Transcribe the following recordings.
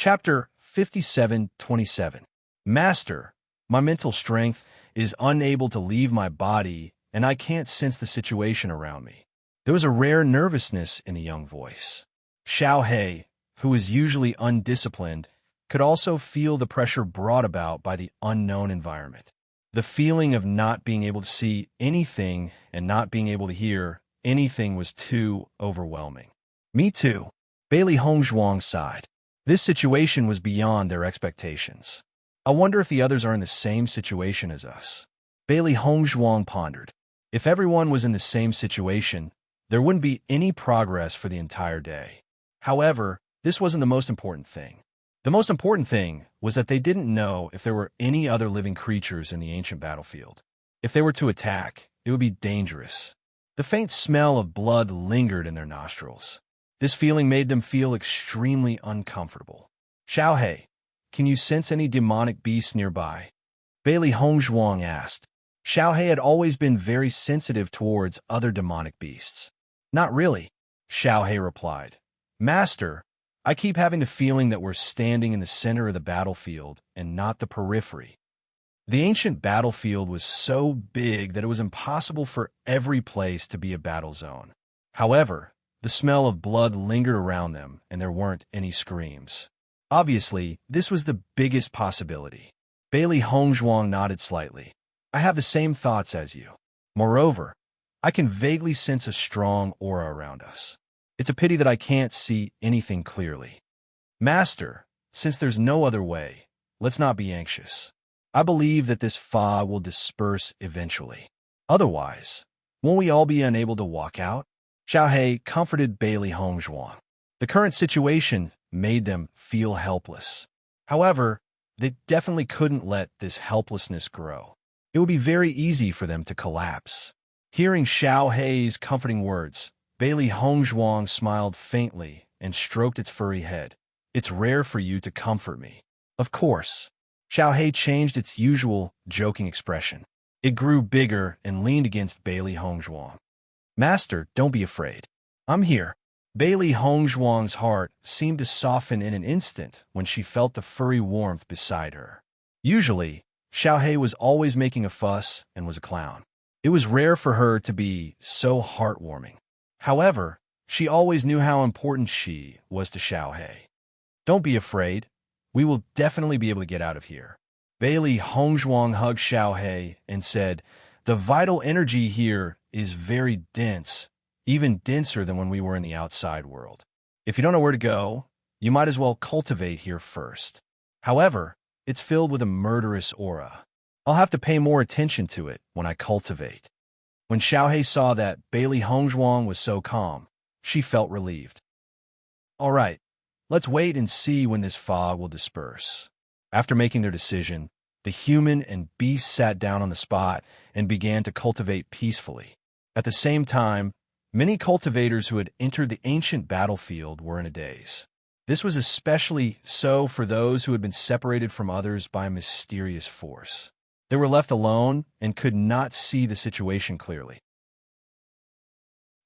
Chapter 57:27. Master, my mental strength is unable to leave my body, and I can't sense the situation around me. There was a rare nervousness in the young voice. Xiao He, who is usually undisciplined, could also feel the pressure brought about by the unknown environment. The feeling of not being able to see anything and not being able to hear anything was too overwhelming. Me too. Bailey Hongzhuang sighed. This situation was beyond their expectations. I wonder if the others are in the same situation as us. Bailey Hongzhuang pondered. If everyone was in the same situation, there wouldn't be any progress for the entire day. However, this wasn't the most important thing. The most important thing was that they didn't know if there were any other living creatures in the ancient battlefield. If they were to attack, it would be dangerous. The faint smell of blood lingered in their nostrils. This feeling made them feel extremely uncomfortable. Xiao He, can you sense any demonic beasts nearby? Bailey Hongzhuang asked. Xiao He had always been very sensitive towards other demonic beasts. Not really, Xiao He replied. Master, I keep having the feeling that we're standing in the center of the battlefield and not the periphery. The ancient battlefield was so big that it was impossible for every place to be a battle zone. However, the smell of blood lingered around them, and there weren't any screams. Obviously, this was the biggest possibility. Bailey Hongzhuang nodded slightly. I have the same thoughts as you. Moreover, I can vaguely sense a strong aura around us. It's a pity that I can't see anything clearly. Master, since there's no other way, let's not be anxious. I believe that this fog will disperse eventually. Otherwise, won't we all be unable to walk out? Xiao He comforted Bailey Hongzhuang. The current situation made them feel helpless. However, they definitely couldn't let this helplessness grow. It would be very easy for them to collapse. Hearing Xiao He's comforting words, Bailey Hongzhuang smiled faintly and stroked its furry head. It's rare for you to comfort me. Of course. Xiao He changed its usual joking expression. It grew bigger and leaned against Bailey Hongzhuang. Master, don't be afraid. I'm here. Bailey Hongzhuang's heart seemed to soften in an instant when she felt the furry warmth beside her. Usually, Xiao He was always making a fuss and was a clown. It was rare for her to be so heartwarming. However, she always knew how important she was to Xiao He. Don't be afraid. We will definitely be able to get out of here. Bailey Hongzhuang hugged Xiao He and said, the vital energy here is very dense, even denser than when we were in the outside world. If you don't know where to go, you might as well cultivate here first. However, it's filled with a murderous aura. I'll have to pay more attention to it when I cultivate. When Xiao He saw that Bailey Hongzhuang was so calm, she felt relieved. All right, let's wait and see when this fog will disperse. After making their decision, the human and beast sat down on the spot and began to cultivate peacefully. At the same time, many cultivators who had entered the ancient battlefield were in a daze. This was especially so for those who had been separated from others by a mysterious force. They were left alone and could not see the situation clearly.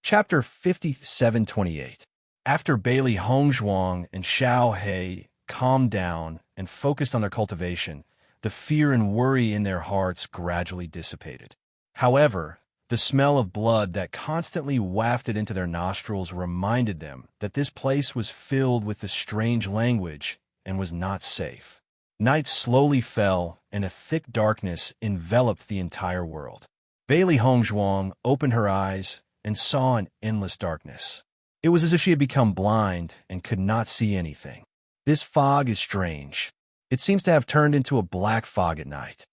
Chapter 57:28. After Bailey Hongzhuang and Xiao He calmed down and focused on their cultivation, the fear and worry in their hearts gradually dissipated. However, the smell of blood that constantly wafted into their nostrils reminded them that this place was filled with the strange language and was not safe. Night slowly fell, and a thick darkness enveloped the entire world. Bailey Hongzhuang opened her eyes and saw an endless darkness. It was as if she had become blind and could not see anything. This fog is strange. It seems to have turned into a black fog at night.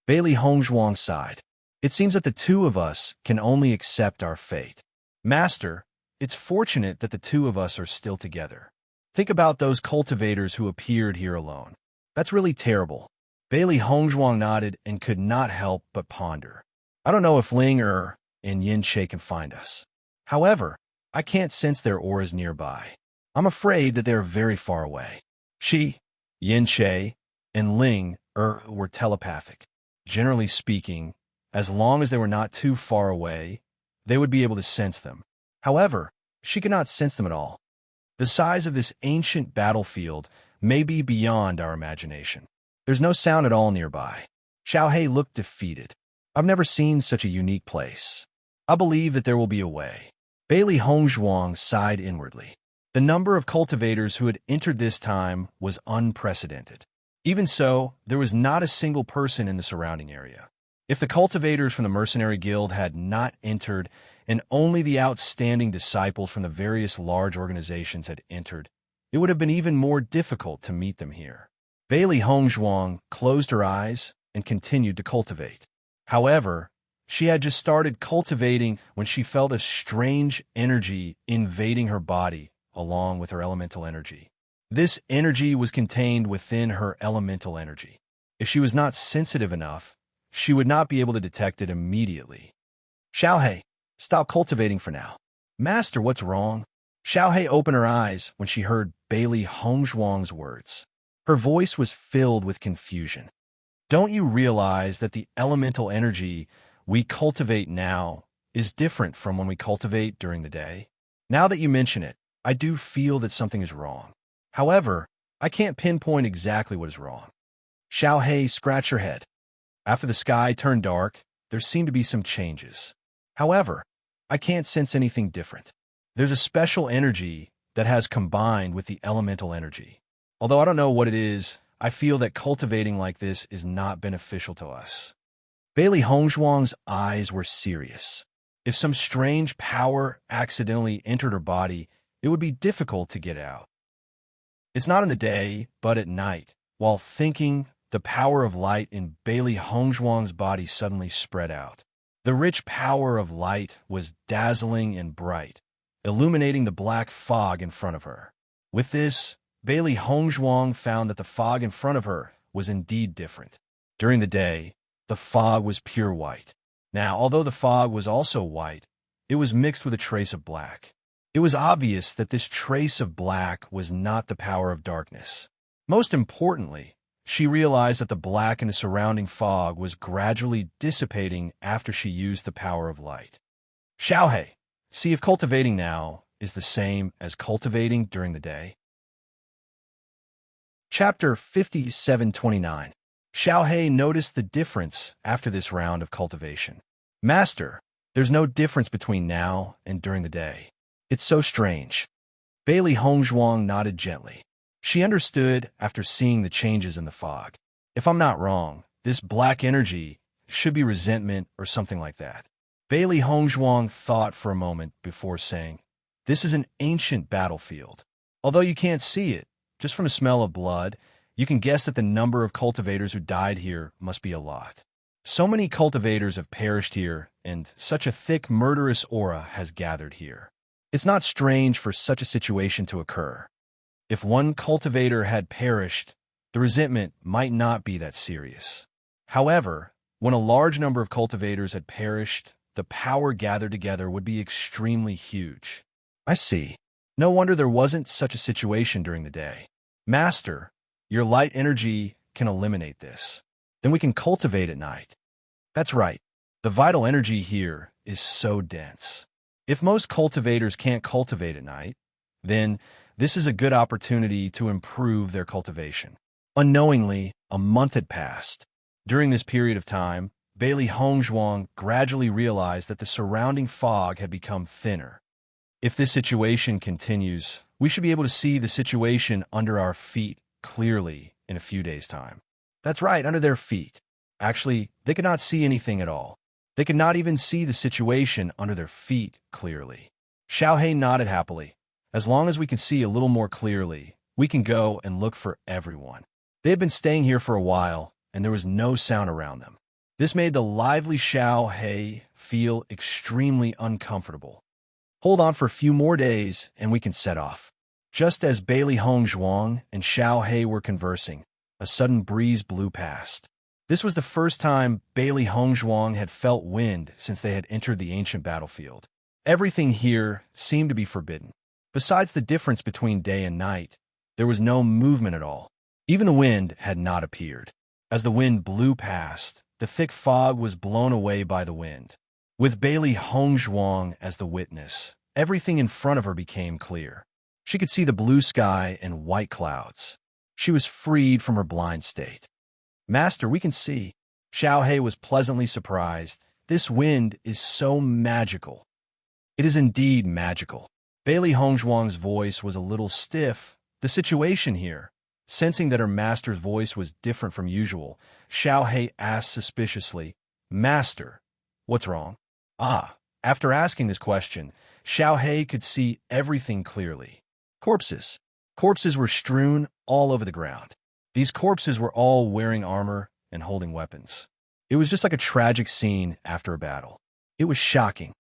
Bailey Hongzhuang sighed. It seems that the two of us can only accept our fate. Master, it's fortunate that the two of us are still together. Think about those cultivators who appeared here alone. That's really terrible. Bailey Hongzhuang nodded and could not help but ponder. I don't know if Ling and Yin Che can find us. However, I can't sense their auras nearby. I'm afraid that they are very far away. Yin Che, and Ling were telepathic. Generally speaking, as long as they were not too far away, they would be able to sense them. However, she could not sense them at all. The size of this ancient battlefield may be beyond our imagination. There's no sound at all nearby. Xiaohei looked defeated. I've never seen such a unique place. I believe that there will be a way. Bailey Hongzhuang sighed inwardly. The number of cultivators who had entered this time was unprecedented. Even so, there was not a single person in the surrounding area. If the cultivators from the mercenary guild had not entered, and only the outstanding disciples from the various large organizations had entered, it would have been even more difficult to meet them here. Bailey Hongzhuang closed her eyes and continued to cultivate. However, she had just started cultivating when she felt a strange energy invading her body along with her elemental energy. This energy was contained within her elemental energy. If she was not sensitive enough, she would not be able to detect it immediately. Xiaohei, stop cultivating for now. Master, what's wrong? Xiaohei opened her eyes when she heard Bailey Hongzhuang's words. Her voice was filled with confusion. Don't you realize that the elemental energy we cultivate now is different from when we cultivate during the day? Now that you mention it, I do feel that something is wrong. However, I can't pinpoint exactly what is wrong. Xiaohei scratched her head. After the sky turned dark, there seemed to be some changes. However, I can't sense anything different. There's a special energy that has combined with the elemental energy. Although I don't know what it is, I feel that cultivating like this is not beneficial to us. Bailey Hongzhuang's eyes were serious. If some strange power accidentally entered her body, it would be difficult to get out. It's not in the day, but at night. While thinking, the power of light in Bailey Hongzhuang's body suddenly spread out. The rich power of light was dazzling and bright, illuminating the black fog in front of her. With this, Bailey Hongzhuang found that the fog in front of her was indeed different. During the day, the fog was pure white. Now, although the fog was also white, it was mixed with a trace of black. It was obvious that this trace of black was not the power of darkness. Most importantly, she realized that the black in the surrounding fog was gradually dissipating after she used the power of light. Xiaohei, see if cultivating now is the same as cultivating during the day. Chapter 5729. Xiaohei noticed the difference after this round of cultivation. Master, there's no difference between now and during the day. It's so strange. Bailey Hongzhuang nodded gently. She understood after seeing the changes in the fog. If I'm not wrong, this black energy should be resentment or something like that. Bailey Hongzhuang thought for a moment before saying, this is an ancient battlefield. Although you can't see it, just from the smell of blood, you can guess that the number of cultivators who died here must be a lot. So many cultivators have perished here, and such a thick, murderous aura has gathered here. It's not strange for such a situation to occur. If one cultivator had perished, the resentment might not be that serious. However, when a large number of cultivators had perished, the power gathered together would be extremely huge. I see. No wonder there wasn't such a situation during the day. Master, your light energy can eliminate this. Then we can cultivate at night. That's right. The vital energy here is so dense. If most cultivators can't cultivate at night, then this is a good opportunity to improve their cultivation. Unknowingly, a month had passed. During this period of time, Bailey Hongzhuang gradually realized that the surrounding fog had become thinner. If this situation continues, we should be able to see the situation under our feet clearly in a few days' time. That's right, under their feet. Actually, they could not see anything at all. They could not even see the situation under their feet clearly. Xiaohei nodded happily. As long as we can see a little more clearly, we can go and look for everyone. They had been staying here for a while, and there was no sound around them. This made the lively Xiaohei feel extremely uncomfortable. Hold on for a few more days, and we can set off. Just as Bailey Hongzhuang and Xiaohei were conversing, a sudden breeze blew past. This was the first time Bailey Hongzhuang had felt wind since they had entered the ancient battlefield. Everything here seemed to be forbidden. Besides the difference between day and night, there was no movement at all. Even the wind had not appeared. As the wind blew past, the thick fog was blown away by the wind. With Bailey Hongzhuang as the witness, everything in front of her became clear. She could see the blue sky and white clouds. She was freed from her blind state. Master, we can see. Xiao Hei was pleasantly surprised. This wind is so magical. It is indeed magical. Bailey Hongzhuang's voice was a little stiff. The situation here, sensing that her master's voice was different from usual, Xiao Hei asked suspiciously, Master, what's wrong? After asking this question, Xiao Hei could see everything clearly. Corpses. Corpses were strewn all over the ground. These corpses were all wearing armor and holding weapons. It was just like a tragic scene after a battle. It was shocking.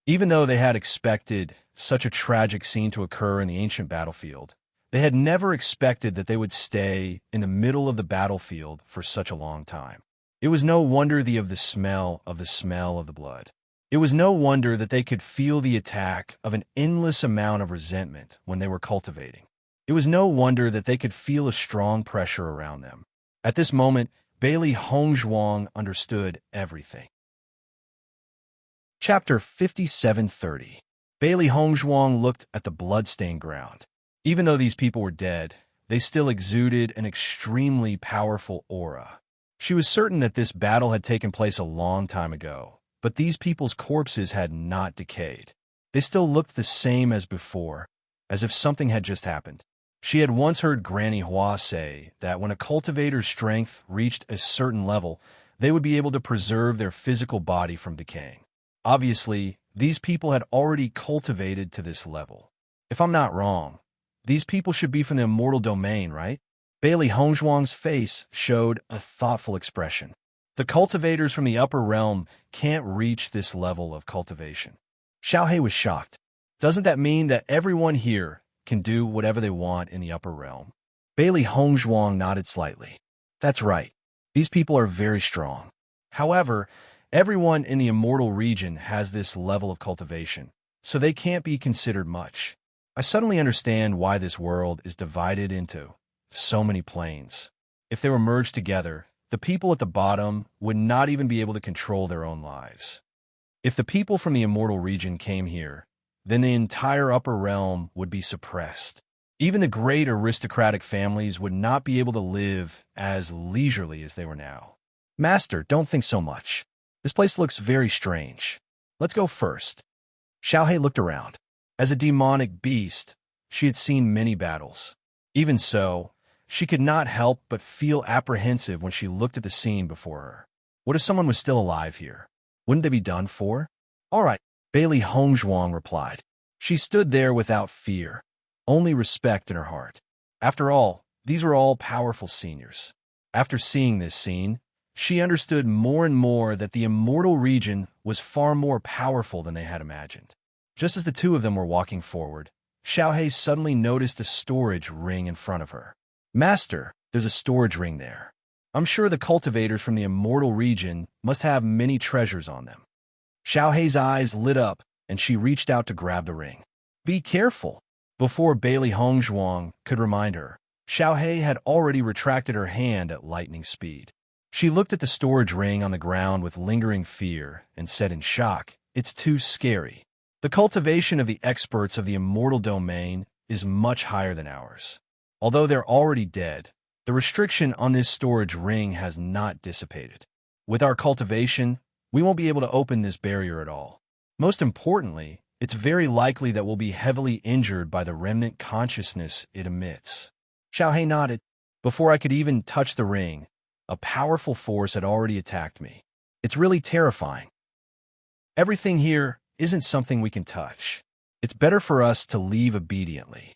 Even though they had expected such a tragic scene to occur in the ancient battlefield, they had never expected that they would stay in the middle of the battlefield for such a long time. It was no wonder the smell of the blood. It was no wonder that they could feel the attack of an endless amount of resentment when they were cultivating. It was no wonder that they could feel a strong pressure around them. At this moment, Bailey Hongzhuang understood everything. Chapter 5730. Bailey Hongzhuang looked at the blood-stained ground. Even though these people were dead, they still exuded an extremely powerful aura. She was certain that this battle had taken place a long time ago, but these people's corpses had not decayed. They still looked the same as before, as if something had just happened. She had once heard Granny Hua say that when a cultivator's strength reached a certain level, they would be able to preserve their physical body from decaying. Obviously, these people had already cultivated to this level. If I'm not wrong, these people should be from the immortal domain, right? Bailey Hongzhuang's face showed a thoughtful expression. The cultivators from the upper realm can't reach this level of cultivation. Xiao Hei was shocked. Doesn't that mean that everyone here can do whatever they want in the upper realm? Bailey Hongzhuang nodded slightly. That's right. These people are very strong. However, everyone in the immortal region has this level of cultivation, so they can't be considered much. I suddenly understand why this world is divided into so many planes. If they were merged together, the people at the bottom would not even be able to control their own lives. If the people from the immortal region came here, then the entire upper realm would be suppressed. Even the great aristocratic families would not be able to live as leisurely as they were now. Master, don't think so much. This place looks very strange. Let's go first. Xiao Hei looked around. As a demonic beast, she had seen many battles. Even so, she could not help but feel apprehensive when she looked at the scene before her. What if someone was still alive here? Wouldn't they be done for? All right, Bailey Hongzhuang replied. She stood there without fear, only respect in her heart. After all, these were all powerful seniors. After seeing this scene, she understood more and more that the immortal region was far more powerful than they had imagined. Just as the two of them were walking forward, Xiao Hei suddenly noticed a storage ring in front of her. Master, there's a storage ring there. I'm sure the cultivators from the immortal region must have many treasures on them. Xiao Hei's eyes lit up, and she reached out to grab the ring. Be careful! Before Bailey Hongzhuang could remind her, Xiao Hei had already retracted her hand at lightning speed. She looked at the storage ring on the ground with lingering fear and said in shock, It's too scary. The cultivation of the experts of the immortal domain is much higher than ours. Although they're already dead, the restriction on this storage ring has not dissipated. With our cultivation, we won't be able to open this barrier at all. Most importantly, it's very likely that we'll be heavily injured by the remnant consciousness it emits. Xiao Hei nodded. Before I could even touch the ring, a powerful force had already attacked me. It's really terrifying. Everything here isn't something we can touch. It's better for us to leave obediently.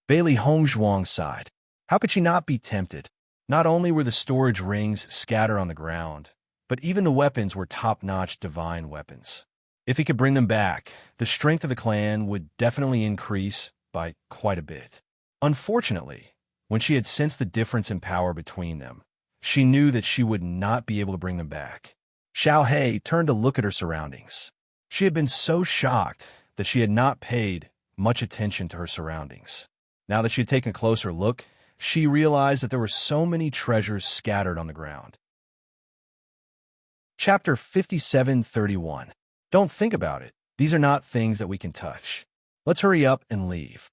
Bailey Hongzhuang sighed. How could she not be tempted? Not only were the storage rings scattered on the ground, but even the weapons were top-notch divine weapons. If he could bring them back, the strength of the clan would definitely increase by quite a bit. Unfortunately, when she had sensed the difference in power between them, she knew that she would not be able to bring them back. Xiao Hei turned to look at her surroundings. She had been so shocked that she had not paid much attention to her surroundings. Now that she had taken a closer look, she realized that there were so many treasures scattered on the ground. Chapter 5731. Don't think about it. These are not things that we can touch. Let's hurry up and leave.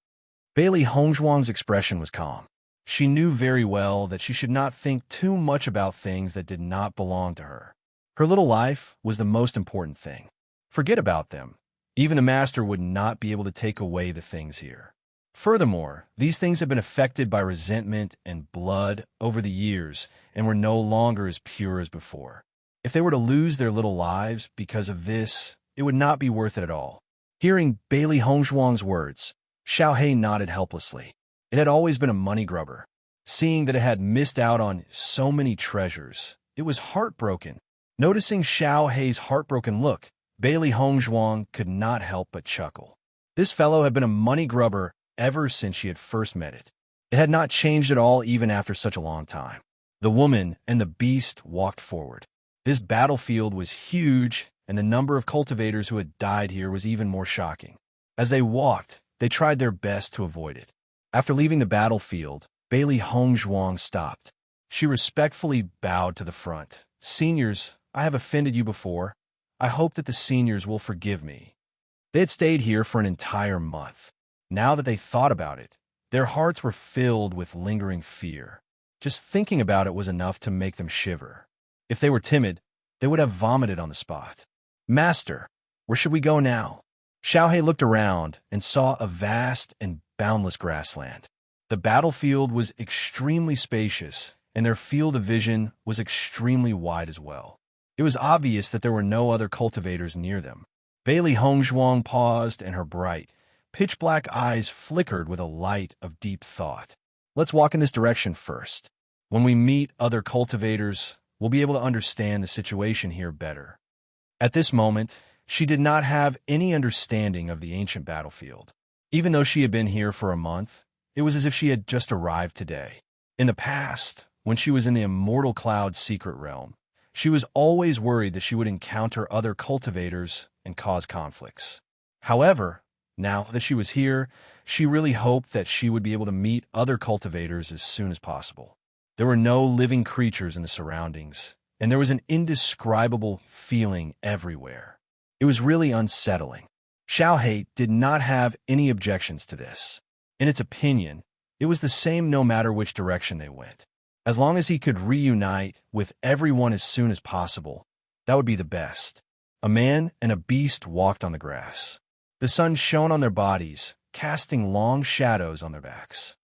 Bailey Hongzhuang's expression was calm. She knew very well that she should not think too much about things that did not belong to her. Her little life was the most important thing. Forget about them. Even the master would not be able to take away the things here. Furthermore, these things have been affected by resentment and blood over the years and were no longer as pure as before. If they were to lose their little lives because of this, it would not be worth it at all. Hearing Bailey Hongzhuang's words, Xiaohei nodded helplessly. It had always been a money grubber. Seeing that it had missed out on so many treasures, it was heartbroken. Noticing Xiaohei's heartbroken look, Bailey Hongzhuang could not help but chuckle. This fellow had been a money grubber ever since she had first met it. It had not changed at all even after such a long time. The woman and the beast walked forward. This battlefield was huge, and the number of cultivators who had died here was even more shocking. As they walked, they tried their best to avoid it. After leaving the battlefield, Bailey Hongzhuang stopped. She respectfully bowed to the front. "Seniors, I have offended you before. I hope that the seniors will forgive me." They had stayed here for an entire month. Now that they thought about it, their hearts were filled with lingering fear. Just thinking about it was enough to make them shiver. If they were timid, they would have vomited on the spot. "Master, where should we go now?" Xiaohei looked around and saw a vast and boundless grassland. The battlefield was extremely spacious, and their field of vision was extremely wide as well. It was obvious that there were no other cultivators near them. Bailey Hongzhuang paused, and her bright, pitch-black eyes flickered with a light of deep thought. "Let's walk in this direction first. When we meet other cultivators, we'll be able to understand the situation here better." At this moment, she did not have any understanding of the ancient battlefield. Even though she had been here for a month, it was as if she had just arrived today. In the past, when she was in the Immortal Cloud's secret realm, she was always worried that she would encounter other cultivators and cause conflicts. However, now that she was here, she really hoped that she would be able to meet other cultivators as soon as possible. There were no living creatures in the surroundings, and there was an indescribable feeling everywhere. It was really unsettling. Xiaohei did not have any objections to this. In its opinion, it was the same no matter which direction they went. As long as he could reunite with everyone as soon as possible, that would be the best. A man and a beast walked on the grass. The sun shone on their bodies, casting long shadows on their backs.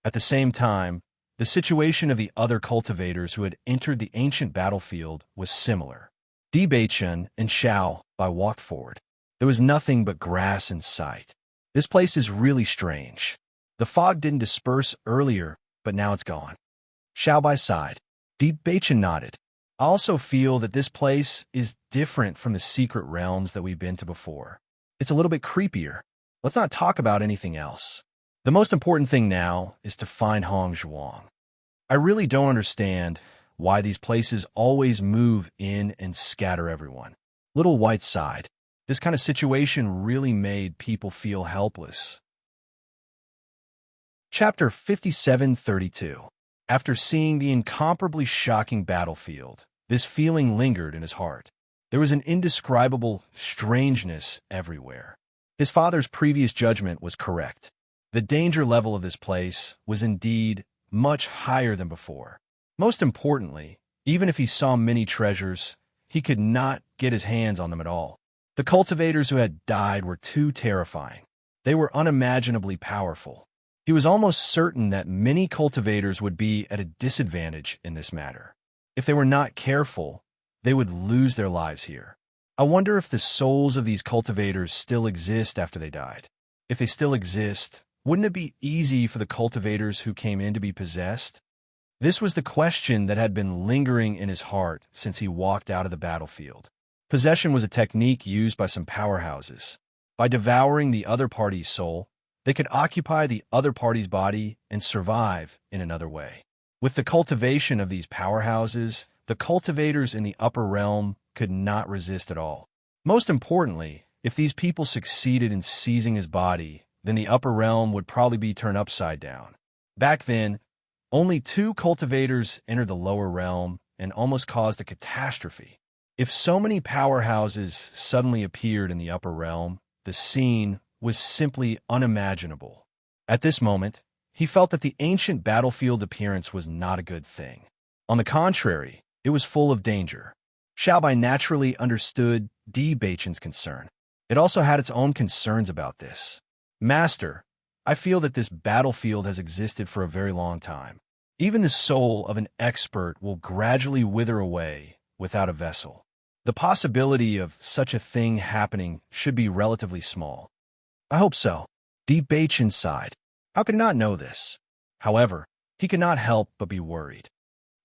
At the same time, the situation of the other cultivators who had entered the ancient battlefield was similar. Di Beichen and Xiao Bai walked forward. There was nothing but grass in sight. This place is really strange. The fog didn't disperse earlier, but now it's gone. Xiao Bai sighed. Di Beichen nodded. "I also feel that this place is different from the secret realms that we've been to before. It's a little bit creepier. Let's not talk about anything else. The most important thing now is to find Hongzhuang. I really don't understand why these places always move in and scatter everyone." Little White sighed. This kind of situation really made people feel helpless. Chapter 5732. After seeing the incomparably shocking battlefield, this feeling lingered in his heart. There was an indescribable strangeness everywhere. His father's previous judgment was correct. The danger level of this place was indeed much higher than before. Most importantly, even if he saw many treasures, he could not get his hands on them at all. The cultivators who had died were too terrifying. They were unimaginably powerful. He was almost certain that many cultivators would be at a disadvantage in this matter. If they were not careful, they would lose their lives here. I wonder if the souls of these cultivators still exist after they died. If they still exist, wouldn't it be easy for the cultivators who came in to be possessed? This was the question that had been lingering in his heart since he walked out of the battlefield. Possession was a technique used by some powerhouses. By devouring the other party's soul, they could occupy the other party's body and survive in another way. With the cultivation of these powerhouses, the cultivators in the upper realm could not resist at all. Most importantly, if these people succeeded in seizing his body, then the upper realm would probably be turned upside down. Back then, only 2 cultivators entered the lower realm and almost caused a catastrophe. If so many powerhouses suddenly appeared in the upper realm, the scene was simply unimaginable. At this moment, he felt that the ancient battlefield appearance was not a good thing. On the contrary, it was full of danger. Xiaobai naturally understood Di Beichen's concern. It also had its own concerns about this. Master, I feel that this battlefield has existed for a very long time. Even the soul of an expert will gradually wither away without a vessel. The possibility of such a thing happening should be relatively small. I hope so. Di Beichen sighed. How could he not know this? However, he could not help but be worried.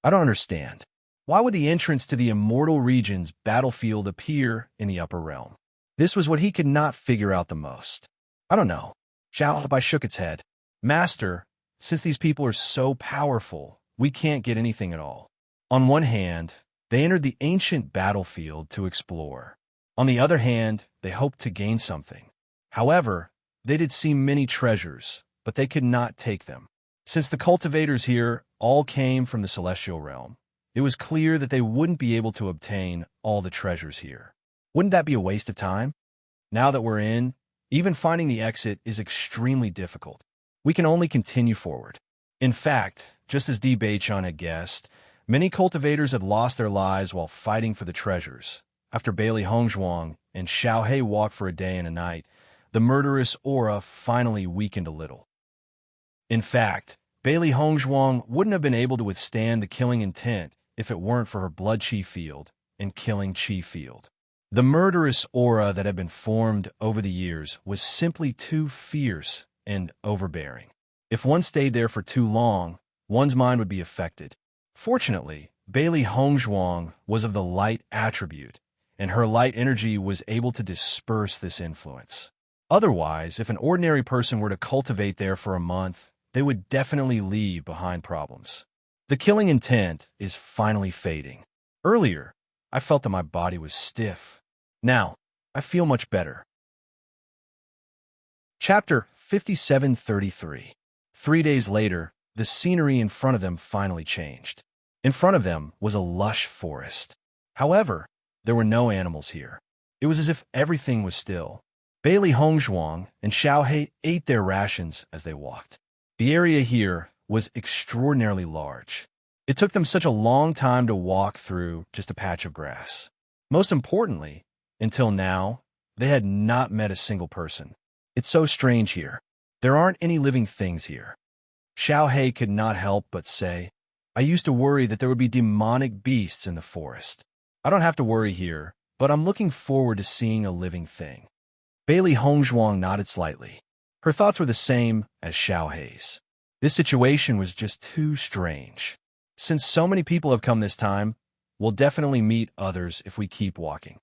I don't understand. Why would the entrance to the immortal region's battlefield appear in the upper realm? This was what he could not figure out the most. I don't know. Xiaobai shook its head. Master, since these people are so powerful, we can't get anything at all. On one hand, they entered the ancient battlefield to explore. On the other hand, they hoped to gain something. However, they did see many treasures, but they could not take them. Since the cultivators here all came from the celestial realm, it was clear that they wouldn't be able to obtain all the treasures here. Wouldn't that be a waste of time? Now that we're in, even finding the exit is extremely difficult. We can only continue forward. In fact, just as Di Beichen had guessed, many cultivators had lost their lives while fighting for the treasures. After Bailey Hongzhuang and Xiao He walked for a day and a night, the murderous aura finally weakened a little. In fact, Bailey Hongzhuang wouldn't have been able to withstand the killing intent if it weren't for her blood chi field and killing chi field. The murderous aura that had been formed over the years was simply too fierce and overbearing. If one stayed there for too long, one's mind would be affected. Fortunately, Bailey Hongzhuang was of the light attribute, and her light energy was able to disperse this influence. Otherwise, if an ordinary person were to cultivate there for a month, they would definitely leave behind problems. The killing intent is finally fading. Earlier, I felt that my body was stiff. Now, I feel much better. Chapter 5733. 3 days later, the scenery in front of them finally changed. In front of them was a lush forest. However, there were no animals here. It was as if everything was still. Bailey Hongzhuang and Xiao He ate their rations as they walked. The area here was extraordinarily large. It took them such a long time to walk through just a patch of grass. Most importantly, until now, they had not met a single person. It's so strange here. There aren't any living things here. Xiao He could not help but say, I used to worry that there would be demonic beasts in the forest. I don't have to worry here, but I'm looking forward to seeing a living thing. Bailey Hongzhuang nodded slightly. Her thoughts were the same as Xiao He's. This situation was just too strange. Since so many people have come this time, we'll definitely meet others if we keep walking.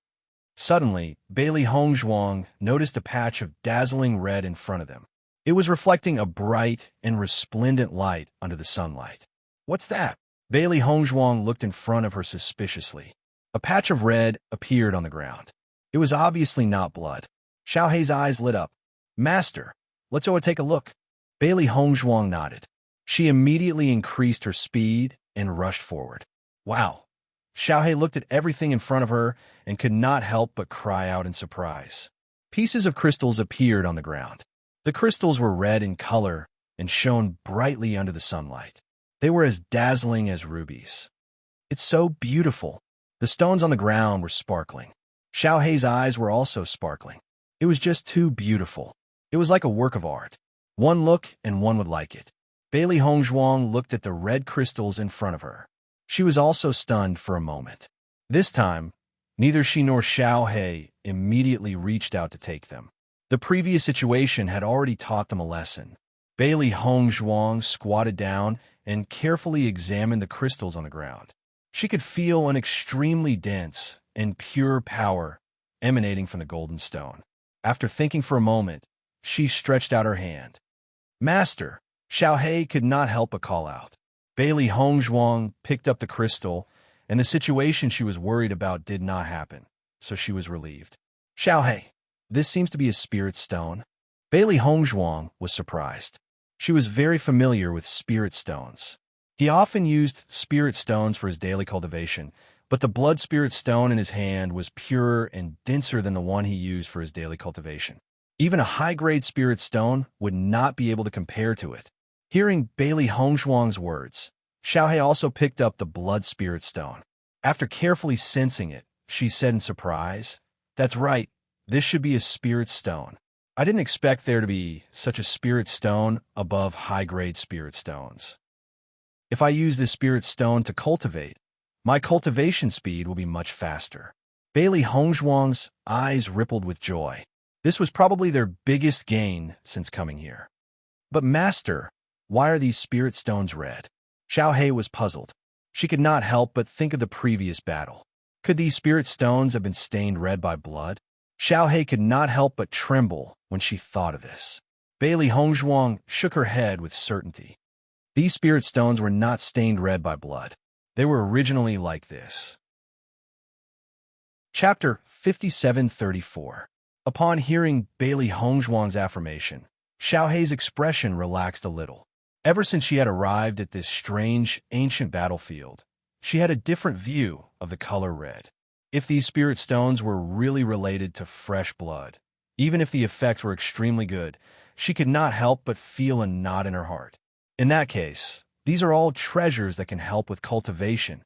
Suddenly, Bailey Hongzhuang noticed a patch of dazzling red in front of them. It was reflecting a bright and resplendent light under the sunlight. What's that? Bailey Hongzhuang looked in front of her suspiciously. A patch of red appeared on the ground. It was obviously not blood. Xiao He's eyes lit up. Master, let's go take a look. Bailey Hongzhuang nodded. She immediately increased her speed and rushed forward. Wow. Xiao He looked at everything in front of her and could not help but cry out in surprise. Pieces of crystals appeared on the ground. The crystals were red in color and shone brightly under the sunlight. They were as dazzling as rubies. It's so beautiful. The stones on the ground were sparkling. Xiao He's eyes were also sparkling. It was just too beautiful. It was like a work of art. One look and one would like it. Bailey Hongzhuang looked at the red crystals in front of her. She was also stunned for a moment. This time, neither she nor Xiao He immediately reached out to take them. The previous situation had already taught them a lesson. Bailey Hongzhuang squatted down and carefully examined the crystals on the ground. She could feel an extremely dense and pure power emanating from the golden stone. After thinking for a moment, she stretched out her hand. Master, Xiao He could not help but call out. Bailey Hongzhuang picked up the crystal, and the situation she was worried about did not happen, so she was relieved. Xiao He, this seems to be a spirit stone. Bailey Hongzhuang was surprised. She was very familiar with spirit stones. He often used spirit stones for his daily cultivation, but the blood spirit stone in his hand was purer and denser than the one he used for his daily cultivation. Even a high-grade spirit stone would not be able to compare to it. Hearing Bailey Hongzhuang's words, Xiaohei also picked up the blood spirit stone. After carefully sensing it, she said in surprise, "That's right, this should be a spirit stone. I didn't expect there to be such a spirit stone above high-grade spirit stones. If I use this spirit stone to cultivate, my cultivation speed will be much faster." Bailey Hongzhuang's eyes rippled with joy. This was probably their biggest gain since coming here. "But Master, why are these spirit stones red?" Xiaohei was puzzled. She could not help but think of the previous battle. Could these spirit stones have been stained red by blood? Xiaohei could not help but tremble when she thought of this. Bailey Hongzhuang shook her head with certainty. These spirit stones were not stained red by blood. They were originally like this. Chapter 5734. Upon hearing Bailey Hongzhuang's affirmation, Xiaohei's expression relaxed a little. Ever since she had arrived at this strange, ancient battlefield, she had a different view of the color red. If these spirit stones were really related to fresh blood, even if the effects were extremely good, she could not help but feel a knot in her heart. In that case, these are all treasures that can help with cultivation.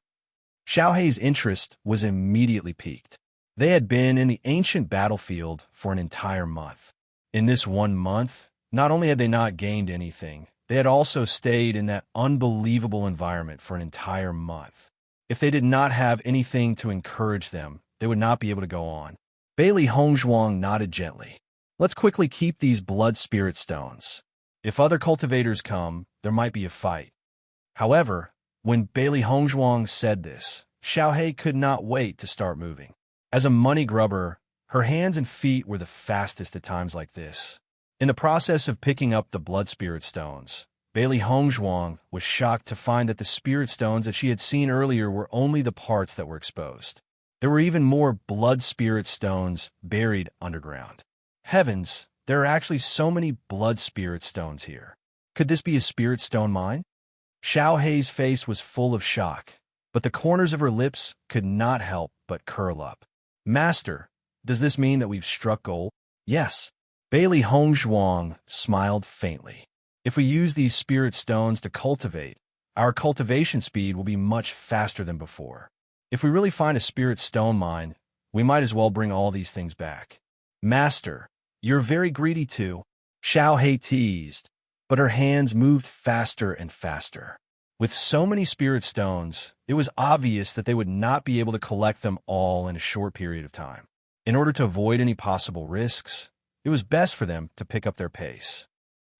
Xiaohei's interest was immediately piqued. They had been in the ancient battlefield for an entire month. In this 1 month, not only had they not gained anything, they had also stayed in that unbelievable environment for an entire month. If they did not have anything to encourage them, they would not be able to go on. Bailey Hongzhuang nodded gently. "Let's quickly keep these blood spirit stones. If other cultivators come, there might be a fight." However, when Bailey Hongzhuang said this, Xiaohei could not wait to start moving. As a money grubber, her hands and feet were the fastest at times like this. In the process of picking up the blood spirit stones, Bailey Hongzhuang was shocked to find that the spirit stones that she had seen earlier were only the parts that were exposed. There were even more blood spirit stones buried underground. Heavens, there are actually so many blood spirit stones here. Could this be a spirit stone mine? Xiaohei's face was full of shock, but the corners of her lips could not help but curl up. "Master, does this mean that we've struck gold?" "Yes." Bailey Hongzhuang smiled faintly. "If we use these spirit stones to cultivate, our cultivation speed will be much faster than before. If we really find a spirit stone mine, we might as well bring all these things back." "Master, you're very greedy too," Xiaohei teased, but her hands moved faster and faster. With so many spirit stones, it was obvious that they would not be able to collect them all in a short period of time. In order to avoid any possible risks, it was best for them to pick up their pace.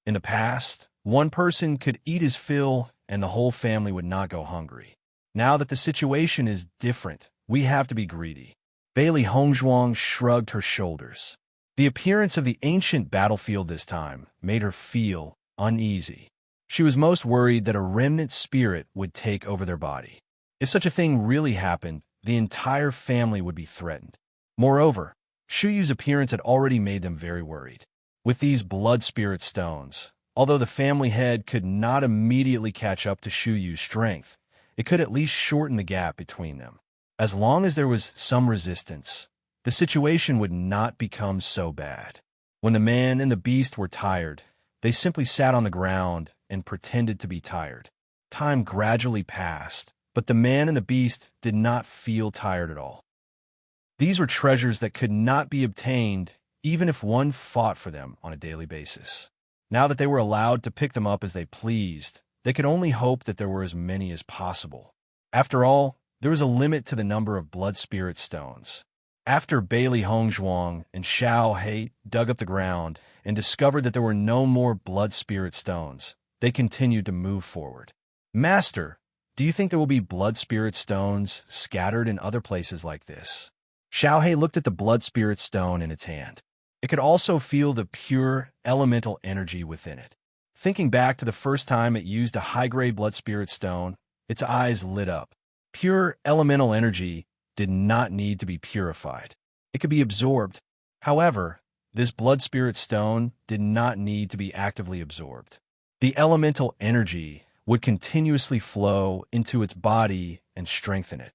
In the past, one person could eat his fill and the whole family would not go hungry. Now that the situation is different, we have to be greedy. Bailey Hongzhuang shrugged her shoulders. The appearance of the ancient battlefield this time made her feel uneasy. She was most worried that a remnant spirit would take over their body. If such a thing really happened, the entire family would be threatened. Moreover, Shuyu's appearance had already made them very worried. With these blood spirit stones, although the family head could not immediately catch up to Shuyu's strength, it could at least shorten the gap between them. As long as there was some resistance, the situation would not become so bad. When the man and the beast were tired, they simply sat on the ground and pretended to be tired. Time gradually passed, but the man and the beast did not feel tired at all. These were treasures that could not be obtained even if one fought for them on a daily basis. Now that they were allowed to pick them up as they pleased, they could only hope that there were as many as possible. After all, there was a limit to the number of blood spirit stones. After Bailey Hongzhuang and Xiaohei dug up the ground and discovered that there were no more blood spirit stones, they continued to move forward. "Master, do you think there will be blood spirit stones scattered in other places like this?" Xiaohei looked at the blood spirit stone in its hand. It could also feel the pure, elemental energy within it. Thinking back to the first time it used a high-grade blood spirit stone, its eyes lit up. Pure, elemental energy did not need to be purified. It could be absorbed. However, this blood spirit stone did not need to be actively absorbed. The elemental energy would continuously flow into its body and strengthen it.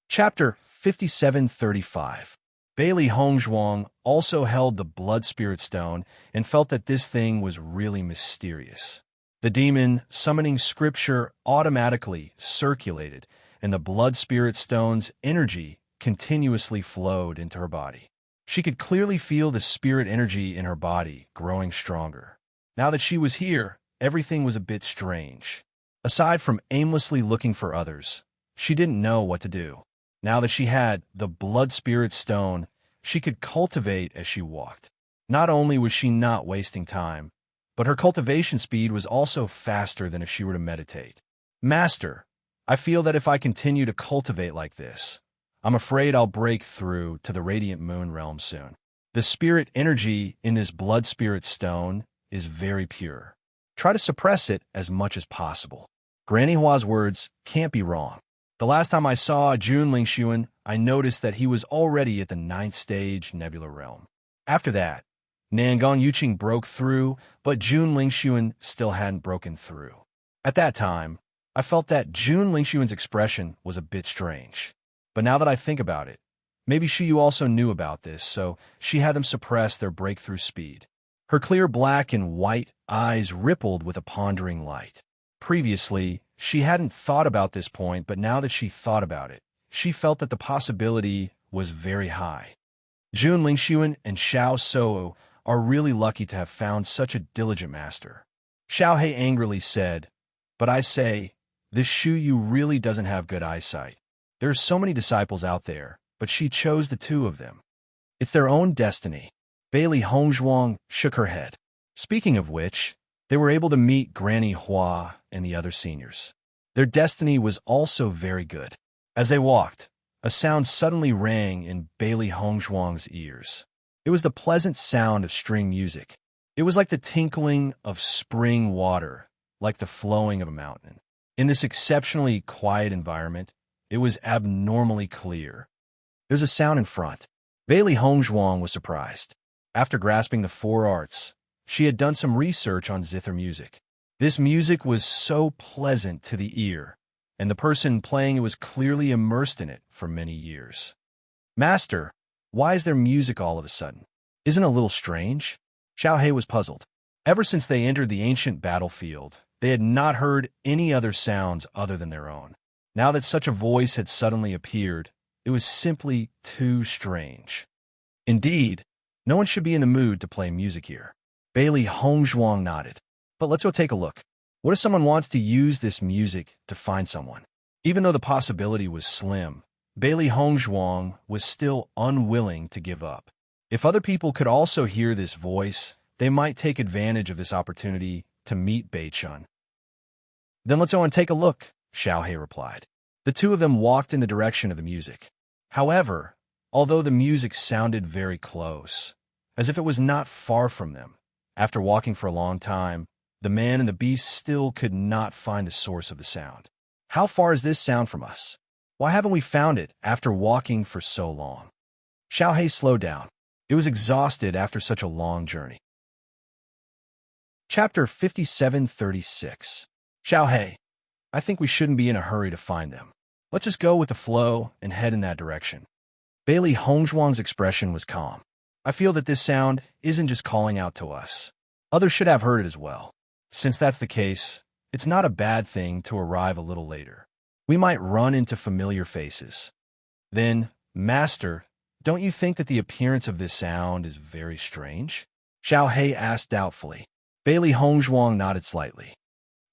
Chapter 5735. Bailey Hongzhuang also held the Blood Spirit Stone and felt that this thing was really mysterious. The demon summoning scripture automatically circulated, and the Blood Spirit Stone's energy continuously flowed into her body. She could clearly feel the spirit energy in her body growing stronger. Now that she was here, everything was a bit strange. Aside from aimlessly looking for others, she didn't know what to do. Now that she had the Blood Spirit Stone, she could cultivate as she walked. Not only was she not wasting time, but her cultivation speed was also faster than if she were to meditate. Master, I feel that if I continue to cultivate like this, I'm afraid I'll break through to the Radiant Moon realm soon. The spirit energy in this Blood Spirit Stone is very pure. Try to suppress it as much as possible. Granny Hua's words can't be wrong. The last time I saw Jun Lingxuan, I noticed that he was already at the 9th stage Nebula Realm. After that, Nangang Yuqing broke through, but Jun Lingxuan still hadn't broken through. At that time, I felt that Jun Lingxuan's expression was a bit strange. But now that I think about it, maybe Shiyu also knew about this, so she had them suppress their breakthrough speed. Her clear black and white eyes rippled with a pondering light. Previously, she hadn't thought about this point, but now that she thought about it, she felt that the possibility was very high. Jun Lingxuan and Xiao Sou are really lucky to have found such a diligent master. Xiao He angrily said, "But I say, this Shu Yu really doesn't have good eyesight. There are so many disciples out there, but she chose the 2 of them. It's their own destiny." Bailey Hongzhuang shook her head. Speaking of which, they were able to meet Granny Hua and the other seniors. Their destiny was also very good. As they walked, a sound suddenly rang in Bailey Hongzhuang's ears. It was the pleasant sound of string music. It was like the tinkling of spring water, like the flowing of a mountain. In this exceptionally quiet environment, it was abnormally clear. There's a sound in front. Bailey Hongzhuang was surprised. After grasping the 4 arts, she had done some research on zither music. This music was so pleasant to the ear, and the person playing it was clearly immersed in it for many years. Master, why is there music all of a sudden? Isn't it a little strange? Xiao He was puzzled. Ever since they entered the ancient battlefield, they had not heard any other sounds other than their own. Now that such a voice had suddenly appeared, it was simply too strange. Indeed, no one should be in the mood to play music here. Bailey Hongzhuang nodded. But let's go take a look. What if someone wants to use this music to find someone? Even though the possibility was slim, Bailey Hongzhuang was still unwilling to give up. If other people could also hear this voice, they might take advantage of this opportunity to meet Beichun. Then let's go and take a look, Xiao He replied. The 2 of them walked in the direction of the music. However, although the music sounded very close, as if it was not far from them, after walking for a long time, the man and the beast still could not find the source of the sound. How far is this sound from us? Why haven't we found it after walking for so long? Xiao He slowed down. It was exhausted after such a long journey. Chapter 5736. Xiao He, I think we shouldn't be in a hurry to find them. Let's just go with the flow and head in that direction. Bailey Hongzhuang's expression was calm. I feel that this sound isn't just calling out to us. Others should have heard it as well. Since that's the case, it's not a bad thing to arrive a little later. We might run into familiar faces. Then, Master, don't you think that the appearance of this sound is very strange? Xiao He asked doubtfully. Bailey Hongzhuang nodded slightly.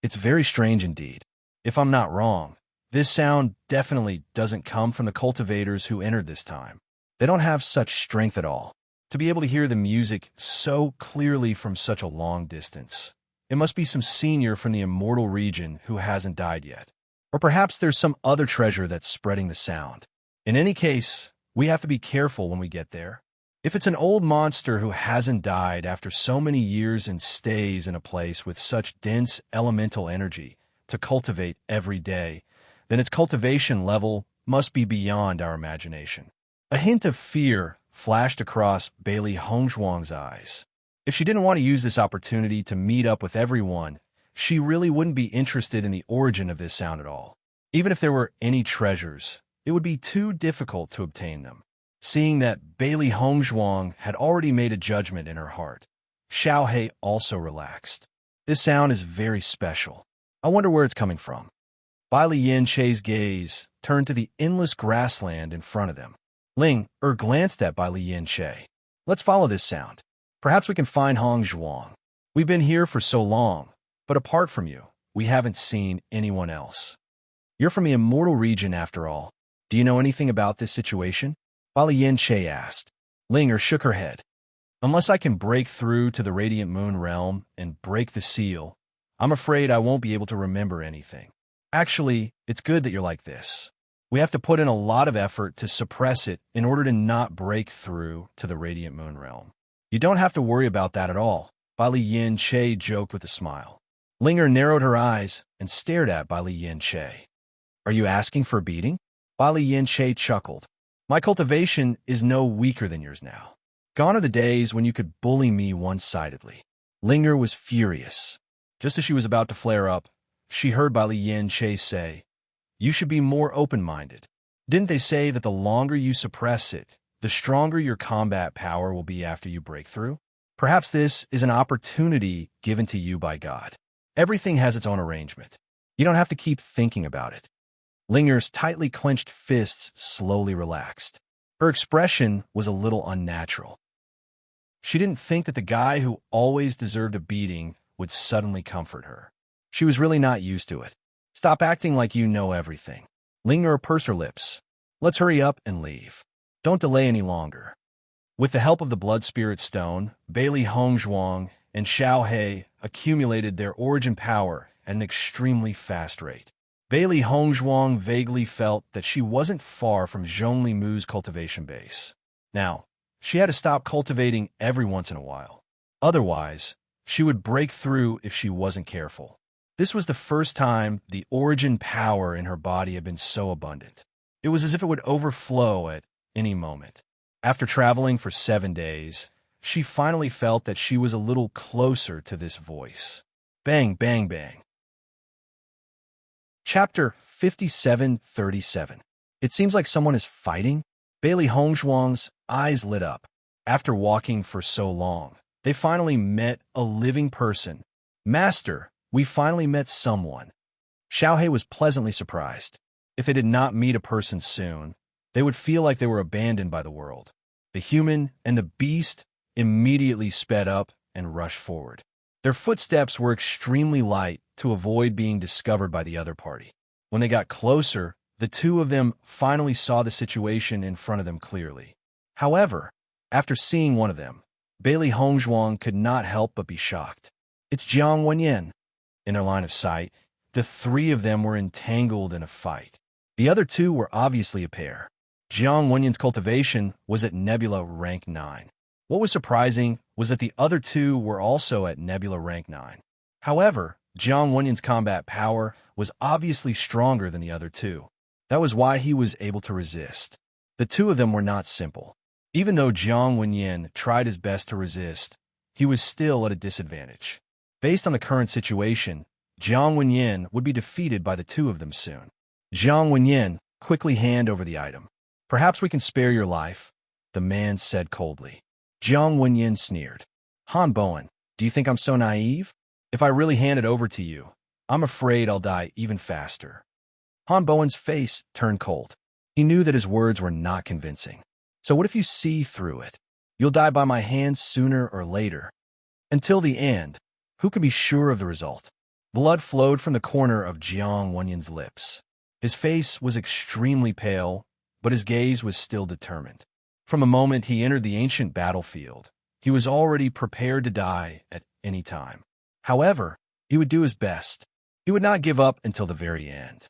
It's very strange indeed. If I'm not wrong, this sound definitely doesn't come from the cultivators who entered this time. They don't have such strength at all. To be able to hear the music so clearly from such a long distance, it must be some senior from the immortal region who hasn't died yet. Or perhaps there's some other treasure that's spreading the sound. In any case, we have to be careful when we get there. If it's an old monster who hasn't died after so many years and stays in a place with such dense elemental energy to cultivate every day, then its cultivation level must be beyond our imagination. A hint of fear flashed across Bailey Hongzhuang's eyes. If she didn't want to use this opportunity to meet up with everyone, she really wouldn't be interested in the origin of this sound at all. Even if there were any treasures, it would be too difficult to obtain them. Seeing that Bailey Hongzhuang had already made a judgment in her heart, Xiao He also relaxed. This sound is very special. I wonder where it's coming from. Bai Yin Che's gaze turned to the endless grassland in front of them. Ling glanced at Bai Yin Che. Let's follow this sound. Perhaps we can find Hongzhuang. We've been here for so long, but apart from you, we haven't seen anyone else. You're from the immortal region after all. Do you know anything about this situation? Bai Yin Che asked. Ling shook her head. Unless I can break through to the Radiant Moon realm and break the seal, I'm afraid I won't be able to remember anything. Actually, it's good that you're like this. We have to put in a lot of effort to suppress it in order to not break through to the Radiant Moon realm. You don't have to worry about that at all, Bai Yin Che joked with a smile. Ling narrowed her eyes and stared at Bai Yin Che. Are you asking for a beating? Bai Yin Che chuckled. My cultivation is no weaker than yours now. Gone are the days when you could bully me one-sidedly. Ling was furious. Just as she was about to flare up, she heard Bai Yin Che say, You should be more open-minded. Didn't they say that the longer you suppress it, the stronger your combat power will be after you break through? Perhaps this is an opportunity given to you by God. Everything has its own arrangement. You don't have to keep thinking about it. Linger's tightly clenched fists slowly relaxed. Her expression was a little unnatural. She didn't think that the guy who always deserved a beating would suddenly comfort her. She was really not used to it. Stop acting like you know everything. Linger pursed her lips. Let's hurry up and leave. Don't delay any longer. With the help of the Blood Spirit Stone, Bailey Hongzhuang and Xiao He accumulated their origin power at an extremely fast rate. Bailey Hongzhuang vaguely felt that she wasn't far from Zhongli Mu's cultivation base. Now, she had to stop cultivating every once in a while. Otherwise, she would break through if she wasn't careful. This was the first time the origin power in her body had been so abundant. It was as if it would overflow at any moment. After traveling for 7 days, she finally felt that she was a little closer to this voice. Bang, bang, bang. Chapter 5737. It seems like someone is fighting. Bailey Hongzhuang's eyes lit up. After walking for so long, they finally met a living person. Master, we finally met someone. Xiao He was pleasantly surprised. If they did not meet a person soon, they would feel like they were abandoned by the world. The human and the beast immediately sped up and rushed forward. Their footsteps were extremely light to avoid being discovered by the other party. When they got closer, the two of them finally saw the situation in front of them clearly. However, after seeing one of them, Bailey Hongzhuang could not help but be shocked. It's Jiang Wenyan. In their line of sight, the three of them were entangled in a fight. The other two were obviously a pair. Jiang Wenyan's cultivation was at Nebula rank 9. What was surprising was that the other two were also at Nebula rank 9. However, Jiang Wenyan's combat power was obviously stronger than the other two. That was why he was able to resist. The two of them were not simple. Even though Jiang Wenyan tried his best to resist, he was still at a disadvantage. Based on the current situation, Jiang Wenyan would be defeated by the two of them soon. Jiang Wenyan, quickly hand over the item. Perhaps we can spare your life, the man said coldly. Jiang Wenyan sneered. Han Bowen, do you think I'm so naive? If I really hand it over to you, I'm afraid I'll die even faster. Han Bowen's face turned cold. He knew that his words were not convincing. So what if you see through it? You'll die by my hands sooner or later. Until the end, who can be sure of the result? Blood flowed from the corner of Jiang Wenyan's lips. His face was extremely pale, but his gaze was still determined. From the moment he entered the ancient battlefield, he was already prepared to die at any time. However, he would do his best. He would not give up until the very end.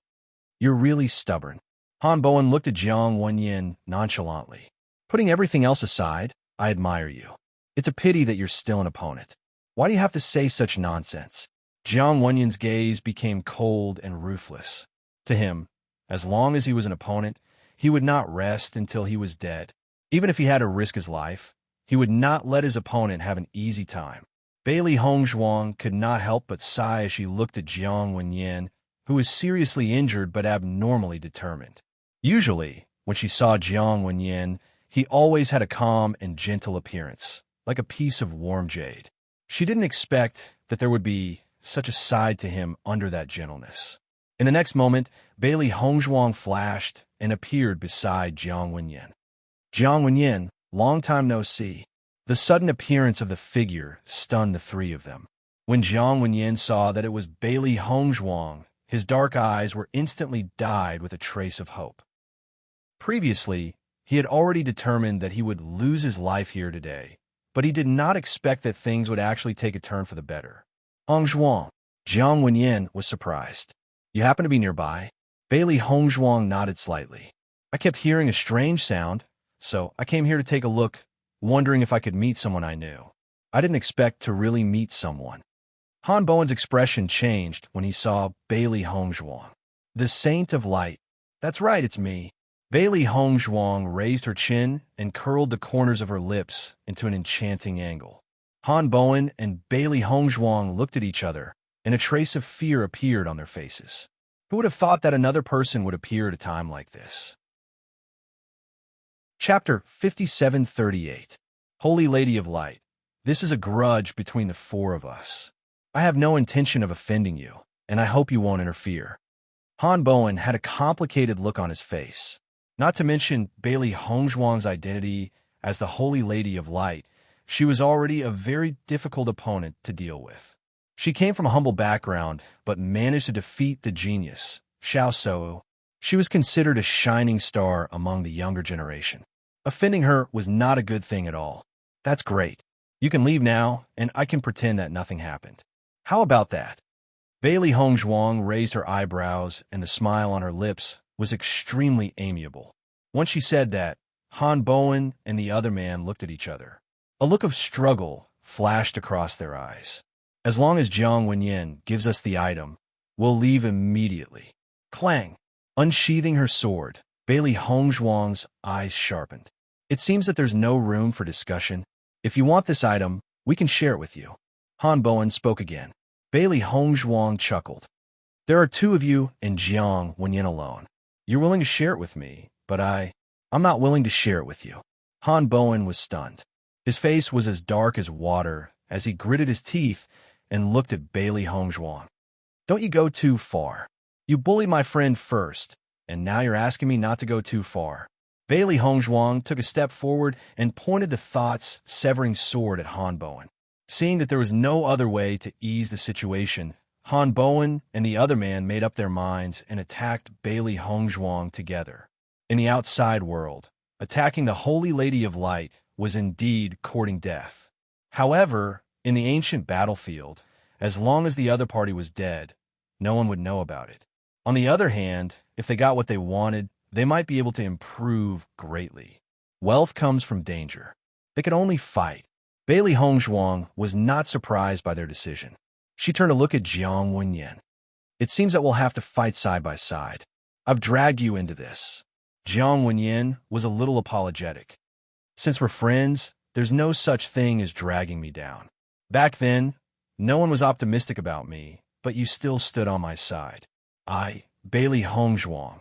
You're really stubborn. Han Bowen looked at Jiang Wenyan nonchalantly. Putting everything else aside, I admire you. It's a pity that you're still an opponent. Why do you have to say such nonsense? Jiang Wenyan's gaze became cold and ruthless. To him, as long as he was an opponent, he would not rest until he was dead. Even if he had to risk his life, he would not let his opponent have an easy time. Bailey Hongzhuang could not help but sigh as she looked at Jiang Wenyan, who was seriously injured but abnormally determined. Usually, when she saw Jiang Wenyan, He always had a calm and gentle appearance, like a piece of warm jade. She didn't expect that there would be such a side to him under that gentleness. In the next moment, Bailey Hongzhuang flashed and appeared beside Jiang Wenyan. Jiang Wenyan, long time no see. The sudden appearance of the figure stunned the three of them. When Jiang Wenyan saw that it was Bailey Hongzhuang, his dark eyes were instantly dyed with a trace of hope. Previously, he had already determined that he would lose his life here today, but he did not expect that things would actually take a turn for the better. Hongzhuang. Jiang Wenyan was surprised. You happen to be nearby? Bailey Hongzhuang nodded slightly. I kept hearing a strange sound, so I came here to take a look, wondering if I could meet someone I knew. I didn't expect to really meet someone. Han Bowen's expression changed when he saw Bailey Hongzhuang. The Saint of Light. That's right, it's me. Bailey Hongzhuang raised her chin and curled the corners of her lips into an enchanting angle. Han Bowen and Bailey Hongzhuang looked at each other, and a trace of fear appeared on their faces. Who would have thought that another person would appear at a time like this? Chapter 5738. Holy Lady of Light, this is a grudge between the four of us. I have no intention of offending you, and I hope you won't interfere. Han Bowen had a complicated look on his face. Not to mention Bailey Hongzhuang's identity as the Holy Lady of Light, she was already a very difficult opponent to deal with. She came from a humble background, but managed to defeat the genius, Xiao Sou. She was considered a shining star among the younger generation. Offending her was not a good thing at all. That's great. You can leave now, and I can pretend that nothing happened. How about that? Bailey Hongzhuang raised her eyebrows, and the smile on her lips was extremely amiable. Once she said that, Han Bowen and the other man looked at each other. A look of struggle flashed across their eyes. As long as Jiang Wenyan gives us the item, we'll leave immediately. Clang! Unsheathing her sword, Bailey Hongzhuang's eyes sharpened. It seems that there's no room for discussion. If you want this item, we can share it with you. Han Bowen spoke again. Bailey Hongzhuang chuckled. There are two of you and Jiang Wenyan alone. You're willing to share it with me, but I'm not willing to share it with you. Han Bowen was stunned. His face was as dark as water as he gritted his teeth and looked at Bailey Hongzhuang. Don't you go too far. You bullied my friend first, and now you're asking me not to go too far. Bailey Hongzhuang took a step forward and pointed the thought-severing sword at Han Bowen. Seeing that there was no other way to ease the situation, Han Bowen and the other man made up their minds and attacked Bailey Hongzhuang together. In the outside world, attacking the Holy Lady of Light was indeed courting death. However, in the ancient battlefield, as long as the other party was dead, no one would know about it. On the other hand, if they got what they wanted, they might be able to improve greatly. Wealth comes from danger. They could only fight. Bailey Hongzhuang was not surprised by their decision. She turned to look at Jiang Wenyan. It seems that we'll have to fight side by side. I've dragged you into this. Jiang Wenyan was a little apologetic. Since we're friends, there's no such thing as dragging me down. Back then, no one was optimistic about me, but you still stood on my side. Bailey Hongzhuang.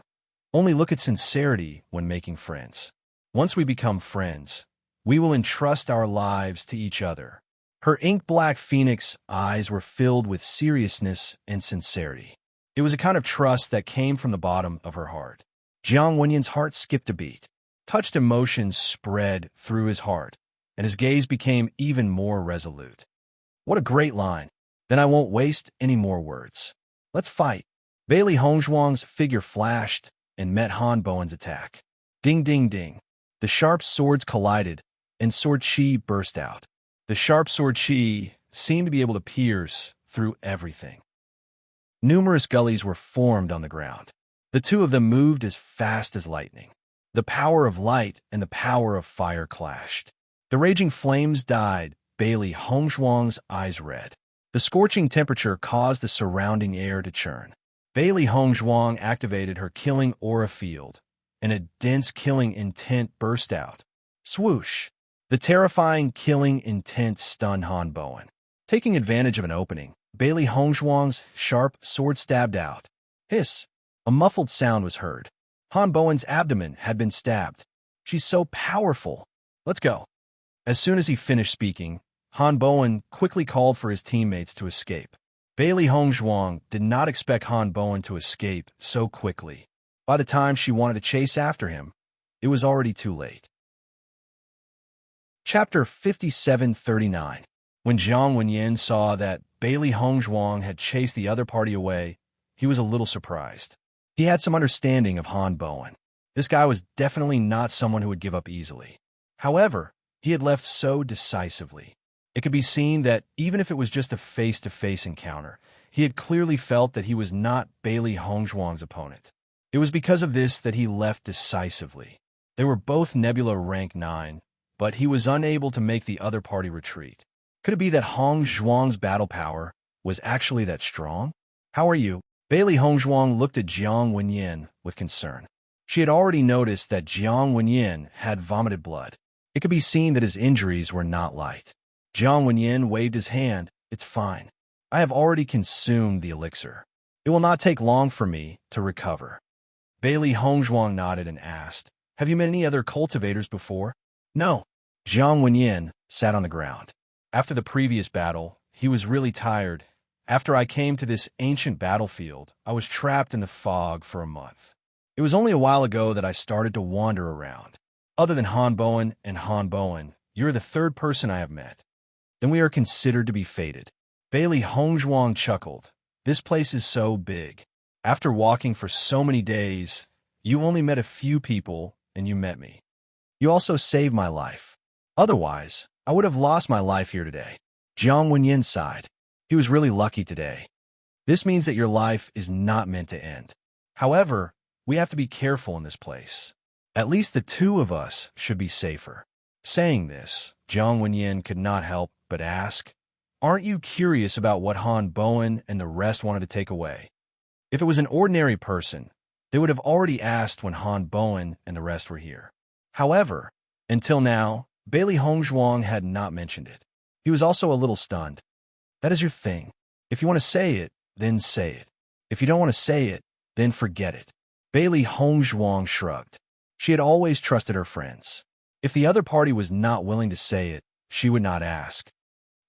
Only look at sincerity when making friends. Once we become friends, we will entrust our lives to each other. Her ink-black phoenix eyes were filled with seriousness and sincerity. It was a kind of trust that came from the bottom of her heart. Jiang Wenyan's heart skipped a beat. Touched emotions spread through his heart, and his gaze became even more resolute. What a great line. Then I won't waste any more words. Let's fight. Bailey Hongzhuang's figure flashed and met Han Bowen's attack. Ding, ding, ding. The sharp swords collided, and sword chi burst out. The sharp sword chi seemed to be able to pierce through everything. Numerous gullies were formed on the ground. The two of them moved as fast as lightning. The power of light and the power of fire clashed. The raging flames dyed Bailey Hongzhuang's eyes red. The scorching temperature caused the surrounding air to churn. Bailey Hongzhuang activated her killing aura field, and a dense killing intent burst out. Swoosh! The terrifying killing intent stunned Han Bowen. Taking advantage of an opening, Bailey Hongzhuang's sharp sword stabbed out. Hiss! A muffled sound was heard. Han Bowen's abdomen had been stabbed. She's so powerful. Let's go. As soon as he finished speaking, Han Bowen quickly called for his teammates to escape. Bailey Hongzhuang did not expect Han Bowen to escape so quickly. By the time she wanted to chase after him, it was already too late. Chapter 5739. When Jiang Wenyin saw that Bailey Hongzhuang had chased the other party away, he was a little surprised. He had some understanding of Han Bowen. This guy was definitely not someone who would give up easily. However, he had left so decisively. It could be seen that even if it was just a face-to-face encounter, he had clearly felt that he was not Bailey Hongzhuang's opponent. It was because of this that he left decisively. They were both Nebula rank 9, but he was unable to make the other party retreat. Could it be that Hongzhuang's battle power was actually that strong? How are you? Bailey Hongzhuang looked at Jiang Wenyin with concern. She had already noticed that Jiang Wenyin had vomited blood. It could be seen that his injuries were not light. Jiang Wenyin waved his hand. It's fine. I have already consumed the elixir. It will not take long for me to recover. Bailey Hongzhuang nodded and asked, have you met any other cultivators before? No. Jiang Wenyin sat on the ground. After the previous battle, he was really tired. After I came to this ancient battlefield, I was trapped in the fog for a month. It was only a while ago that I started to wander around. Other than Han Bowen and Han Bowen, you're the third person I have met. Then we are considered to be fated. Bailey Hongzhuang chuckled. This place is so big. After walking for so many days, you only met a few people, and you met me. You also saved my life. Otherwise, I would have lost my life here today. Jiang Wenyin sighed. He was really lucky today. This means that your life is not meant to end. However, we have to be careful in this place. At least the two of us should be safer. Saying this, Jiang Wenyin could not help but ask, aren't you curious about what Han Bowen and the rest wanted to take away? If it was an ordinary person, they would have already asked when Han Bowen and the rest were here. However, until now, Bailey Hongzhuang had not mentioned it. He was also a little stunned. That is your thing. If you want to say it, then say it. If you don't want to say it, then forget it. Bailey Hongzhuang shrugged. She had always trusted her friends. If the other party was not willing to say it, she would not ask.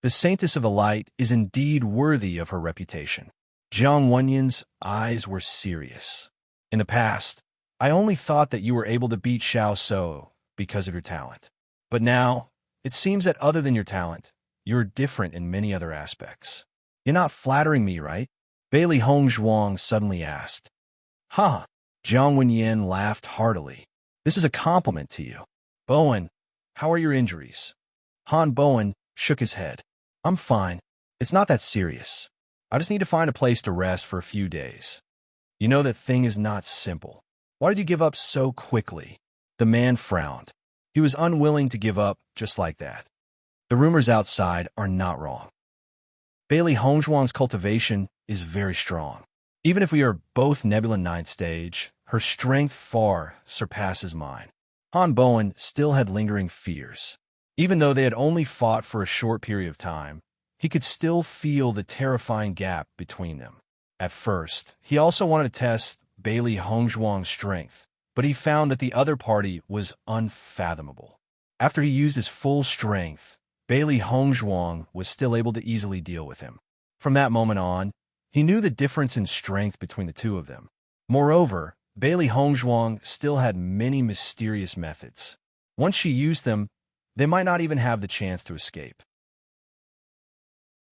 The Saintess of the Light is indeed worthy of her reputation. Jiang Wenyin's eyes were serious. In the past, I only thought that you were able to beat Xiao So because of your talent. But now, it seems that other than your talent, you're different in many other aspects. You're not flattering me, right? Bailey Hongzhuang suddenly asked. Huh. Jiang Wenyin laughed heartily. This is a compliment to you. Bowen, how are your injuries? Han Bowen shook his head. I'm fine. It's not that serious. I just need to find a place to rest for a few days. You know that thing is not simple. Why did you give up so quickly? The man frowned. He was unwilling to give up just like that. The rumors outside are not wrong. Bailey Hongzhuang's cultivation is very strong. Even if we are both Nebula 9th stage, her strength far surpasses mine. Han Bowen still had lingering fears. Even though they had only fought for a short period of time, he could still feel the terrifying gap between them. At first, he also wanted to test Bailey Hongzhuang's strength, but he found that the other party was unfathomable. After he used his full strength, Bailey Hongzhuang was still able to easily deal with him. From that moment on, he knew the difference in strength between the two of them. Moreover, Bailey Hongzhuang still had many mysterious methods. Once she used them, they might not even have the chance to escape.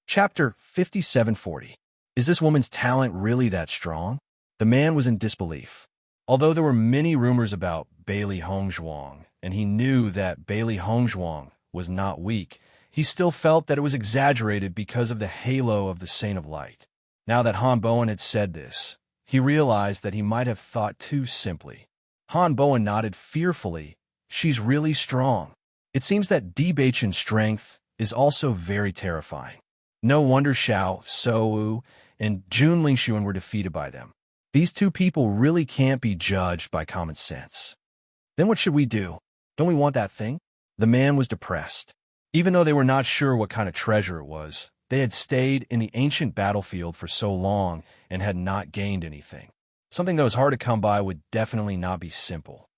Chapter 5740. Is this woman's talent really that strong? The man was in disbelief. Although there were many rumors about Bailey Hongzhuang, and he knew that Bailey Hongzhuang was not weak, he still felt that it was exaggerated because of the halo of the Saint of Light. Now that Han Bowen had said this, he realized that he might have thought too simply. Han Bowen nodded fearfully. She's really strong. It seems that Debachen's strength is also very terrifying. No wonder Xiao So and Jun Lingxuan were defeated by them. These two people really can't be judged by common sense. Then what should we do? Don't we want that thing? The man was depressed. Even though they were not sure what kind of treasure it was, they had stayed in the ancient battlefield for so long and had not gained anything. Something that was hard to come by would definitely not be simple.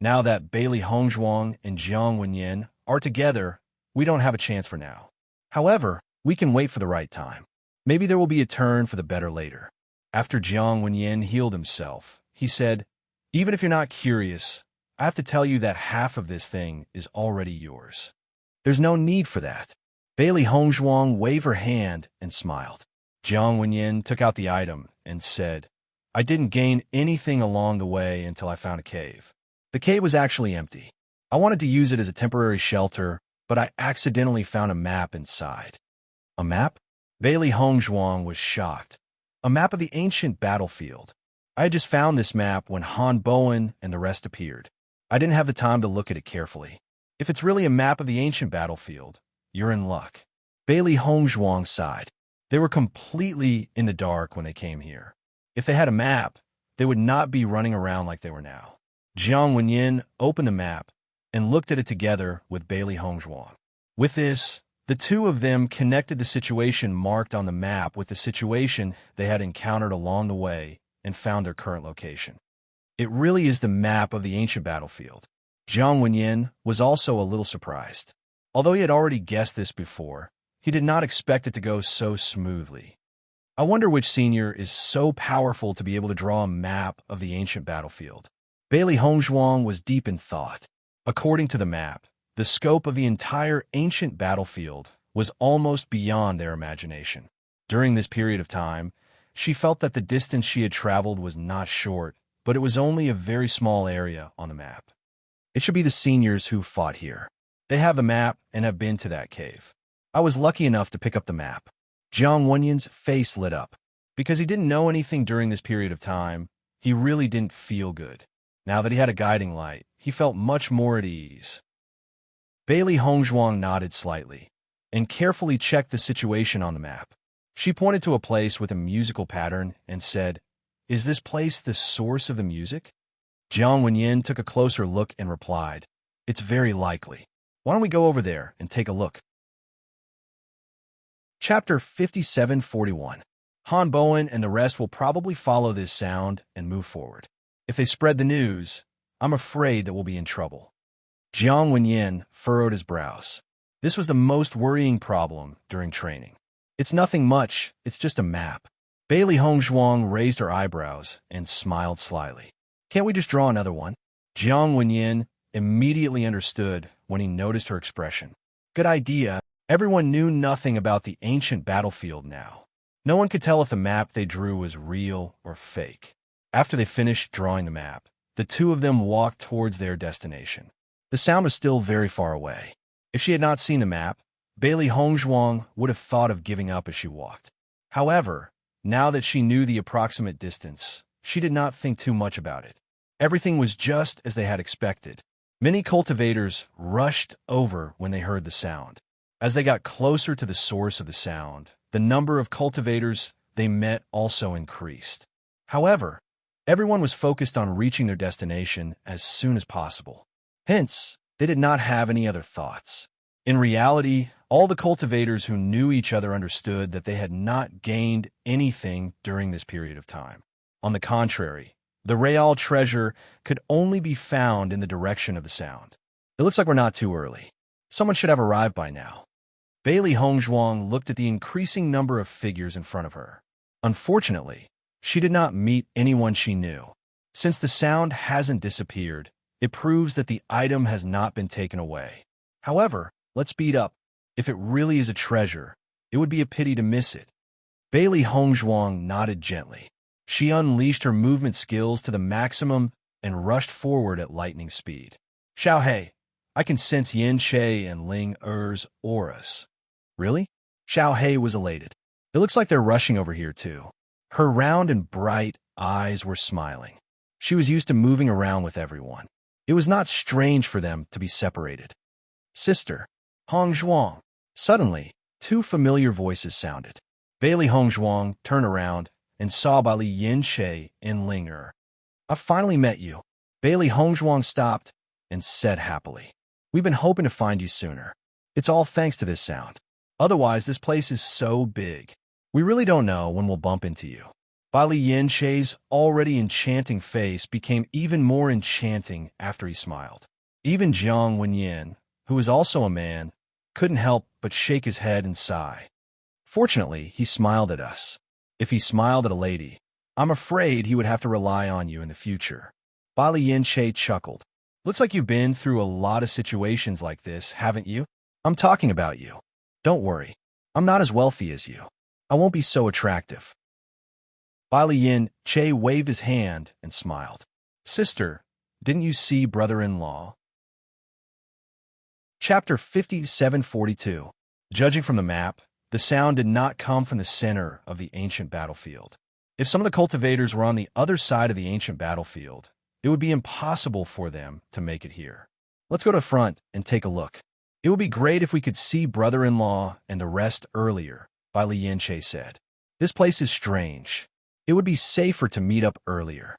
Now that Bailey Hongzhuang and Jiang Wenyin are together, we don't have a chance for now. However, we can wait for the right time. Maybe there will be a turn for the better later. After Jiang Wenyin healed himself, he said, "Even if you're not curious, I have to tell you that half of this thing is already yours. There's no need for that." Bailey Hongzhuang waved her hand and smiled. Jiang Wenyin took out the item and said, "I didn't gain anything along the way until I found a cave. The cave was actually empty. I wanted to use it as a temporary shelter, but I accidentally found a map inside." "A map?" Bailey Hongzhuang was shocked. "A map of the ancient battlefield. I had just found this map when Han Bowen and the rest appeared. I didn't have the time to look at it carefully. If it's really a map of the ancient battlefield, you're in luck." Bailey Hongzhuang sighed. They were completely in the dark when they came here. If they had a map, they would not be running around like they were now. Jiang Wenyin opened the map and looked at it together with Bailey Hongzhuang. With this, the two of them connected the situation marked on the map with the situation they had encountered along the way and found their current location. It really is the map of the ancient battlefield. Jiang Wenyin was also a little surprised. Although he had already guessed this before, he did not expect it to go so smoothly. I wonder which senior is so powerful to be able to draw a map of the ancient battlefield. Bailey Hongzhuang was deep in thought. According to the map, the scope of the entire ancient battlefield was almost beyond their imagination. During this period of time, she felt that the distance she had traveled was not short, but it was only a very small area on the map. It should be the seniors who fought here. They have the map and have been to that cave. I was lucky enough to pick up the map. Jiang Wenyin's face lit up. Because he didn't know anything during this period of time, he really didn't feel good. Now that he had a guiding light, he felt much more at ease. Bailey Hongzhuang nodded slightly and carefully checked the situation on the map. She pointed to a place with a musical pattern and said, "Is this place the source of the music?" Jiang Wenyin took a closer look and replied, "It's very likely. Why don't we go over there and take a look?" Chapter 5741. Han Bowen and the rest will probably follow this sound and move forward. If they spread the news, I'm afraid that we'll be in trouble. Jiang Wenyin furrowed his brows. This was the most worrying problem during training. It's nothing much, it's just a map. Bailey Hongzhuang raised her eyebrows and smiled slyly. "Can't we just draw another one?" Jiang Wenyin immediately understood when he noticed her expression. Good idea. Everyone knew nothing about the ancient battlefield now. No one could tell if the map they drew was real or fake. After they finished drawing the map, the two of them walked towards their destination. The sound was still very far away. If she had not seen the map, Bailey Hongzhuang would have thought of giving up as she walked. However, now that she knew the approximate distance, she did not think too much about it. Everything was just as they had expected. Many cultivators rushed over when they heard the sound. As they got closer to the source of the sound, the number of cultivators they met also increased. However, everyone was focused on reaching their destination as soon as possible. Hence, they did not have any other thoughts. In reality, all the cultivators who knew each other understood that they had not gained anything during this period of time. On the contrary, the Real treasure could only be found in the direction of the sound. It looks like we're not too early. Someone should have arrived by now. Bailey Hongzhuang looked at the increasing number of figures in front of her. Unfortunately, she did not meet anyone she knew. Since the sound hasn't disappeared, it proves that the item has not been taken away. However, let's speed up. If it really is a treasure, it would be a pity to miss it. Bailey Hongzhuang nodded gently. She unleashed her movement skills to the maximum and rushed forward at lightning speed. "Xiao Hei, I can sense Yin Che and Ling Er's auras." "Really?" Xiao Hei was elated. "It looks like they're rushing over here too." Her round and bright eyes were smiling. She was used to moving around with everyone. It was not strange for them to be separated. "Sister, Hongzhuang." Suddenly, two familiar voices sounded. Bailey Hongzhuang turned around and saw Bali Yin Che and Ling Er. "I've finally met you." Bailey Hongzhuang stopped and said happily, "We've been hoping to find you sooner. It's all thanks to this sound. Otherwise, this place is so big. We really don't know when we'll bump into you." Bai Li Yin-che's already enchanting face became even more enchanting after he smiled. Even Jiang Wenyin, who was also a man, couldn't help but shake his head and sigh. Fortunately, he smiled at us. If he smiled at a lady, I'm afraid he would have to rely on you in the future. Bai Li Yin-che chuckled. Looks like you've been through a lot of situations like this, haven't you? I'm talking about you. Don't worry. I'm not as wealthy as you. I won't be so attractive. Bai Li Yin-che waved his hand and smiled. Sister, didn't you see brother-in-law? Chapter 5742. Judging from the map, the sound did not come from the center of the ancient battlefield. If some of the cultivators were on the other side of the ancient battlefield, it would be impossible for them to make it here. Let's go to the front and take a look. It would be great if we could see brother-in-law and the rest earlier, Bai Li Yin-che said. This place is strange. It would be safer to meet up earlier.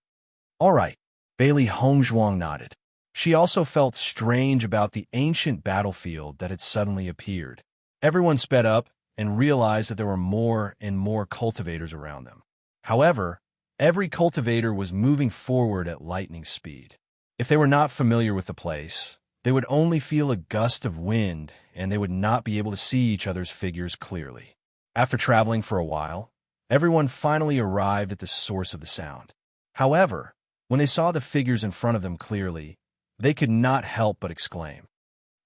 All right, Bailey Hongzhuang nodded. She also felt strange about the ancient battlefield that had suddenly appeared. Everyone sped up and realized that there were more and more cultivators around them. However, every cultivator was moving forward at lightning speed. If they were not familiar with the place, they would only feel a gust of wind and they would not be able to see each other's figures clearly. After traveling for a while, everyone finally arrived at the source of the sound. However, when they saw the figures in front of them clearly, they could not help but exclaim,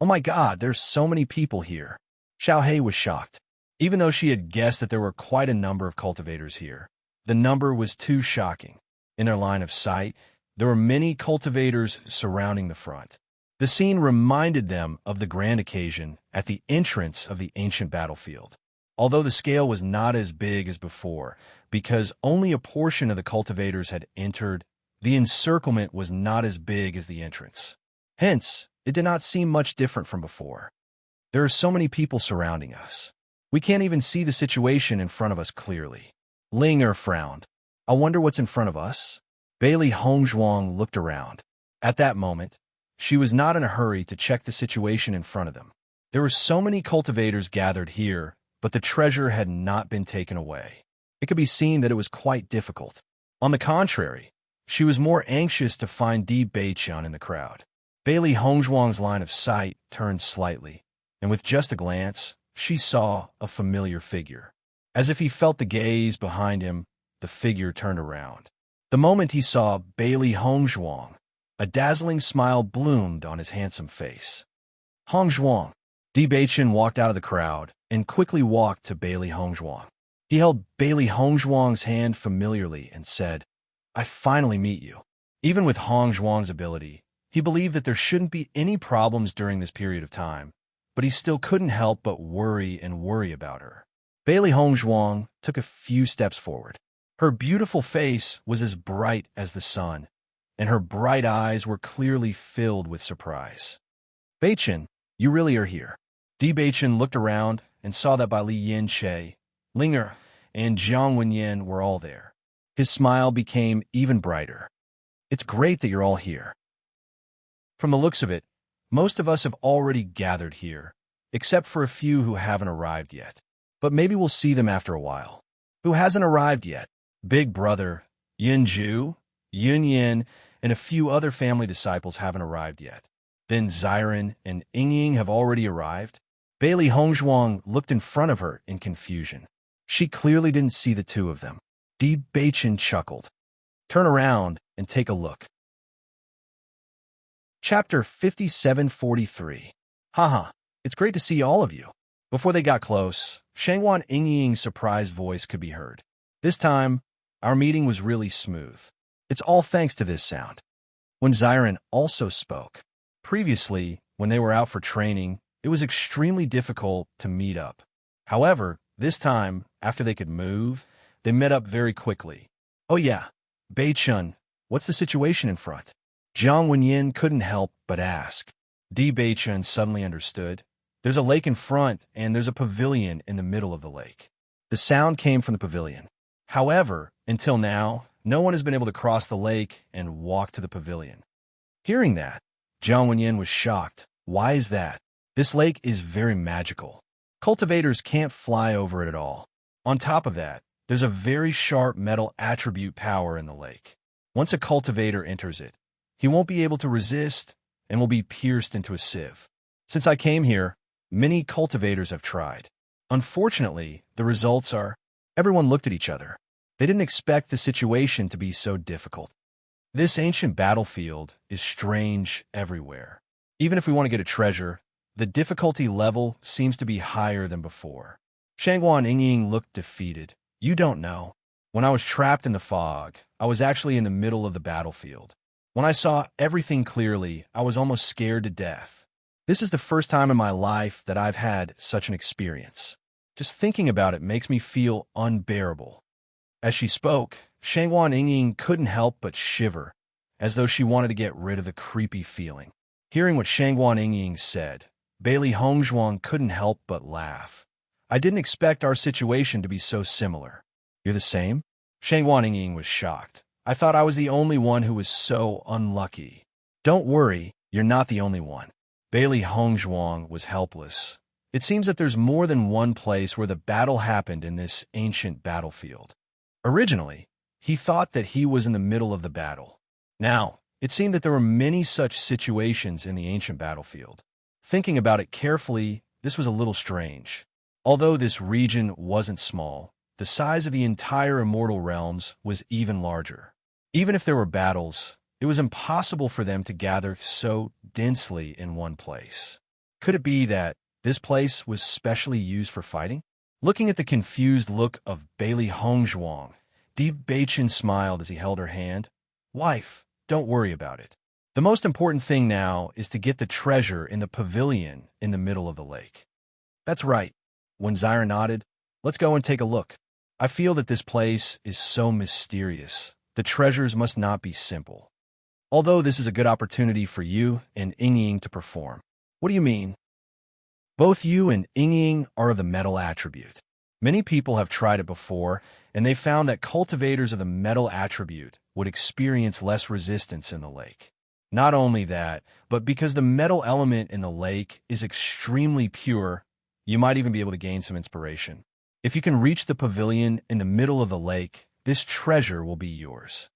"Oh my God, there's so many people here." Xiao Hei was shocked. Even though she had guessed that there were quite a number of cultivators here, the number was too shocking. In their line of sight, there were many cultivators surrounding the front. The scene reminded them of the grand occasion at the entrance of the ancient battlefield. Although the scale was not as big as before, because only a portion of the cultivators had entered, the encirclement was not as big as the entrance. Hence, it did not seem much different from before. There are so many people surrounding us. We can't even see the situation in front of us clearly. Ling Er frowned. I wonder what's in front of us? Bailey Hongzhuang looked around. At that moment, she was not in a hurry to check the situation in front of them. There were so many cultivators gathered here, but the treasure had not been taken away. It could be seen that it was quite difficult. On the contrary, she was more anxious to find Di Beiqian in the crowd. Bailey Hongzhuang's line of sight turned slightly, and with just a glance, she saw a familiar figure. As if he felt the gaze behind him, the figure turned around. The moment he saw Bailey Hongzhuang, a dazzling smile bloomed on his handsome face. Hongzhuang. Di Beiqian walked out of the crowd and quickly walked to Bailey Hongzhuang. He held Bailey Hongzhuang's hand familiarly and said, I finally meet you. Even with Hongzhuang's ability, he believed that there shouldn't be any problems during this period of time, but he still couldn't help but worry about her. Bailey Hongzhuang took a few steps forward. Her beautiful face was as bright as the sun, and her bright eyes were clearly filled with surprise. Beiqian, you really are here. Di Beiqian looked around and saw that Bai Li Yin-che, Ling Er, and Jiang Wenyin were all there. His smile became even brighter. It's great that you're all here. From the looks of it, most of us have already gathered here, except for a few who haven't arrived yet. But maybe we'll see them after a while. Who hasn't arrived yet? Big Brother, Yunju, Yunyin, and a few other family disciples haven't arrived yet. Then Xiren and Yingying have already arrived. Bailey Hongzhuang looked in front of her in confusion. She clearly didn't see the two of them. Di Beiqian chuckled. Turn around and take a look. Chapter 5743. Haha, it's great to see all of you. Before they got close, Shangwan Yingying's surprised voice could be heard. This time, our meeting was really smooth. It's all thanks to this sound. When Xiren also spoke. Previously, when they were out for training, it was extremely difficult to meet up. However, this time, after they could move, they met up very quickly. Oh yeah, Beiqian, what's the situation in front? Jiang Wenyin couldn't help but ask. Di Beiqian suddenly understood. There's a lake in front, and there's a pavilion in the middle of the lake. The sound came from the pavilion. However, until now, no one has been able to cross the lake and walk to the pavilion. Hearing that, Jiang Wenyin was shocked. Why is that? This lake is very magical. Cultivators can't fly over it at all. On top of that, There's a very sharp metal attribute power in the lake. Once a cultivator enters it, he won't be able to resist and will be pierced into a sieve. Since I came here, many cultivators have tried. Unfortunately, the results are, everyone looked at each other. They didn't expect the situation to be so difficult. This ancient battlefield is strange everywhere. Even if we want to get a treasure, the difficulty level seems to be higher than before. Shangguan Yingying looked defeated. You don't know. When I was trapped in the fog, I was actually in the middle of the battlefield. When I saw everything clearly, I was almost scared to death. This is the first time in my life that I've had such an experience. Just thinking about it makes me feel unbearable. As she spoke, Shangguan Yingying couldn't help but shiver, as though she wanted to get rid of the creepy feeling. Hearing what Shangguan Yingying said, Bailey Hongzhuang couldn't help but laugh. I didn't expect our situation to be so similar. You're the same? Shangguan Yingying was shocked. I thought I was the only one who was so unlucky. Don't worry, you're not the only one. Bailey Hongzhuang was helpless. It seems that there's more than one place where the battle happened in this ancient battlefield. Originally, he thought that he was in the middle of the battle. Now, it seemed that there were many such situations in the ancient battlefield. Thinking about it carefully, this was a little strange. Although this region wasn't small, the size of the entire immortal realms was even larger. Even if there were battles, it was impossible for them to gather so densely in one place. Could it be that this place was specially used for fighting? Looking at the confused look of Bailey Hongzhuang, Deep Beichin smiled as he held her hand. Wife, don't worry about it. The most important thing now is to get the treasure in the pavilion in the middle of the lake. That's right. When Zyra nodded, let's go and take a look. I feel that this place is so mysterious. The treasures must not be simple. Although this is a good opportunity for you and Yingying to perform. What do you mean? Both you and Yingying are of the metal attribute. Many people have tried it before, and they found that cultivators of the metal attribute would experience less resistance in the lake. Not only that, but because the metal element in the lake is extremely pure, you might even be able to gain some inspiration. If you can reach the pavilion in the middle of the lake, this treasure will be yours.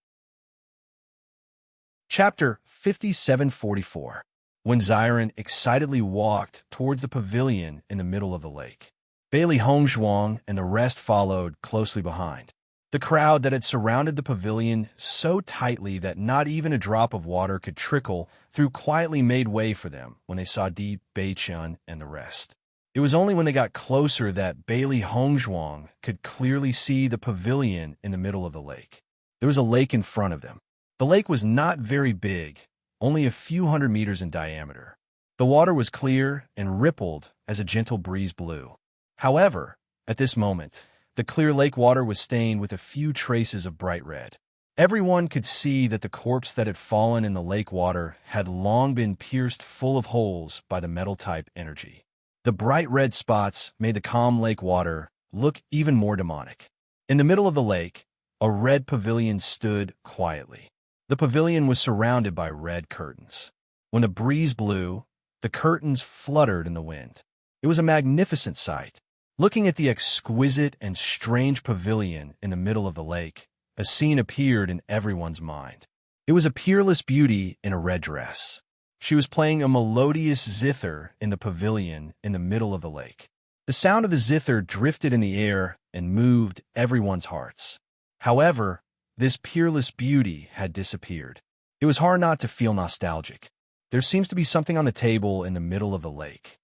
Chapter 5744. When Zyron excitedly walked towards the pavilion in the middle of the lake, Bailey Hongzhuang and the rest followed closely behind. The crowd that had surrounded the pavilion so tightly that not even a drop of water could trickle through quietly made way for them when they saw Deep Beichin and the rest. It was only when they got closer that Bailey Hongzhuang could clearly see the pavilion in the middle of the lake. There was a lake in front of them. The lake was not very big, only a few hundred meters in diameter. The water was clear and rippled as a gentle breeze blew. However, at this moment, the clear lake water was stained with a few traces of bright red. Everyone could see that the corpse that had fallen in the lake water had long been pierced full of holes by the metal-type energy. The bright red spots made the calm lake water look even more demonic. In the middle of the lake, a red pavilion stood quietly. The pavilion was surrounded by red curtains. When the breeze blew, the curtains fluttered in the wind. It was a magnificent sight. Looking at the exquisite and strange pavilion in the middle of the lake, a scene appeared in everyone's mind. It was a peerless beauty in a red dress. She was playing a melodious zither in the pavilion in the middle of the lake. The sound of the zither drifted in the air and moved everyone's hearts. However, this peerless beauty had disappeared. It was hard not to feel nostalgic. There seems to be something on the table in the middle of the lake.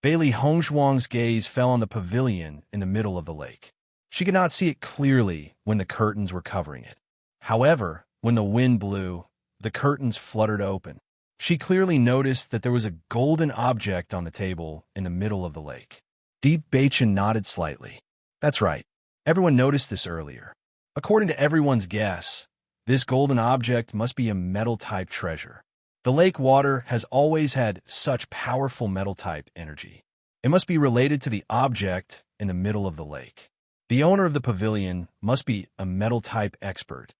Bailey Hongzhuang's gaze fell on the pavilion in the middle of the lake. She could not see it clearly when the curtains were covering it. However, when the wind blew, the curtains fluttered open. She clearly noticed that there was a golden object on the table in the middle of the lake. Deep Beichin nodded slightly. That's right. Everyone noticed this earlier. According to everyone's guess, this golden object must be a metal-type treasure. The lake water has always had such powerful metal-type energy. It must be related to the object in the middle of the lake. The owner of the pavilion must be a metal-type expert.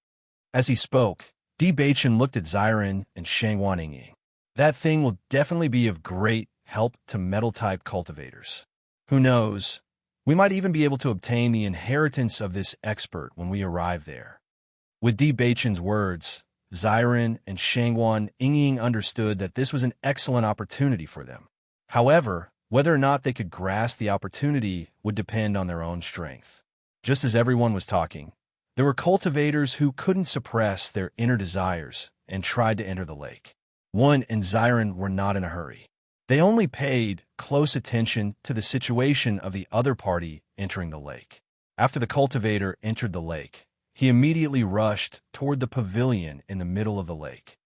As he spoke, Di Beichin looked at Zyron and Shangguan Yingying. That thing will definitely be of great help to metal-type cultivators. Who knows, We might even be able to obtain the inheritance of this expert when we arrive there. With Di Beichen's words, Xiren and Shangwan Yingying understood that this was an excellent opportunity for them. However, whether or not they could grasp the opportunity would depend on their own strength. Just as everyone was talking, there were cultivators who couldn't suppress their inner desires and tried to enter the lake. Wen and Xiren were not in a hurry. They only paid close attention to the situation of the other party entering the lake. After the cultivator entered the lake, he immediately rushed toward the pavilion in the middle of the lake.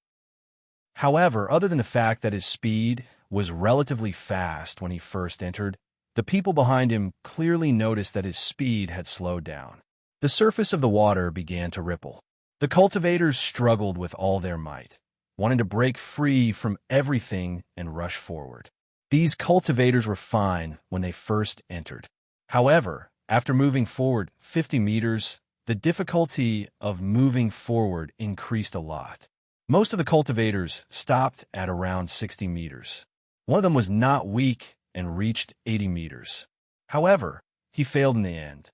However, other than the fact that his speed was relatively fast when he first entered, the people behind him clearly noticed that his speed had slowed down. The surface of the water began to ripple. The cultivators struggled with all their might, wanting to break free from everything and rush forward. These cultivators were fine when they first entered. However, after moving forward 50 meters, the difficulty of moving forward increased a lot. Most of the cultivators stopped at around 60 meters. One of them was not weak and reached 80 meters. However, he failed in the end.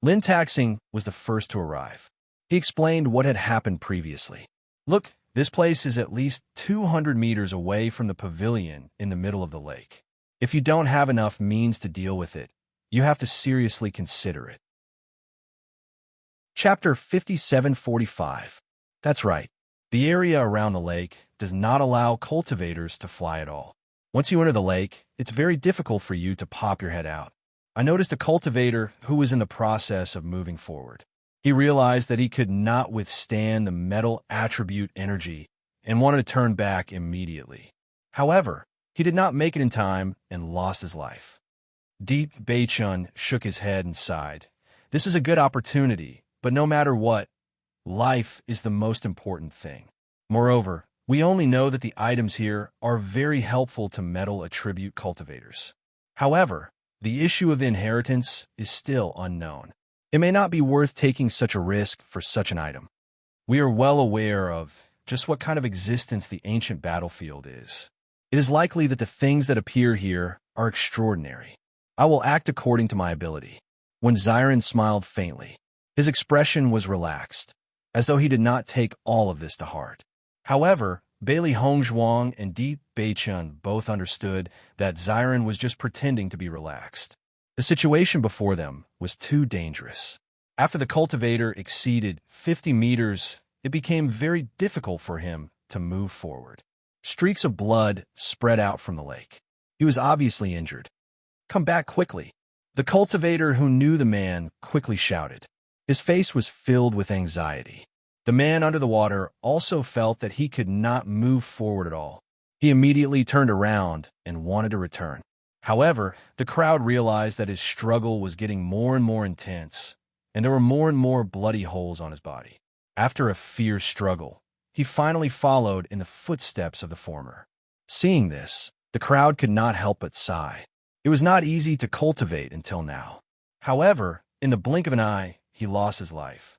Lin Taxing was the first to arrive. He explained what had happened previously. Look, this place is at least 200 meters away from the pavilion in the middle of the lake. If you don't have enough means to deal with it, you have to seriously consider it. Chapter 5745. That's right. The area around the lake does not allow cultivators to fly at all. Once you enter the lake, it's very difficult for you to pop your head out. I noticed a cultivator who was in the process of moving forward. He realized that he could not withstand the metal attribute energy and wanted to turn back immediately. However, he did not make it in time and lost his life. Di Beichun shook his head and sighed. This is a good opportunity, but no matter what, life is the most important thing. Moreover, we only know that the items here are very helpful to metal attribute cultivators. However, the issue of inheritance is still unknown. It may not be worth taking such a risk for such an item. We are well aware of just what kind of existence the ancient battlefield is. It is likely that the things that appear here are extraordinary. I will act according to my ability. When Xiren smiled faintly, his expression was relaxed, as though he did not take all of this to heart. However, Bailey Hongzhuang and Di Beichun both understood that Xiren was just pretending to be relaxed. The situation before them was too dangerous. After the cultivator exceeded 50 meters, it became very difficult for him to move forward. Streaks of blood spread out from the lake. He was obviously injured. "Come back quickly." The cultivator who knew the man quickly shouted. His face was filled with anxiety. The man under the water also felt that he could not move forward at all. He immediately turned around and wanted to return. However, the crowd realized that his struggle was getting more and more intense, and there were more and more bloody holes on his body. After a fierce struggle, he finally followed in the footsteps of the former. Seeing this, the crowd could not help but sigh. It was not easy to cultivate until now. However, in the blink of an eye, he lost his life.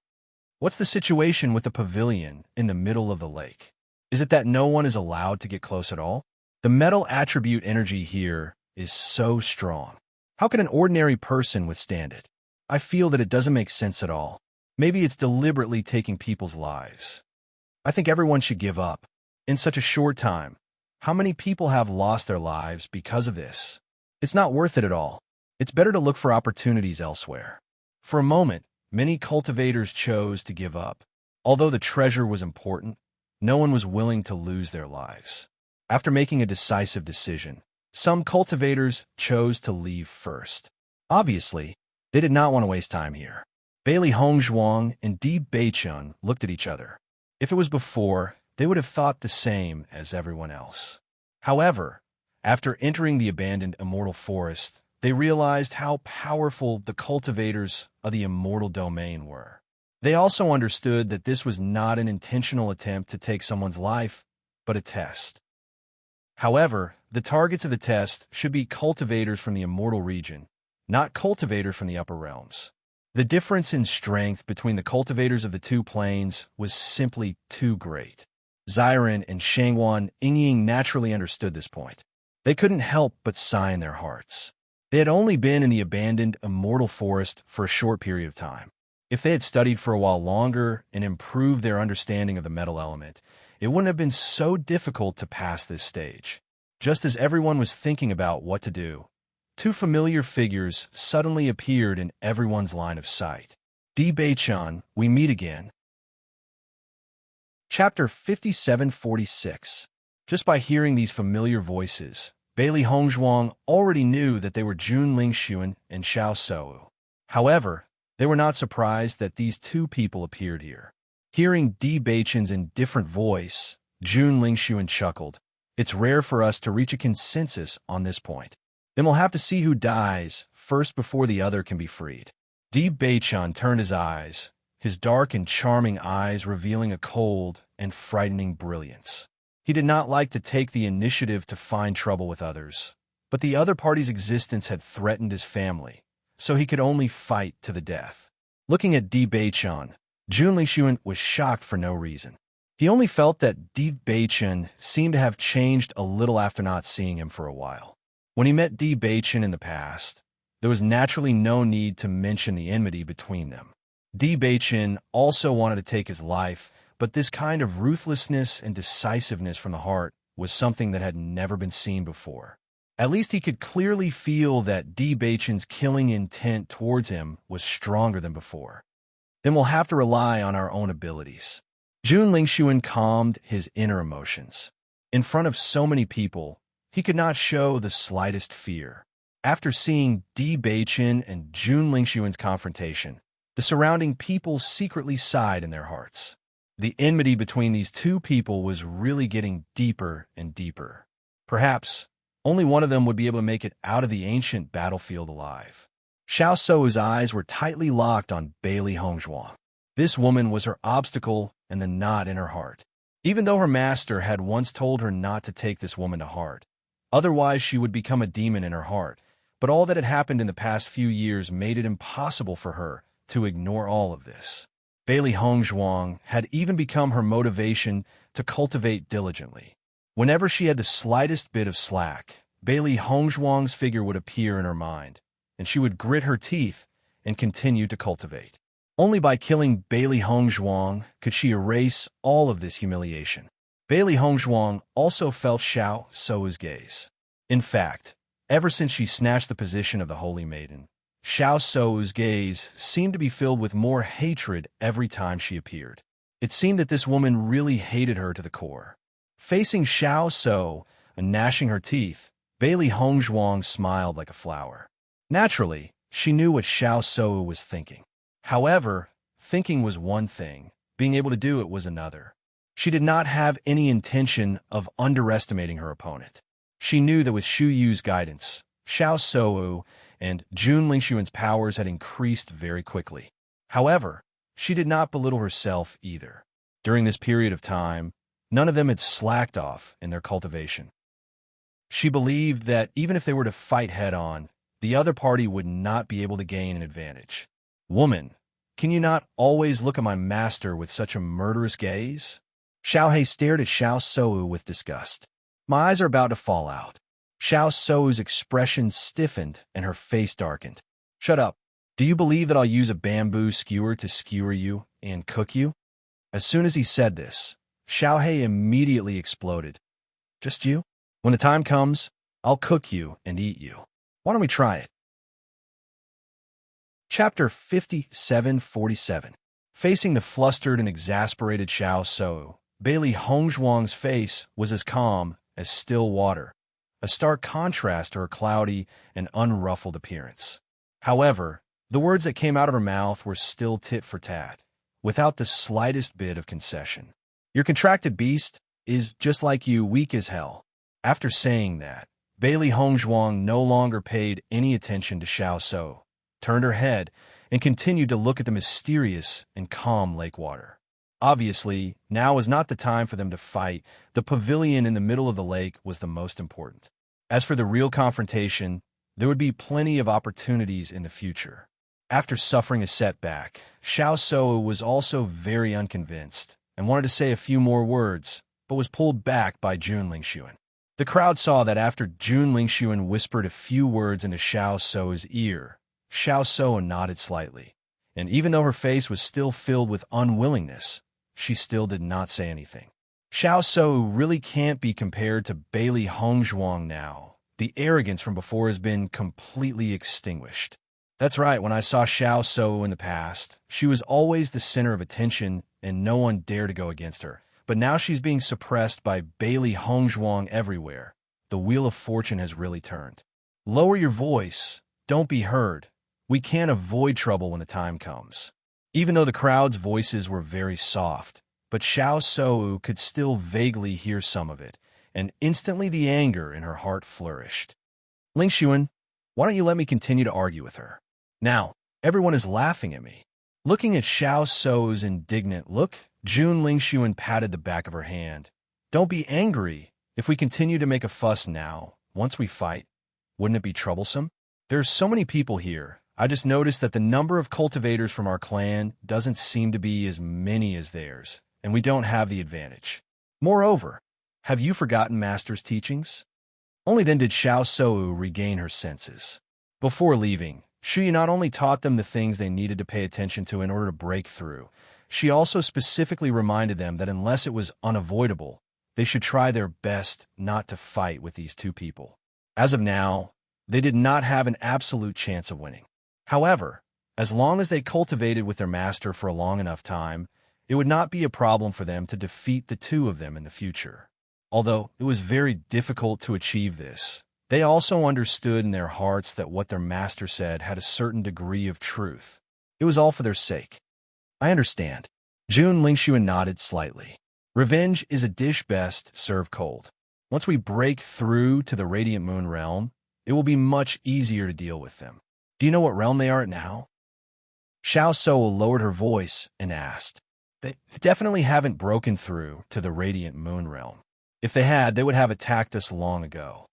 What's the situation with the pavilion in the middle of the lake? Is it that no one is allowed to get close at all? The metal attribute energy here is so strong. How can an ordinary person withstand it? I feel that it doesn't make sense at all. Maybe it's deliberately taking people's lives. I think everyone should give up. In such a short time, how many people have lost their lives because of this? It's not worth it at all. It's better to look for opportunities elsewhere. For a moment, many cultivators chose to give up. Although the treasure was important, no one was willing to lose their lives. After making a decisive decision, some cultivators chose to leave first. Obviously, they did not want to waste time here. Bailey Hongzhuang and Di Beichun looked at each other. If it was before, they would have thought the same as everyone else. However, after entering the abandoned immortal forest, they realized how powerful the cultivators of the immortal domain were. They also understood that this was not an intentional attempt to take someone's life, but a test. However, the targets of the test should be cultivators from the immortal region, not cultivators from the upper realms. The difference in strength between the cultivators of the two planes was simply too great. Xiren and Shangwan Yingying naturally understood this point. They couldn't help but sigh in their hearts. They had only been in the abandoned, immortal forest for a short period of time. If they had studied for a while longer and improved their understanding of the metal element, it wouldn't have been so difficult to pass this stage. Just as everyone was thinking about what to do, two familiar figures suddenly appeared in everyone's line of sight. Di Beichan, we meet again. Chapter 5746. Just by hearing these familiar voices, Bailey Hongzhuang already knew that they were Jun Lingxuan and Xiao Sou. However, they were not surprised that these two people appeared here. Hearing Di Beichan's indifferent voice, Jun Lingxuan chuckled. It's rare for us to reach a consensus on this point. Then we'll have to see who dies first before the other can be freed. Di Beichan turned his eyes, his dark and charming eyes revealing a cold and frightening brilliance. He did not like to take the initiative to find trouble with others, but the other party's existence had threatened his family, so he could only fight to the death. Looking at Di Beichan, Jun Lingxuan was shocked for no reason. He only felt that Di Beichan seemed to have changed a little after not seeing him for a while. When he met Di Beichan in the past, there was naturally no need to mention the enmity between them. Di Beichan also wanted to take his life, but this kind of ruthlessness and decisiveness from the heart was something that had never been seen before. At least he could clearly feel that Di Beichan's killing intent towards him was stronger than before. Then we'll have to rely on our own abilities. Jun Lingxuan calmed his inner emotions. In front of so many people, he could not show the slightest fear. After seeing Di Beichan and Jun Lingxuan's confrontation, the surrounding people secretly sighed in their hearts. The enmity between these two people was really getting deeper and deeper. Perhaps only one of them would be able to make it out of the ancient battlefield alive. Xiao Sou's eyes were tightly locked on Bailey Hongzhuang. This woman was her obstacle and the knot in her heart. Even though her master had once told her not to take this woman to heart, otherwise she would become a demon in her heart, but all that had happened in the past few years made it impossible for her to ignore all of this. Bailey Hongzhuang had even become her motivation to cultivate diligently. Whenever she had the slightest bit of slack, Bailey Hongzhuang's figure would appear in her mind, and she would grit her teeth and continue to cultivate. Only by killing Bailey Hongzhuang could she erase all of this humiliation. Bailey Hongzhuang also felt Xiao Sou's gaze. In fact, ever since she snatched the position of the Holy Maiden, Xiao Sou's gaze seemed to be filled with more hatred every time she appeared. It seemed that this woman really hated her to the core. Facing Xiao Sou and gnashing her teeth, Bailey Hongzhuang smiled like a flower. Naturally, she knew what Xiao Sou was thinking. However, thinking was one thing, being able to do it was another. She did not have any intention of underestimating her opponent. She knew that with Xu Yu's guidance, Xiao Sou and Jun Lingxuan's powers had increased very quickly. However, she did not belittle herself either. During this period of time, none of them had slacked off in their cultivation. She believed that even if they were to fight head-on, the other party would not be able to gain an advantage. Woman, can you not always look at my master with such a murderous gaze? Xiao He stared at Xiao Sou with disgust. My eyes are about to fall out. Xiao Sou's expression stiffened and her face darkened. Shut up. Do you believe that I'll use a bamboo skewer to skewer you and cook you? As soon as he said this, Xiao He immediately exploded. Just you? When the time comes, I'll cook you and eat you. Why don't we try it? Chapter 5747. Facing the flustered and exasperated Xiao Sou, Bailey Hongzhuang's face was as calm as still water, a stark contrast to her cloudy and unruffled appearance. However, the words that came out of her mouth were still tit for tat, without the slightest bit of concession. Your contracted beast is just like you, weak as hell. After saying that, Bailey Hongzhuang no longer paid any attention to Xiao Sou, turned her head, and continued to look at the mysterious and calm lake water. Obviously, now was not the time for them to fight. The pavilion in the middle of the lake was the most important. As for the real confrontation, there would be plenty of opportunities in the future. After suffering a setback, Xiao Sou was also very unconvinced and wanted to say a few more words, but was pulled back by Jun Lingxuan. The crowd saw that after Jun Lingxuan whispered a few words into Xiao Sou's ear, Xiao Sou nodded slightly, and even though her face was still filled with unwillingness, she still did not say anything. Xiao Sou really can't be compared to Bailey Hongzhuang now. The arrogance from before has been completely extinguished. That's right, when I saw Xiao Sou in the past, she was always the center of attention and no one dared to go against her. But now she's being suppressed by Bailey Hongzhuang everywhere. The wheel of fortune has really turned. Lower your voice. Don't be heard. We can't avoid trouble when the time comes. Even though the crowd's voices were very soft, but Xiao Sou could still vaguely hear some of it, and instantly the anger in her heart flourished. Lingxuan, why don't you let me continue to argue with her? Now, everyone is laughing at me. Looking at Xiao Sou's indignant look, Jun Lingxuan patted the back of her hand. Don't be angry. If we continue to make a fuss now, once we fight, wouldn't it be troublesome? There's so many people here. I just noticed that the number of cultivators from our clan doesn't seem to be as many as theirs, and we don't have the advantage. Moreover, have you forgotten Master's teachings? Only then did Xiao Sou regain her senses. Before leaving, Shuyi not only taught them the things they needed to pay attention to in order to break through, she also specifically reminded them that unless it was unavoidable, they should try their best not to fight with these two people. As of now, they did not have an absolute chance of winning. However, as long as they cultivated with their master for a long enough time, it would not be a problem for them to defeat the two of them in the future. Although it was very difficult to achieve this, they also understood in their hearts that what their master said had a certain degree of truth. It was all for their sake. I understand. Jun Lingxuan nodded slightly. Revenge is a dish best served cold. Once we break through to the Radiant Moon realm, it will be much easier to deal with them. Do you know what realm they are at now? Xiao Sou lowered her voice and asked. They definitely haven't broken through to the Radiant Moon realm. If they had, they would have attacked us long ago.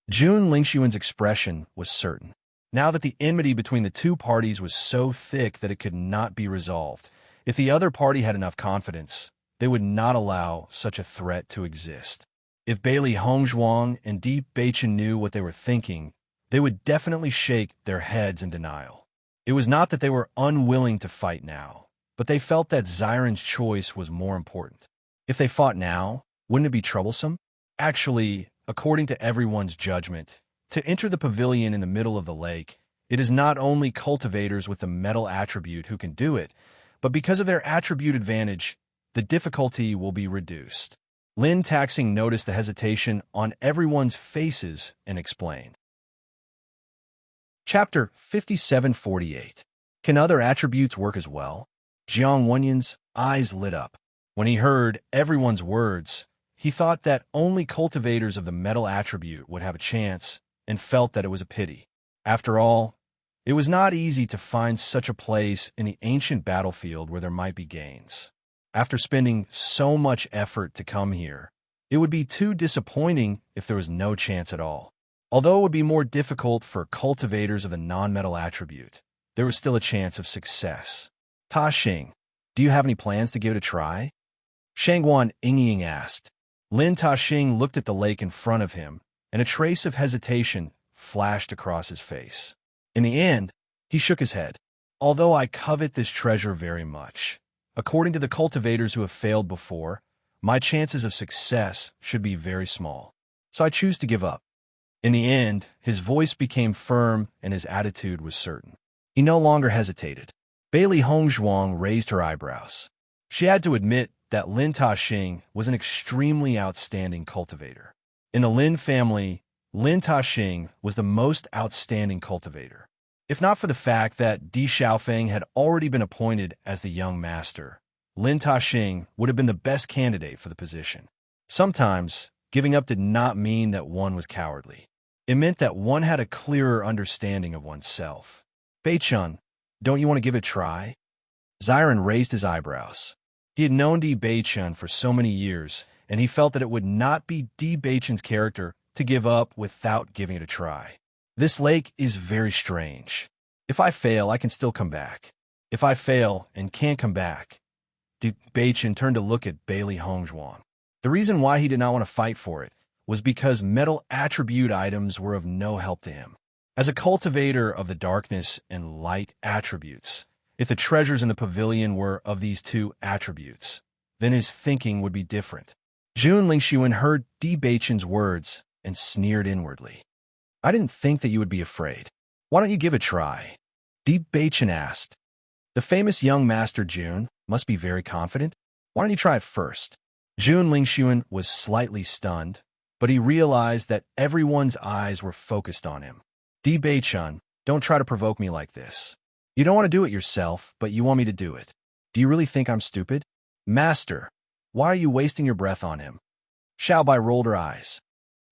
Jun Lingxuan's expression was certain. Now that the enmity between the two parties was so thick that it could not be resolved, if the other party had enough confidence, they would not allow such a threat to exist. If Bailey Hongzhuang and Deep Beichen knew what they were thinking, they would definitely shake their heads in denial. It was not that they were unwilling to fight now, but they felt that Xiren's choice was more important. If they fought now, wouldn't it be troublesome? Actually, according to everyone's judgment, to enter the pavilion in the middle of the lake, it is not only cultivators with the metal attribute who can do it, but because of their attribute advantage, the difficulty will be reduced. Lin Taxing noticed the hesitation on everyone's faces and explained. Chapter 5748. Can other attributes work as well? Jiang Wenyan's eyes lit up. When he heard everyone's words, he thought that only cultivators of the metal attribute would have a chance, and felt that it was a pity. After all, it was not easy to find such a place in the ancient battlefield where there might be gains. After spending so much effort to come here, it would be too disappointing if there was no chance at all. Although it would be more difficult for cultivators of the non-metal attribute, there was still a chance of success. Ta Xing, do you have any plans to give it a try? Shangguan Yingying asked. Lin Ta Xing looked at the lake in front of him, and a trace of hesitation flashed across his face. In the end, he shook his head. Although I covet this treasure very much, according to the cultivators who have failed before, my chances of success should be very small. So I choose to give up. In the end, his voice became firm and his attitude was certain. He no longer hesitated. Bailey Hongzhuang raised her eyebrows. She had to admit that Lin Ta Xing was an extremely outstanding cultivator. In the Lin family, Lin Ta Xing was the most outstanding cultivator. If not for the fact that Di Xiaofeng had already been appointed as the young master, Lin Ta Xing would have been the best candidate for the position. Sometimes, giving up did not mean that one was cowardly. It meant that one had a clearer understanding of oneself. Beichun, don't you want to give it a try? Xiren raised his eyebrows. He had known Di Beichun for so many years, and he felt that it would not be Di Beichun's character to give up without giving it a try. This lake is very strange. If I fail, I can still come back. If I fail and can't come back, Di Beichun turned to look at Bailey Hongzhuang. The reason why he did not want to fight for it was because metal attribute items were of no help to him. As a cultivator of the darkness and light attributes, if the treasures in the pavilion were of these two attributes, then his thinking would be different. Jun Lingxuan heard Di Beichen's words and sneered inwardly. I didn't think that you would be afraid. Why don't you give it a try? Di Beichen asked. The famous young master Jun must be very confident. Why don't you try it first? Jun Lingxuan was slightly stunned, but he realized that everyone's eyes were focused on him. Di Beichen, don't try to provoke me like this. You don't want to do it yourself, but you want me to do it. Do you really think I'm stupid? Master, why are you wasting your breath on him? Xiaobai rolled her eyes.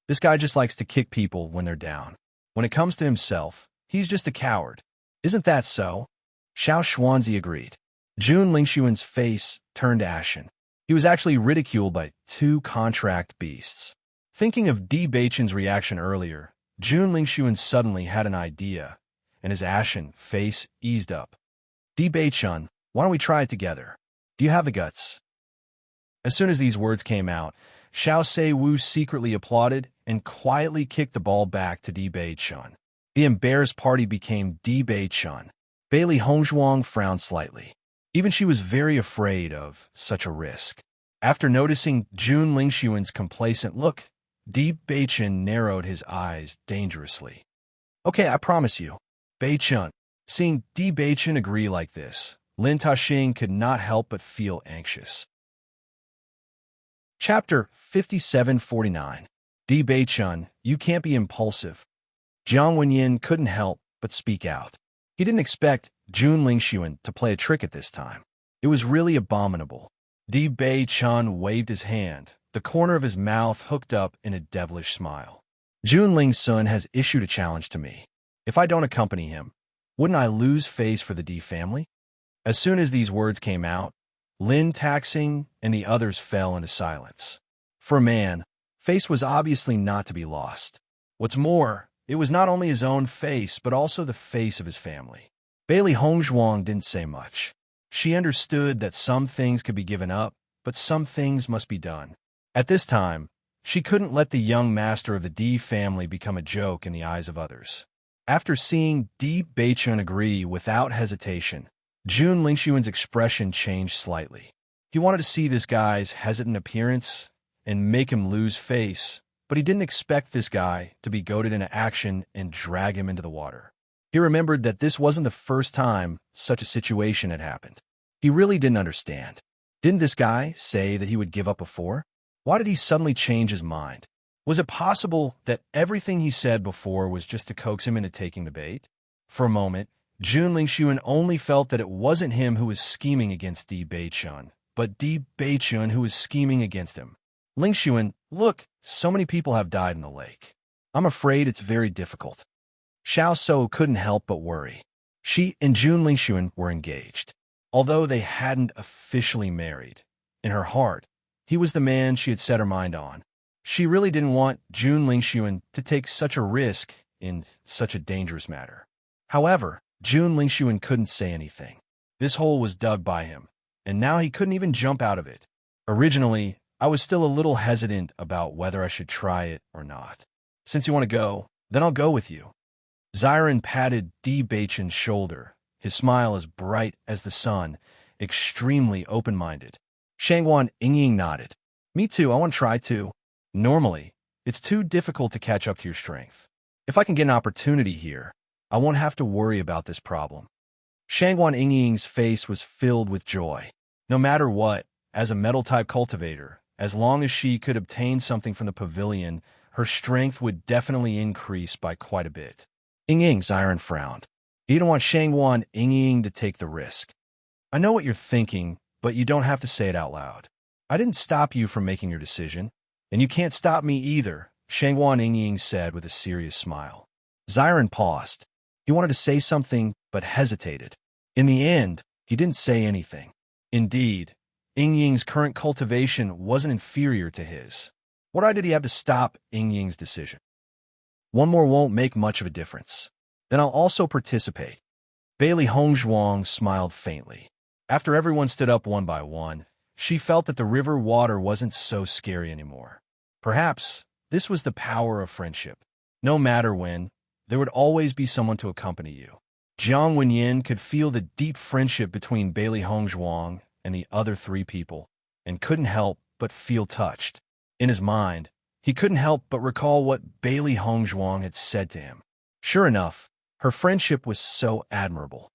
This guy just likes to kick people when they're down. When it comes to himself, he's just a coward. Isn't that so? Xiao Xuanzi agreed. Jun Lingxuan's face turned ashen. He was actually ridiculed by two contract beasts. Thinking of Di Beichen's reaction earlier, Jun Lingxuan suddenly had an idea, and his ashen face eased up. Di Beichen, why don't we try it together? Do you have the guts? As soon as these words came out, Xiao Seiwu secretly applauded and quietly kicked the ball back to Di Beichen. The embarrassed party became Di Beichen. Bailey Hongzhuang frowned slightly. Even she was very afraid of such a risk. After noticing Jun Lingxuan's complacent look, Di Beichen narrowed his eyes dangerously. Okay, I promise you. Beichen. Seeing Di Beichen agree like this, Lin Taxing could not help but feel anxious. Chapter 5749. Di Beichen, you can't be impulsive. Jiang Wenyin couldn't help but speak out. He didn't expect Jun Lingxuan to play a trick at this time. It was really abominable. Di Beichen waved his hand, the corner of his mouth hooked up in a devilish smile. Jun Lingxuan has issued a challenge to me. If I don't accompany him, wouldn't I lose face for the Di family? As soon as these words came out, Lin Taxing and the others fell into silence. For a man, face was obviously not to be lost. What's more, it was not only his own face, but also the face of his family. Bailey Hongzhuang didn't say much. She understood that some things could be given up, but some things must be done. At this time, she couldn't let the young master of the Di family become a joke in the eyes of others. After seeing Di Beichen agree without hesitation, Jun Lingxuan's expression changed slightly. He wanted to see this guy's hesitant appearance and make him lose face, but he didn't expect this guy to be goaded into action and drag him into the water. He remembered that this wasn't the first time such a situation had happened. He really didn't understand. Didn't this guy say that he would give up before? Why did he suddenly change his mind? Was it possible that everything he said before was just to coax him into taking the bait? For a moment, Jun Lingxuan only felt that it wasn't him who was scheming against Di Beichen, but Di Beichen who was scheming against him. Lingxuan, look, so many people have died in the lake. I'm afraid it's very difficult. Xiao So couldn't help but worry. She and Jun Lingxuan were engaged. Although they hadn't officially married, in her heart, he was the man she had set her mind on. She really didn't want Jun Lingxuan to take such a risk in such a dangerous matter. However, Jun Lingxuan couldn't say anything. This hole was dug by him, and now he couldn't even jump out of it. Originally, I was still a little hesitant about whether I should try it or not. Since you want to go, then I'll go with you. Xiren patted Di Beichen's shoulder, his smile as bright as the sun, extremely open-minded. Shangguan Yingying nodded. Me too, I want to try too. Normally, it's too difficult to catch up to your strength. If I can get an opportunity here, I won't have to worry about this problem. Shangguan Yingying's face was filled with joy. No matter what, as a metal-type cultivator, as long as she could obtain something from the pavilion, her strength would definitely increase by quite a bit. Yingying, Xiren frowned. He didn't want Shangguan Yingying to take the risk. I know what you're thinking, but you don't have to say it out loud. I didn't stop you from making your decision, and you can't stop me either, Shangguan Yingying said with a serious smile. Xiren paused. He wanted to say something, but hesitated. In the end, he didn't say anything. Indeed, Yingying's current cultivation wasn't inferior to his. What did he have to stop Yingying's decision? One more won't make much of a difference. Then I'll also participate. Bailey Hongzhuang smiled faintly. After everyone stood up one by one, she felt that the river water wasn't so scary anymore. Perhaps This was the power of friendship. No matter when, there would always be someone to accompany you. Jiang Wenyin could feel the deep friendship between Bailey Hongzhuang and the other three people, and couldn't help but feel touched. In his mind, he couldn't help but recall what Bailey Hongzhuang had said to him. Sure enough, her friendship was so admirable.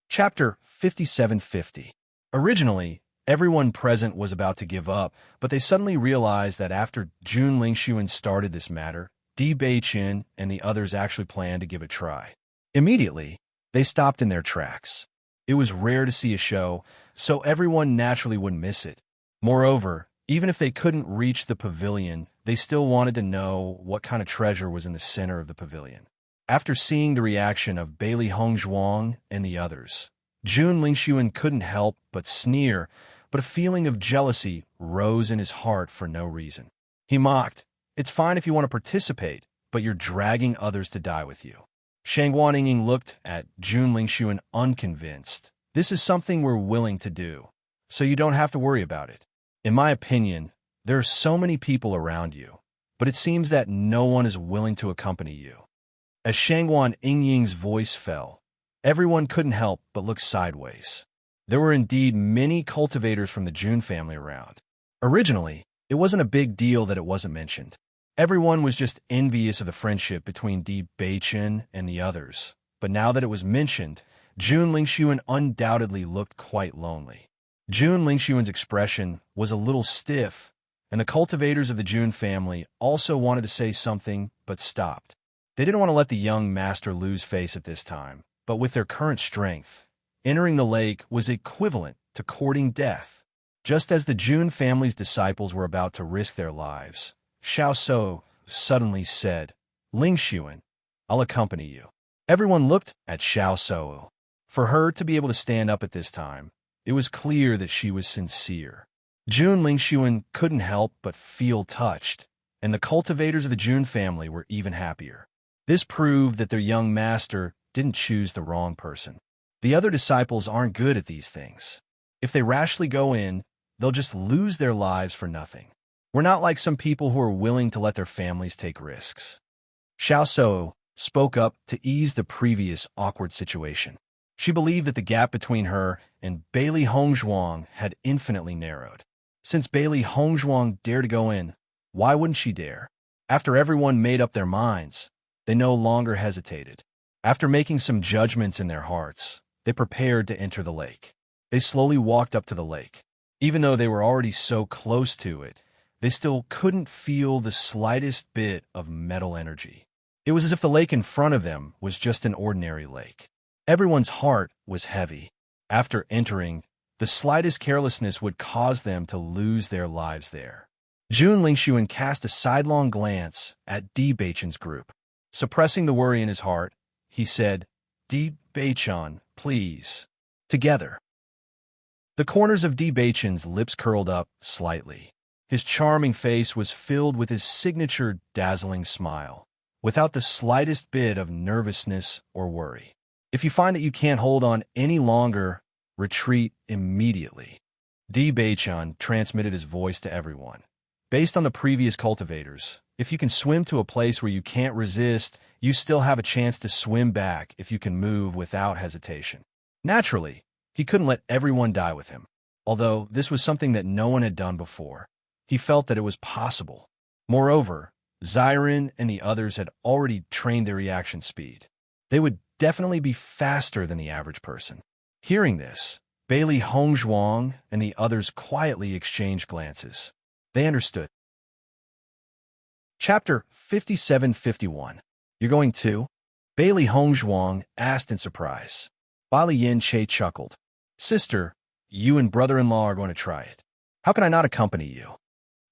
Chapter 5750. Originally, everyone present was about to give up, but they suddenly realized that after Jun Lingxuan started this matter, Di Beiqin and the others actually planned to give it a try. Immediately, they stopped in their tracks. It was rare to see a show, so everyone naturally wouldn't miss it. Moreover, even if they couldn't reach the pavilion, they still wanted to know what kind of treasure was in the center of the pavilion. After seeing the reaction of Bailey Hongzhuang and the others, Jun Lingxuan couldn't help but sneer, but a feeling of jealousy rose in his heart for no reason. He mocked, "It's fine if you want to participate, but you're dragging others to die with you." Shang Guanying looked at Jun Lingxuan unconvinced. "This is something we're willing to do, so you don't have to worry about it. In my opinion, there are so many people around you, but it seems that no one is willing to accompany you." As Shangguan Yingying's voice fell, everyone couldn't help but look sideways. There were indeed many cultivators from the Jun family around. Originally, it wasn't a big deal that it wasn't mentioned. Everyone was just envious of the friendship between Di Beiqin and the others. But now that it was mentioned, Jun Lingxuan undoubtedly looked quite lonely. Jun Lingxuan's expression was a little stiff, and the cultivators of the Jun family also wanted to say something but stopped. They didn't want to let the young master lose face at this time, but with their current strength, entering the lake was equivalent to courting death. Just as the Jun family's disciples were about to risk their lives, Xiao So suddenly said, "Lingxuan, I'll accompany you." Everyone looked at Xiao So. For her to be able to stand up at this time, it was clear that she was sincere. Jun Lingxuan couldn't help but feel touched, and the cultivators of the Jun family were even happier. This proved that their young master didn't choose the wrong person. The other disciples aren't good at these things. If they rashly go in, they'll just lose their lives for nothing. We're not like some people who are willing to let their families take risks. Xiao So spoke up to ease the previous awkward situation. She believed that the gap between her and Bailey Hongzhuang had infinitely narrowed. Since Bailey Hongzhuang dared to go in, why wouldn't she dare? After everyone made up their minds, they no longer hesitated. After making some judgments in their hearts, they prepared to enter the lake. They slowly walked up to the lake. Even though they were already so close to it, they still couldn't feel the slightest bit of metal energy. It was as if the lake in front of them was just an ordinary lake. Everyone's heart was heavy. After entering, the slightest carelessness would cause them to lose their lives there. Jun Lingxuan cast a sidelong glance at Di Beiqin's group. Suppressing the worry in his heart, he said, "Di Beiqin, please." Together. The corners of Di Beiqin's lips curled up slightly. His charming face was filled with his signature dazzling smile, without the slightest bit of nervousness or worry. "If you find that you can't hold on any longer, retreat immediately." Di Beiqin transmitted his voice to everyone. Based on the previous cultivators, if you can swim to a place where you can't resist, you still have a chance to swim back if you can move without hesitation. Naturally, he couldn't let everyone die with him. Although this was something that no one had done before, he felt that it was possible. Moreover, Xiren and the others had already trained their reaction speed. They would definitely be faster than the average person. Hearing this, Bailey Hongzhuang and the others quietly exchanged glances. They understood. Chapter 5751. "You're going too?" Bailey Hongzhuang asked in surprise. Bali Yin Che chuckled. "Sister, you and brother-in-law are going to try it. How can I not accompany you?"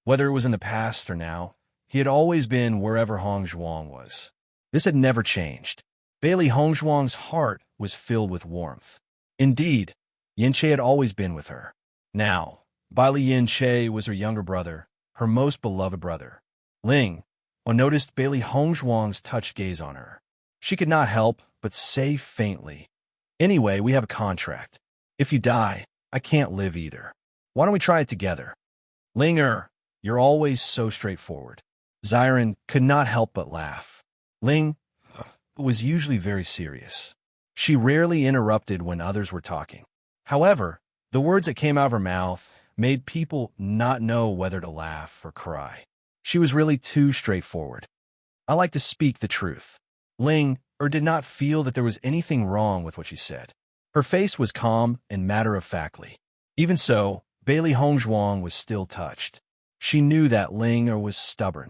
Whether it was in the past or now, he had always been wherever Hongzhuang was. This had never changed. Bailey Hongzhuang's heart was filled with warmth. Indeed, Yin Che had always been with her. Now, Bali Yin Che was her younger brother, her most beloved brother. Ling noticed Bailey Hongzhuang's touched gaze on her. She could not help but say faintly, "Anyway, we have a contract. If you die, I can't live either. Why don't we try it together?" Linger, You're always so straightforward." Xiren could not help but laugh. Ling was usually very serious. She rarely interrupted when others were talking. However, the words that came out of her mouth made people not know whether to laugh or cry. She was really too straightforward. "I like to speak the truth." Ling did not feel that there was anything wrong with what she said. Her face was calm and matter-of-factly. Even so, Bailey Hongzhuang was still touched. She knew that Ling was stubborn.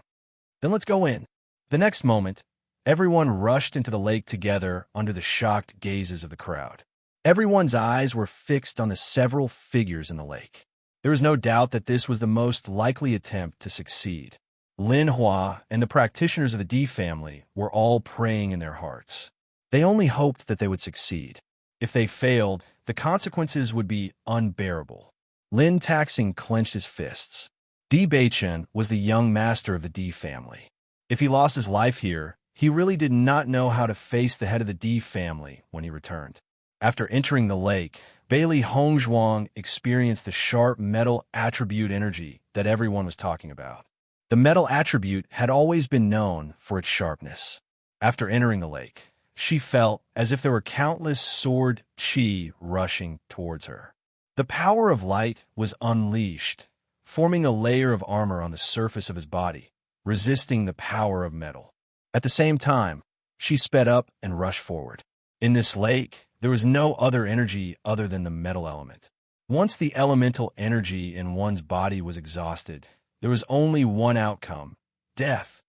"Then let's go in." The next moment, everyone rushed into the lake together under the shocked gazes of the crowd. Everyone's eyes were fixed on the several figures in the lake. There was no doubt that this was the most likely attempt to succeed. Lin Hua and the practitioners of the D family were all praying in their hearts. They only hoped that they would succeed. If they failed, the consequences would be unbearable. Lin Taxing clenched his fists. Di Beichen was the young master of the D family. If he lost his life here, he really did not know how to face the head of the D family when he returned. After entering the lake, Bailey Hongzhuang experienced the sharp metal attribute energy that everyone was talking about. The metal attribute had always been known for its sharpness. After entering the lake, she felt as if there were countless sword qi rushing towards her. The power of light was unleashed, forming a layer of armor on the surface of his body, resisting the power of metal. At the same time, she sped up and rushed forward. In this lake, there was no other energy other than the metal element. Once the elemental energy in one's body was exhausted, there was only one outcome: death.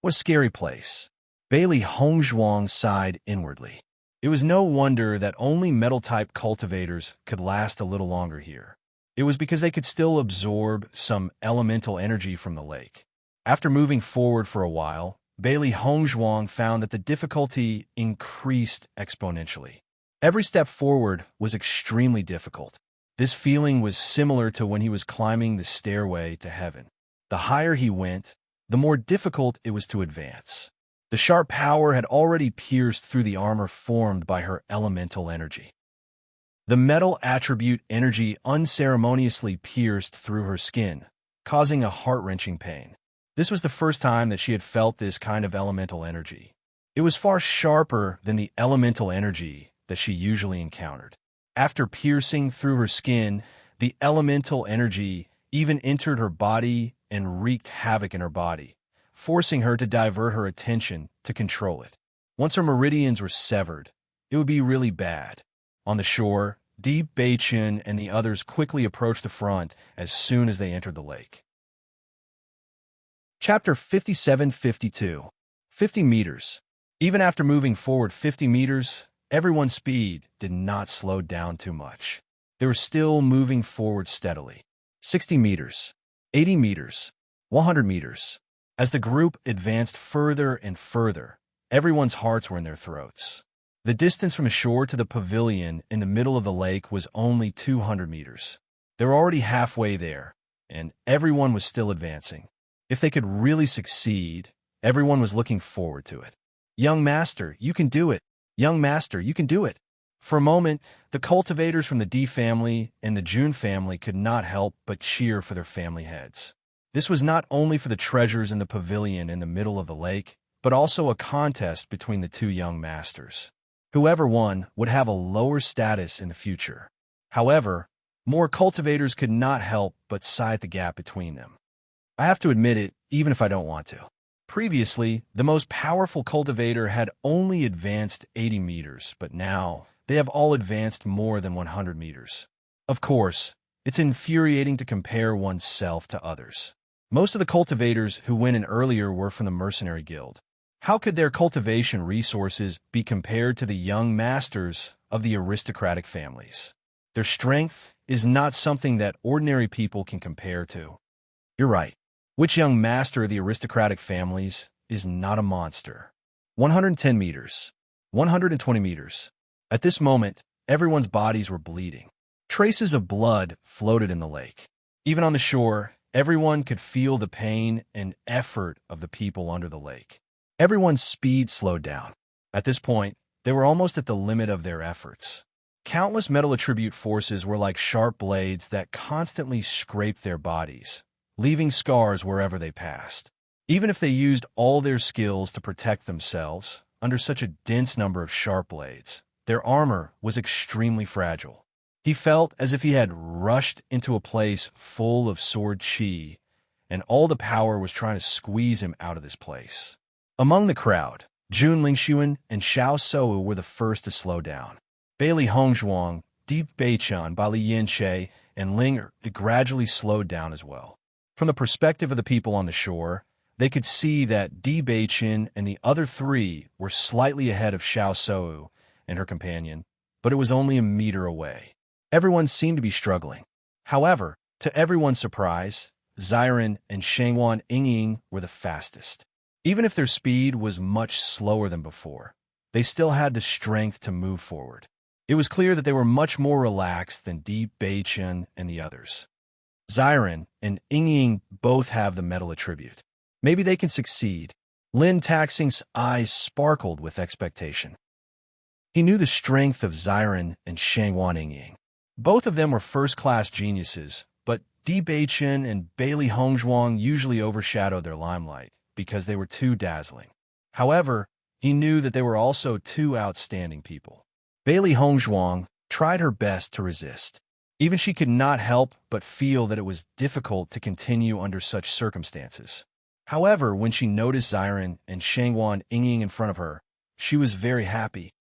What a scary place. Bailey Hongzhuang sighed inwardly. It was no wonder that only metal-type cultivators could last a little longer here. It was because they could still absorb some elemental energy from the lake. After moving forward for a while, Bailey Hongzhuang found that the difficulty increased exponentially. Every step forward was extremely difficult. This feeling was similar to when he was climbing the stairway to heaven. The higher he went, the more difficult it was to advance. The sharp power had already pierced through the armor formed by her elemental energy. The metal attribute energy unceremoniously pierced through her skin, causing a heart-wrenching pain. This was the first time that she had felt this kind of elemental energy. It was far sharper than the elemental energy that she usually encountered. After piercing through her skin, the elemental energy even entered her body and wreaked havoc in her body, forcing her to divert her attention to control it. Once her meridians were severed, it would be really bad. On the shore, Di Beichen and the others quickly approached the front as soon as they entered the lake. Chapter 57-52. 50 meters. Even after moving forward 50 meters, everyone's speed did not slow down too much. They were still moving forward steadily. 60 meters, 80 meters, 100 meters. As the group advanced further and further, everyone's hearts were in their throats. The distance from the shore to the pavilion in the middle of the lake was only 200 meters. They were already halfway there, and everyone was still advancing. If they could really succeed, everyone was looking forward to it. "Young master, you can do it. Young master, you can do it." For a moment, the cultivators from the D family and the Jun family could not help but cheer for their family heads. This was not only for the treasures in the pavilion in the middle of the lake, but also a contest between the two young masters. Whoever won would have a lower status in the future. However, more cultivators could not help but sigh at the gap between them. I have to admit it, even if I don't want to. Previously, the most powerful cultivator had only advanced 80 meters, but now they have all advanced more than 100 meters. Of course, it's infuriating to compare oneself to others. Most of the cultivators who went in earlier were from the Mercenary Guild. How could their cultivation resources be compared to the young masters of the aristocratic families? Their strength is not something that ordinary people can compare to. You're right. Which young master of the aristocratic families is not a monster? 110 meters. 120 meters. At this moment, everyone's bodies were bleeding. Traces of blood floated in the lake. Even on the shore, everyone could feel the pain and effort of the people under the lake. Everyone's speed slowed down. At this point, they were almost at the limit of their efforts. Countless metal attribute forces were like sharp blades that constantly scraped their bodies, leaving scars wherever they passed. Even if they used all their skills to protect themselves under such a dense number of sharp blades, their armor was extremely fragile. He felt as if he had rushed into a place full of sword chi, and all the power was trying to squeeze him out of this place. Among the crowd, Jun Lingxuan and Xiao Sou were the first to slow down. Bailey Hongzhuang, Di Beiqian, Bali Yanche, and Ling gradually slowed down as well. From the perspective of the people on the shore, they could see that Di Beiqian and the other three were slightly ahead of Xiao Sou and her companion, but it was only a meter away. Everyone seemed to be struggling. However, to everyone's surprise, Xiren and Shangwan Yingying were the fastest. Even if their speed was much slower than before, they still had the strength to move forward. It was clear that they were much more relaxed than Di Beiqian and the others. Xiren and Yingying both have the metal attribute. Maybe they can succeed. Lin Taxing's eyes sparkled with expectation. He knew the strength of Xiren and Shangwan Yingying. Both of them were first-class geniuses, but Di Beiqian and Bailey Hongzhuang usually overshadowed their limelight because they were too dazzling. However, he knew that they were also two outstanding people. Bailey Hongzhuang tried her best to resist. Even she could not help but feel that it was difficult to continue under such circumstances. However, when she noticed Xiren and Shangwan Yingying in front of her, she was very happy.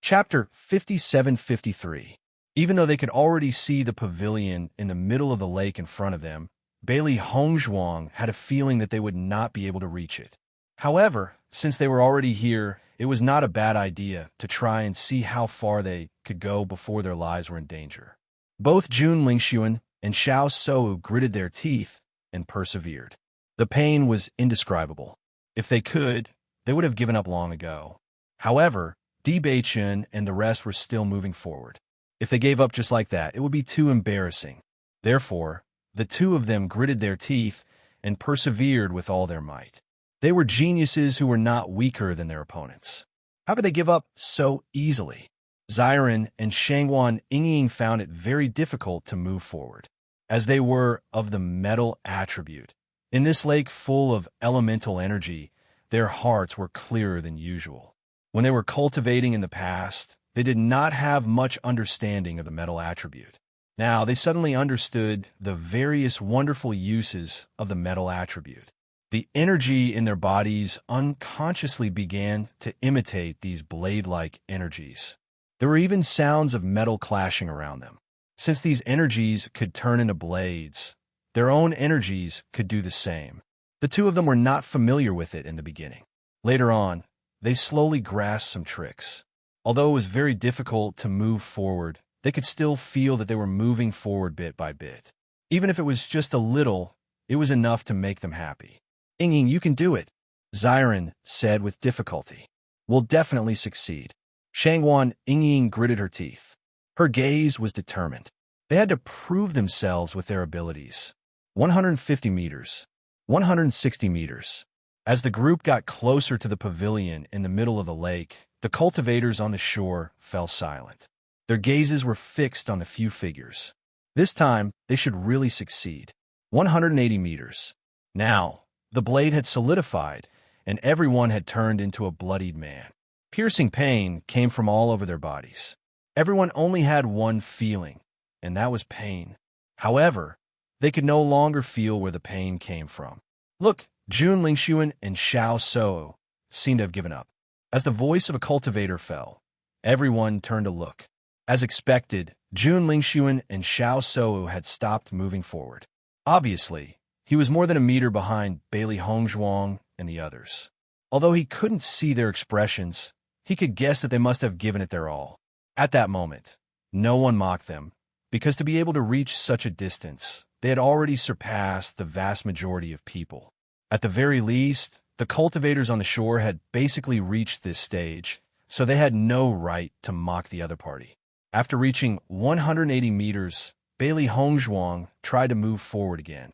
Chapter 57-53. Even though they could already see the pavilion in the middle of the lake in front of them, Bailey Hongzhuang had a feeling that they would not be able to reach it. However, since they were already here, it was not a bad idea to try and see how far they could go before their lives were in danger. Both Jun Lingxuan and Xiao Sou gritted their teeth and persevered. The pain was indescribable. If they could, they would have given up long ago. However, Di Beiqian and the rest were still moving forward. If they gave up just like that, it would be too embarrassing. Therefore, the two of them gritted their teeth and persevered with all their might. They were geniuses who were not weaker than their opponents. How could they give up so easily? Xiren and Shangwan Yingying found it very difficult to move forward, as they were of the metal attribute. In this lake full of elemental energy, their hearts were clearer than usual. When they were cultivating in the past, they did not have much understanding of the metal attribute. Now they suddenly understood the various wonderful uses of the metal attribute. The energy in their bodies unconsciously began to imitate these blade-like energies. There were even sounds of metal clashing around them. Since these energies could turn into blades, their own energies could do the same. The two of them were not familiar with it in the beginning. Later on, they slowly grasped some tricks. Although it was very difficult to move forward, they could still feel that they were moving forward bit by bit. Even if it was just a little, it was enough to make them happy. Yingying, you can do it, Xiren said with difficulty. We'll definitely succeed. Shangwan Yingying gritted her teeth. Her gaze was determined. They had to prove themselves with their abilities. 150 meters. 160 meters. As the group got closer to the pavilion in the middle of the lake, the cultivators on the shore fell silent. Their gazes were fixed on the few figures. This time, they should really succeed. 180 meters. Now, the blade had solidified, and everyone had turned into a bloodied man. Piercing pain came from all over their bodies. Everyone only had one feeling, and that was pain. However, they could no longer feel where the pain came from. Look, Jun Lingxuan and Xiao Sou seemed to have given up. As the voice of a cultivator fell, everyone turned to look. As expected, Jun Lingxuan and Xiao Sou had stopped moving forward. Obviously, he was more than a meter behind Bailey Hongzhuang and the others. Although he couldn't see their expressions, he could guess that they must have given it their all. At that moment, no one mocked them, because to be able to reach such a distance, they had already surpassed the vast majority of people. At the very least, the cultivators on the shore had basically reached this stage, so they had no right to mock the other party. After reaching 180 meters, Bailey Hongzhuang tried to move forward again.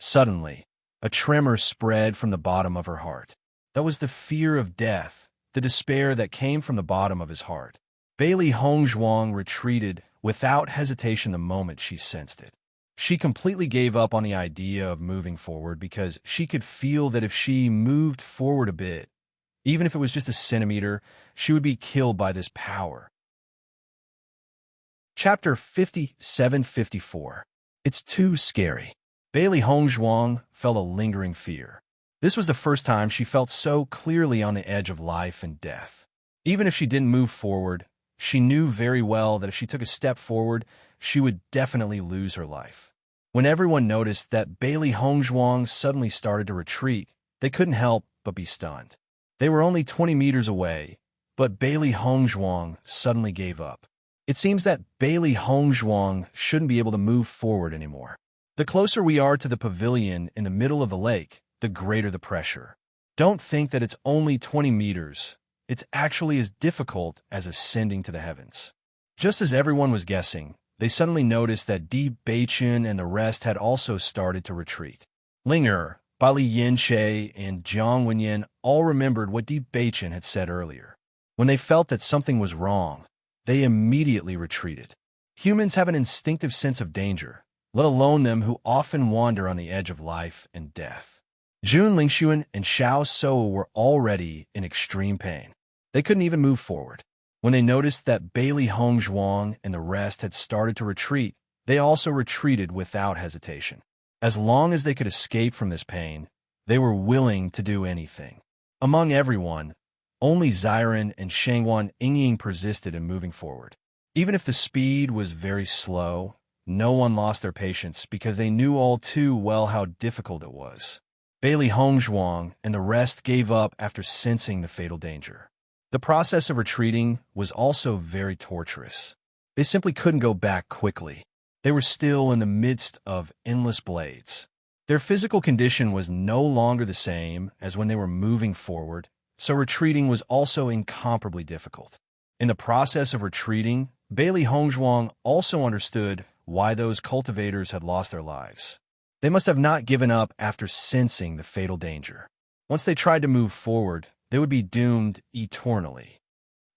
Suddenly, a tremor spread from the bottom of her heart. That was the fear of death, the despair that came from the bottom of his heart. Bailey Hongzhuang retreated without hesitation the moment she sensed it. She completely gave up on the idea of moving forward because she could feel that if she moved forward a bit, even if it was just a centimeter, she would be killed by this power. Chapter 57-54. It's too scary. Bailey Hongzhuang felt a lingering fear. This was the first time she felt so clearly on the edge of life and death. Even if she didn't move forward, she knew very well that if she took a step forward, she would definitely lose her life. When everyone noticed that Bailey Hongzhuang suddenly started to retreat, they couldn't help but be stunned. They were only 20 meters away, but Bailey Hongzhuang suddenly gave up. It seems that Bailey Hongzhuang shouldn't be able to move forward anymore. The closer we are to the pavilion in the middle of the lake, the greater the pressure. Don't think that it's only 20 meters. It's actually as difficult as ascending to the heavens. Just as everyone was guessing, they suddenly noticed that Di Beichen and the rest had also started to retreat. Linger, Bali Yinshe, and Jiang Wenyan all remembered what Di Beichen had said earlier. When they felt that something was wrong, they immediately retreated. Humans have an instinctive sense of danger, let alone them who often wander on the edge of life and death. Jun Lingxuan and Xiao Sou were already in extreme pain. They couldn't even move forward. When they noticed that Bailey Hongzhuang and the rest had started to retreat, they also retreated without hesitation. As long as they could escape from this pain, they were willing to do anything. Among everyone, only Xiren and Shangwan Yingying persisted in moving forward. Even if the speed was very slow, no one lost their patience because they knew all too well how difficult it was. Bailey Hongzhuang and the rest gave up after sensing the fatal danger. The process of retreating was also very torturous. They simply couldn't go back quickly. They were still in the midst of endless blades. Their physical condition was no longer the same as when they were moving forward, so retreating was also incomparably difficult. In the process of retreating, Bailey Hongzhuang also understood why those cultivators had lost their lives. They must have not given up after sensing the fatal danger. Once they tried to move forward, they would be doomed eternally.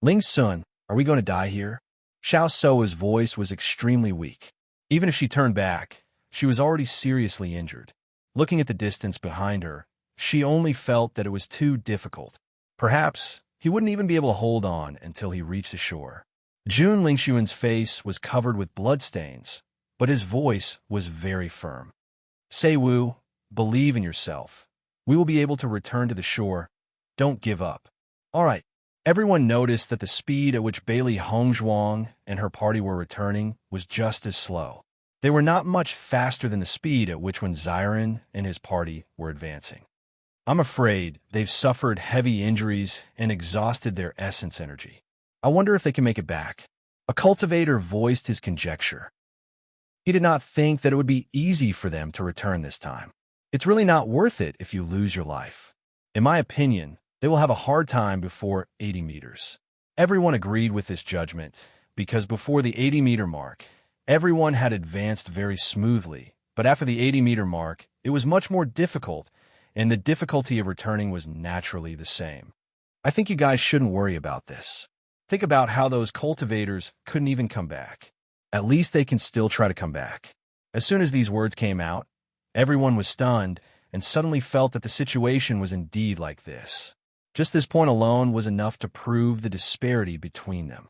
Ling Sun, are we going to die here? Xiao Sou's voice was extremely weak. Even if she turned back, she was already seriously injured. Looking at the distance behind her, she only felt that it was too difficult. Perhaps he wouldn't even be able to hold on until he reached the shore. Jun Lingxuan's face was covered with bloodstains, but his voice was very firm. Sei Wu, believe in yourself. We will be able to return to the shore. Don't give up. All right. Everyone noticed that the speed at which Bailey Hongzhuang and her party were returning was just as slow. They were not much faster than the speed at which when Xiren and his party were advancing. I'm afraid they've suffered heavy injuries and exhausted their essence energy. I wonder if they can make it back. A cultivator voiced his conjecture. He did not think that it would be easy for them to return this time. It's really not worth it if you lose your life. In my opinion, they will have a hard time before 80 meters. Everyone agreed with this judgment because before the 80-meter mark, everyone had advanced very smoothly, but after the 80-meter mark, it was much more difficult, and the difficulty of returning was naturally the same. I think you guys shouldn't worry about this. Think about how those cultivators couldn't even come back. At least they can still try to come back. As soon as these words came out, everyone was stunned and suddenly felt that the situation was indeed like this. Just this point alone was enough to prove the disparity between them.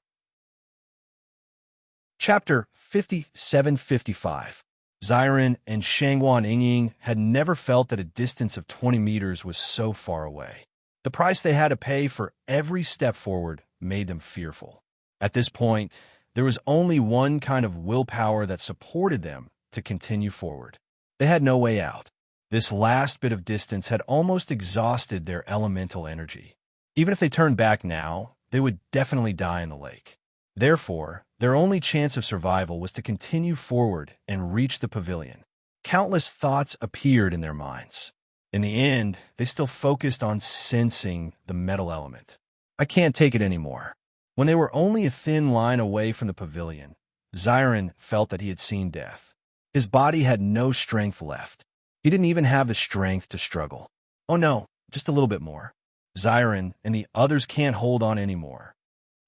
Chapter 57-55. Xiren and Shangwan Yingying had never felt that a distance of 20 meters was so far away. The price they had to pay for every step forward made them fearful. At this point, there was only one kind of willpower that supported them to continue forward. They had no way out. This last bit of distance had almost exhausted their elemental energy. Even if they turned back now, they would definitely die in the lake. Therefore, their only chance of survival was to continue forward and reach the pavilion. Countless thoughts appeared in their minds. In the end, they still focused on sensing the metal element. I can't take it anymore. When they were only a thin line away from the pavilion, Xiren felt that he had seen death. His body had no strength left. He didn't even have the strength to struggle. Oh no, just a little bit more. Xiren and the others can't hold on anymore.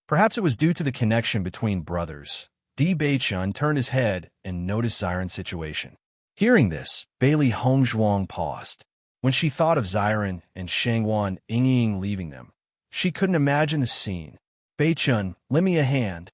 Perhaps it was due to the connection between brothers, Di Beichun turned his head and noticed Xiren's situation. Hearing this, Bailey Hongzhuang paused. When she thought of Xiren and Shangwan Yingying leaving them, she couldn't imagine the scene. Beichun, lend me a hand.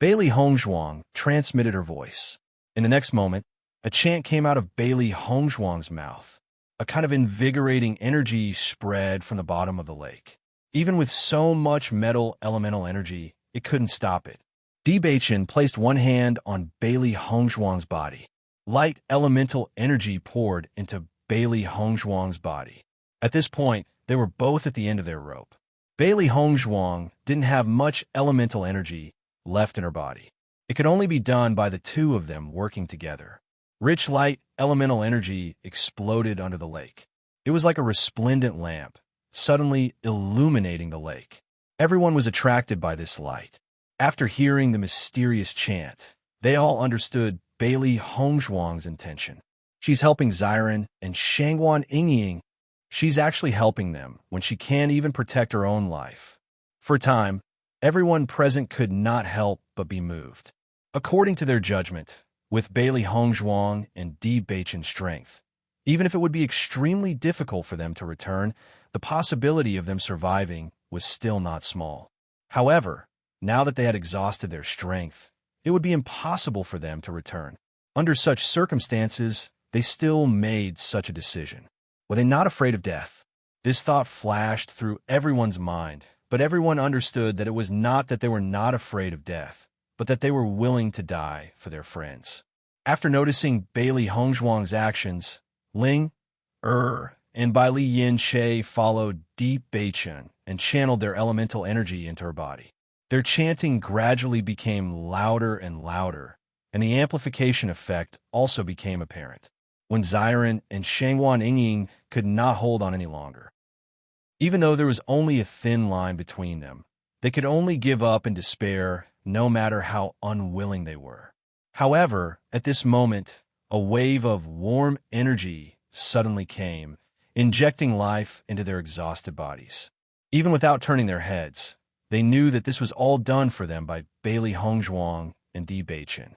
Bailey Hongzhuang transmitted her voice. In the next moment, a chant came out of Bailey Hongzhuang's mouth. A kind of invigorating energy spread from the bottom of the lake. Even with so much metal elemental energy, it couldn't stop it. Di Beichun placed one hand on Bailey Hongzhuang's body. Light elemental energy poured into Bailey Hongzhuang's body. At this point, they were both at the end of their rope. Bailey Hongzhuang didn't have much elemental energy left in her body. It could only be done by the two of them working together. Rich light elemental energy exploded under the lake. It was like a resplendent lamp, suddenly illuminating the lake. Everyone was attracted by this light. After hearing the mysterious chant, they all understood Bailey Hongzhuang's intention. She's helping Xiren and Shangwan Yingying. She's actually helping them when she can't even protect her own life. For a time, everyone present could not help but be moved. According to their judgment, with Bailey Hongzhuang and Di Beichun's strength, even if it would be extremely difficult for them to return, the possibility of them surviving was still not small. However, now that they had exhausted their strength, it would be impossible for them to return. Under such circumstances, they still made such a decision. Were they not afraid of death? This thought flashed through everyone's mind, but everyone understood that it was not that they were not afraid of death, but that they were willing to die for their friends. After noticing Bailey Hongzhuang's actions, Ling, and Bai Li Yin Che followed Di Beichun and channeled their elemental energy into her body. Their chanting gradually became louder and louder, and the amplification effect also became apparent when Xiren and Shangwan Yingying could not hold on any longer. Even though there was only a thin line between them, they could only give up in despair no matter how unwilling they were. However, at this moment, a wave of warm energy suddenly came, injecting life into their exhausted bodies. Even without turning their heads, they knew that this was all done for them by Bailey Hongzhuang and Di Beichun.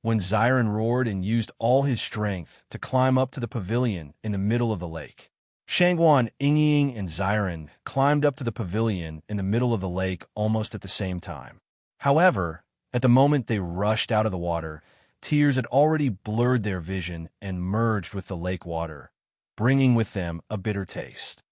When Xiren roared and used all his strength to climb up to the pavilion in the middle of the lake. Shangwan Yingying and Xiren climbed up to the pavilion in the middle of the lake almost at the same time. However, at the moment they rushed out of the water, tears had already blurred their vision and merged with the lake water, bringing with them a bitter taste.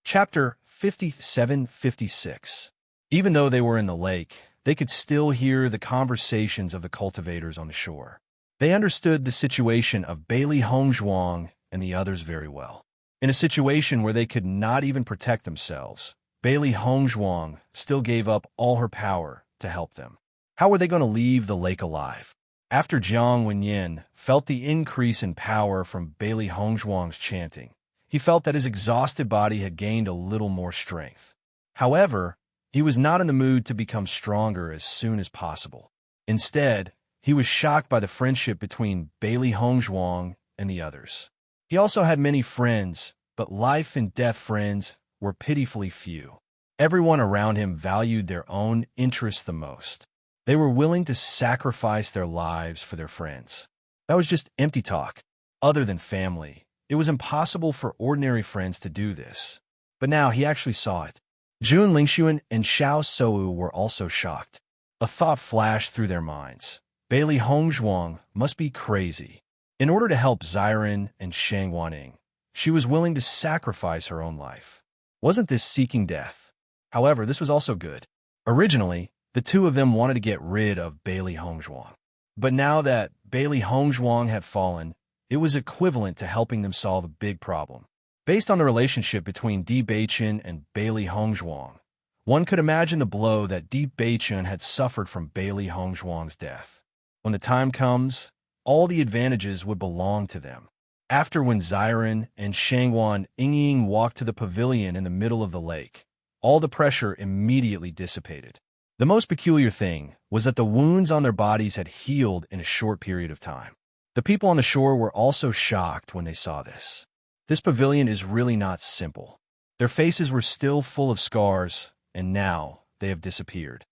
Chapter 57-56. Even though they were in the lake, they could still hear the conversations of the cultivators on the shore. They understood the situation of Bailey Hongzhuang and the others very well. In a situation where they could not even protect themselves, Bailey Hongzhuang still gave up all her power to help them. How were they going to leave the lake alive? After Jiang Wenyin felt the increase in power from Bailey Hongzhuang's chanting, he felt that his exhausted body had gained a little more strength. However, he was not in the mood to become stronger as soon as possible. Instead, he was shocked by the friendship between Bailey Hongzhuang and the others. He also had many friends, but life and death friends were pitifully few. Everyone around him valued their own interests the most. They were willing to sacrifice their lives for their friends. That was just empty talk. Other than family, it was impossible for ordinary friends to do this. But now he actually saw it. Jun Lingxuan and Xiao Sou were also shocked. A thought flashed through their minds. Bailey Hongzhuang must be crazy. In order to help Xiren and Shangwan Ying, she was willing to sacrifice her own life. Wasn't this seeking death? However, this was also good. Originally, the two of them wanted to get rid of Bailey Hongzhuang. But now that Bailey Hongzhuang had fallen, it was equivalent to helping them solve a big problem. Based on the relationship between Di Beichun and Bailey Hongzhuang, one could imagine the blow that Di Beichun had suffered from Bailey Hongzhuang's death. When the time comes, all the advantages would belong to them. After when Xiren and Shangwan Yingying walked to the pavilion in the middle of the lake, all the pressure immediately dissipated. The most peculiar thing was that the wounds on their bodies had healed in a short period of time. The people on the shore were also shocked when they saw this. This pavilion is really not simple. Their faces were still full of scars, and now they have disappeared.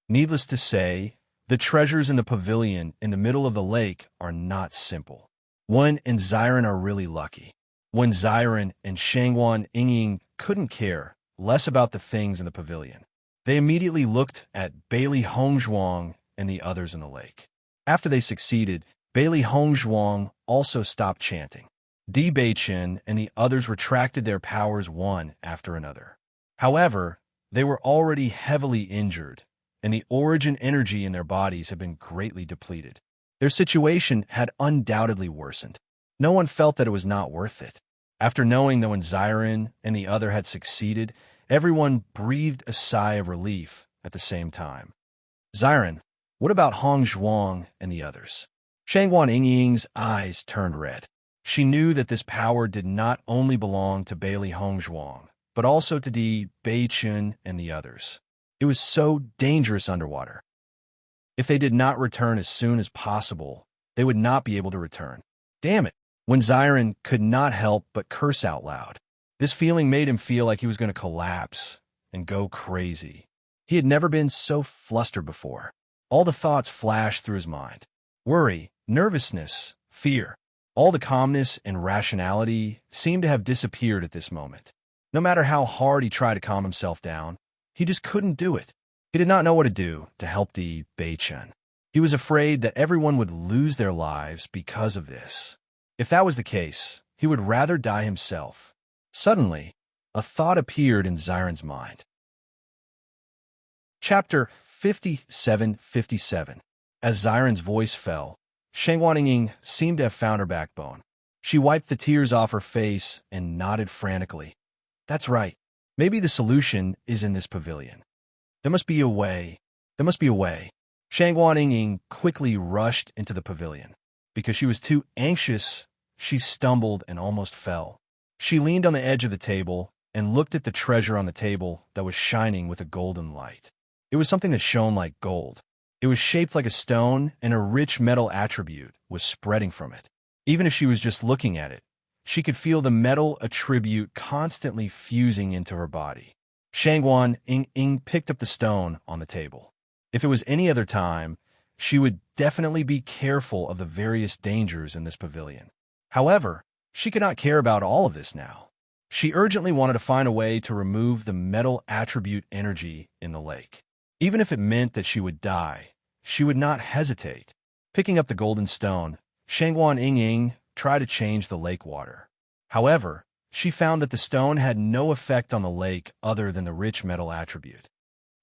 Needless to say, the treasures in the pavilion in the middle of the lake are not simple. Wen and Xiren are really lucky. When Xiren and Shangwan Yingying couldn't care less about the things in the pavilion, they immediately looked at Bailey Hongzhuang and the others in the lake. After they succeeded, Bailey Hongzhuang also stopped chanting. Di Beichen and the others retracted their powers one after another. However, they were already heavily injured, and the origin energy in their bodies had been greatly depleted. Their situation had undoubtedly worsened. No one felt that it was not worth it. After knowing that when Xiren and the other had succeeded, everyone breathed a sigh of relief at the same time. Xiren, what about Hong Zhuang and the others? Shangwan Yingying's eyes turned red. She knew that this power did not only belong to Bailey Hongzhuang, but also to Di Beichun and the others. It was so dangerous underwater. If they did not return as soon as possible, they would not be able to return. Damn it! When Xiren could not help but curse out loud. This feeling made him feel like he was going to collapse and go crazy. He had never been so flustered before. All the thoughts flashed through his mind. Worry, nervousness, fear. All the calmness and rationality seemed to have disappeared at this moment. No matter how hard he tried to calm himself down, he just couldn't do it. He did not know what to do to help Di Beichen. He was afraid that everyone would lose their lives because of this. If that was the case, he would rather die himself. Suddenly, a thought appeared in Xiren's mind. Chapter 57:57. As Xiren's voice fell, Shangwan Yingying seemed to have found her backbone. She wiped the tears off her face and nodded frantically. That's right. Maybe the solution is in this pavilion. There must be a way. There must be a way. Shangwan Yingying quickly rushed into the pavilion. Because she was too anxious, she stumbled and almost fell. She leaned on the edge of the table and looked at the treasure on the table that was shining with a golden light. It was something that shone like gold. It was shaped like a stone, and a rich metal attribute was spreading from it. Even if she was just looking at it, she could feel the metal attribute constantly fusing into her body. Shangwan Yingying picked up the stone on the table. If it was any other time, she would definitely be careful of the various dangers in this pavilion. However, she could not care about all of this now. She urgently wanted to find a way to remove the metal attribute energy in the lake. Even if it meant that she would die, she would not hesitate. Picking up the golden stone, Shangwan Yingying tried to change the lake water. However, she found that the stone had no effect on the lake other than the rich metal attribute.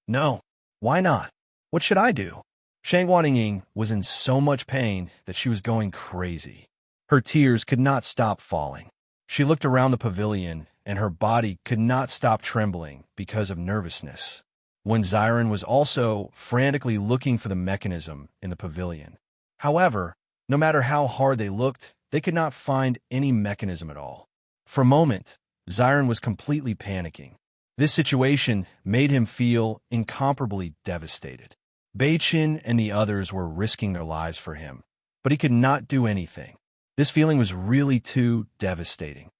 No, why not? What should I do? Shangwan Yingying was in so much pain that she was going crazy. Her tears could not stop falling. She looked around the pavilion, and her body could not stop trembling because of nervousness. When Xiren was also frantically looking for the mechanism in the pavilion. However, no matter how hard they looked, they could not find any mechanism at all. For a moment, Xiren was completely panicking. This situation made him feel incomparably devastated. Beichin and the others were risking their lives for him, but he could not do anything. This feeling was really too devastating.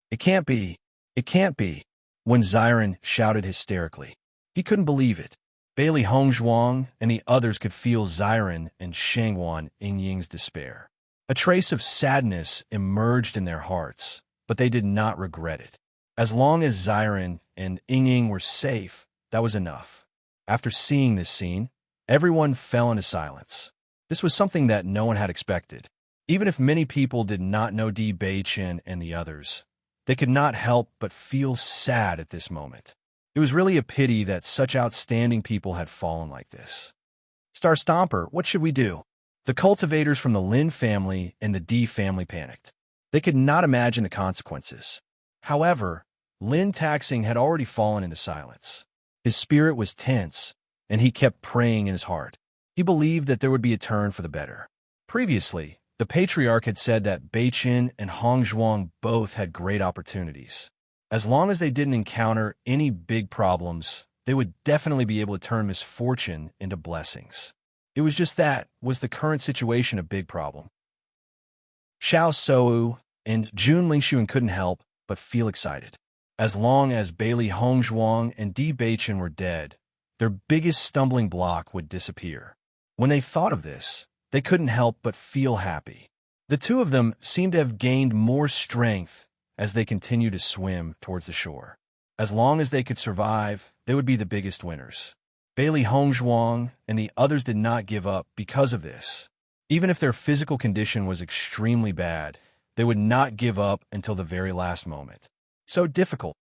It can't be. It can't be. When Xiren shouted hysterically. He couldn't believe it. Bailey Hongzhuang and the others could feel Xiren and Shangwan Yingying's despair. A trace of sadness emerged in their hearts, but they did not regret it. As long as Xiren and Yingying were safe, that was enough. After seeing this scene, everyone fell into silence. This was something that no one had expected. Even if many people did not know Di Beichen and the others, they could not help but feel sad at this moment. It was really a pity that such outstanding people had fallen like this. Star Stomper, what should we do? The cultivators from the Lin family and the Di family panicked. They could not imagine the consequences. However, Lin Taxing had already fallen into silence. His spirit was tense, and he kept praying in his heart. He believed that there would be a turn for the better. Previously, the patriarch had said that Beichin and Hongzhuang both had great opportunities. As long as they didn't encounter any big problems, they would definitely be able to turn misfortune into blessings. It was just that was the current situation a big problem. Xiao Sou and Jun Lingxuan couldn't help but feel excited. As long as Bailey Hongzhuang and Di Beichen were dead, their biggest stumbling block would disappear. When they thought of this, they couldn't help but feel happy. The two of them seemed to have gained more strength as they continued to swim towards the shore. As long as they could survive, they would be the biggest winners. Bailey Hongzhuang and the others did not give up because of this. Even if their physical condition was extremely bad, they would not give up until the very last moment. So difficult.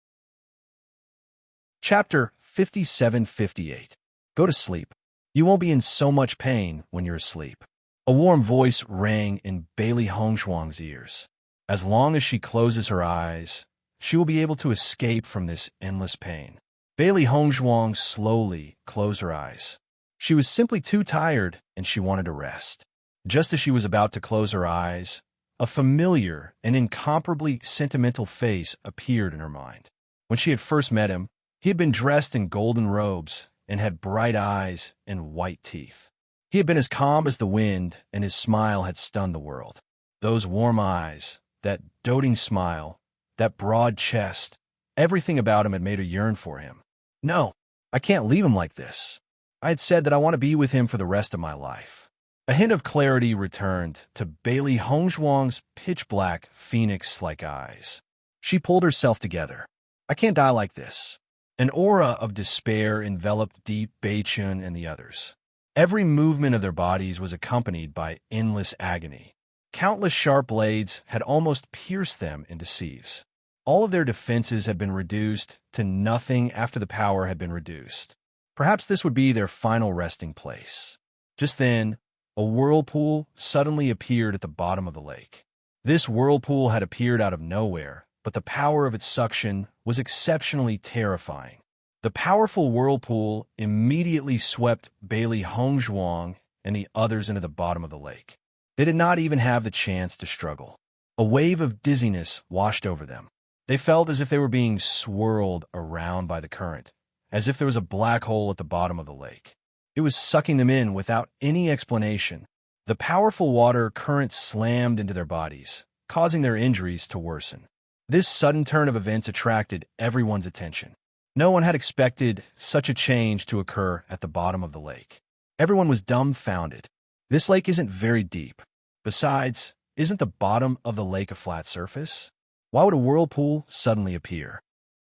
Chapter 57-58. Go to sleep. You won't be in so much pain when you're asleep. A warm voice rang in Bailey Hongzhuang's ears. As long as she closes her eyes, she will be able to escape from this endless pain. Bailey Hongzhuang slowly closed her eyes. She was simply too tired and she wanted to rest. Just as she was about to close her eyes, a familiar and incomparably sentimental face appeared in her mind. When she had first met him, he had been dressed in golden robes and had bright eyes and white teeth. He had been as calm as the wind, and his smile had stunned the world. Those warm eyes, that doting smile, that broad chest, everything about him had made her yearn for him. No, I can't leave him like this. I had said that I want to be with him for the rest of my life. A hint of clarity returned to Bailey Hongzhuang's pitch-black, phoenix-like eyes. She pulled herself together. I can't die like this. An aura of despair enveloped Deep Beichun and the others. Every movement of their bodies was accompanied by endless agony. Countless sharp blades had almost pierced them into sieves. All of their defenses had been reduced to nothing after the power had been reduced. Perhaps this would be their final resting place. Just then, a whirlpool suddenly appeared at the bottom of the lake. This whirlpool had appeared out of nowhere, but the power of its suction was exceptionally terrifying. The powerful whirlpool immediately swept Bailey Hongzhuang and the others into the bottom of the lake. They did not even have the chance to struggle. A wave of dizziness washed over them. They felt as if they were being swirled around by the current, as if there was a black hole at the bottom of the lake. It was sucking them in without any explanation. The powerful water current slammed into their bodies, causing their injuries to worsen. This sudden turn of events attracted everyone's attention. No one had expected such a change to occur at the bottom of the lake. Everyone was dumbfounded. This lake isn't very deep. Besides, isn't the bottom of the lake a flat surface? Why would a whirlpool suddenly appear?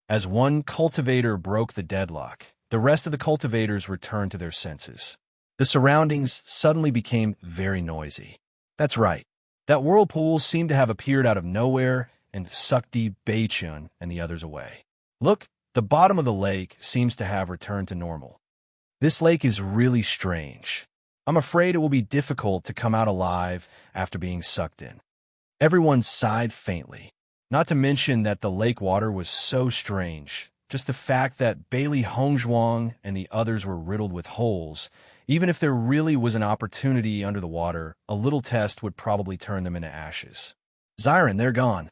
As one cultivator broke the deadlock, the rest of the cultivators returned to their senses. The surroundings suddenly became very noisy. That's right. That whirlpool seemed to have appeared out of nowhere and sucked Deep Beichun and the others away. Look, the bottom of the lake seems to have returned to normal. This lake is really strange. I'm afraid it will be difficult to come out alive after being sucked in. Everyone sighed faintly. Not to mention that the lake water was so strange. Just the fact that Bailey Hongzhuang and the others were riddled with holes. Even if there really was an opportunity under the water, a little test would probably turn them into ashes. Xiren, they're gone.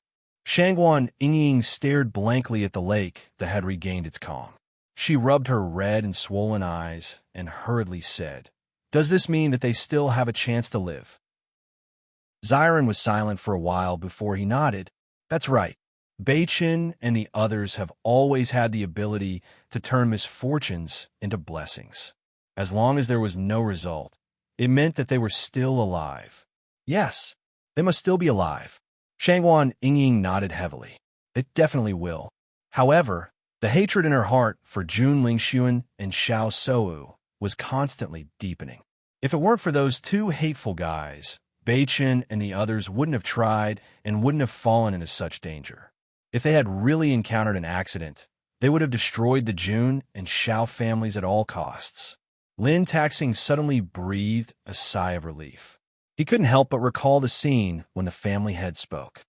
Shangguan Yingying stared blankly at the lake that had regained its calm. She rubbed her red and swollen eyes and hurriedly said, "Does this mean that they still have a chance to live?" Xiren was silent for a while before he nodded. That's right. Beichun and the others have always had the ability to turn misfortunes into blessings. As long as there was no result, it meant that they were still alive. Yes, they must still be alive. Shangguan Yingying nodded heavily. It definitely will. However, the hatred in her heart for Jun Lingxuan and Xiao Sou was constantly deepening. If it weren't for those two hateful guys, Beichun and the others wouldn't have tried and wouldn't have fallen into such danger. If they had really encountered an accident, they would have destroyed the Jun and Xiao families at all costs. Lin Taxing suddenly breathed a sigh of relief. He couldn't help but recall the scene when the family head spoke.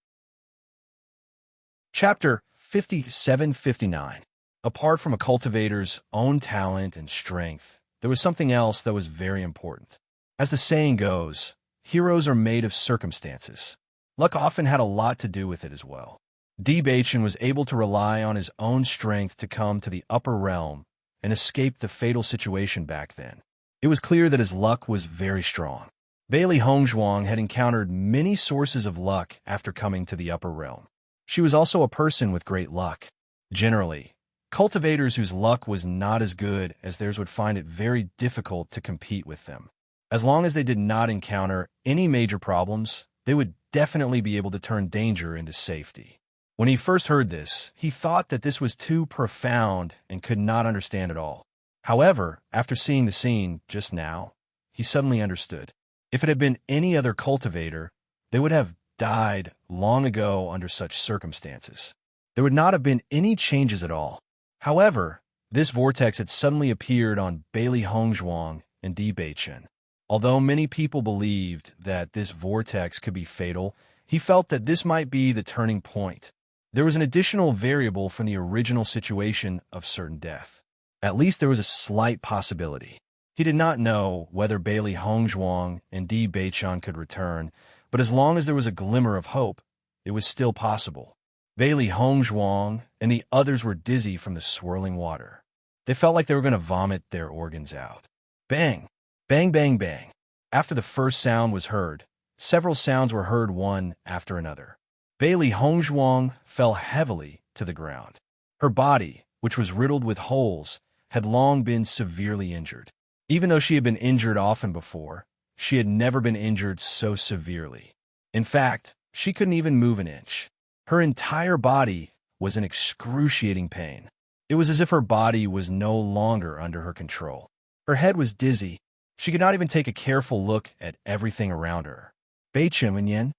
Chapter 57-59. Apart from a cultivator's own talent and strength, there was something else that was very important. As the saying goes, heroes are made of circumstances. Luck often had a lot to do with it as well. Deep Beichun was able to rely on his own strength to come to the upper realm and escape the fatal situation back then. It was clear that his luck was very strong. Bailey Hongzhuang had encountered many sources of luck after coming to the upper realm. She was also a person with great luck. Generally, Cultivators whose luck was not as good as theirs would find it very difficult to compete with them. As long as they did not encounter any major problems, they would definitely be able to turn danger into safety. When he first heard this, he thought that this was too profound and could not understand it all. However, after seeing the scene just now, he suddenly understood. If it had been any other cultivator, they would have died long ago under such circumstances. There would not have been any changes at all. However, this vortex had suddenly appeared on Bailey Hongzhuang and Di Beichen. Although many people believed that this vortex could be fatal, he felt that this might be the turning point. There was an additional variable from the original situation of certain death. At least there was a slight possibility. He did not know whether Bailey Hongzhuang and Di Beichen could return, but as long as there was a glimmer of hope, it was still possible. Bailey Hongzhuang and the others were dizzy from the swirling water. They felt like they were going to vomit their organs out. Bang! Bang, bang, bang. After the first sound was heard, several sounds were heard one after another. Bailey Hongzhuang fell heavily to the ground. Her body, which was riddled with holes, had long been severely injured. Even though she had been injured often before, she had never been injured so severely. In fact, she couldn't even move an inch. Her entire body was in excruciating pain. It was as if her body was no longer under her control. Her head was dizzy. She could not even take a careful look at everything around her. Beichen Wenyan,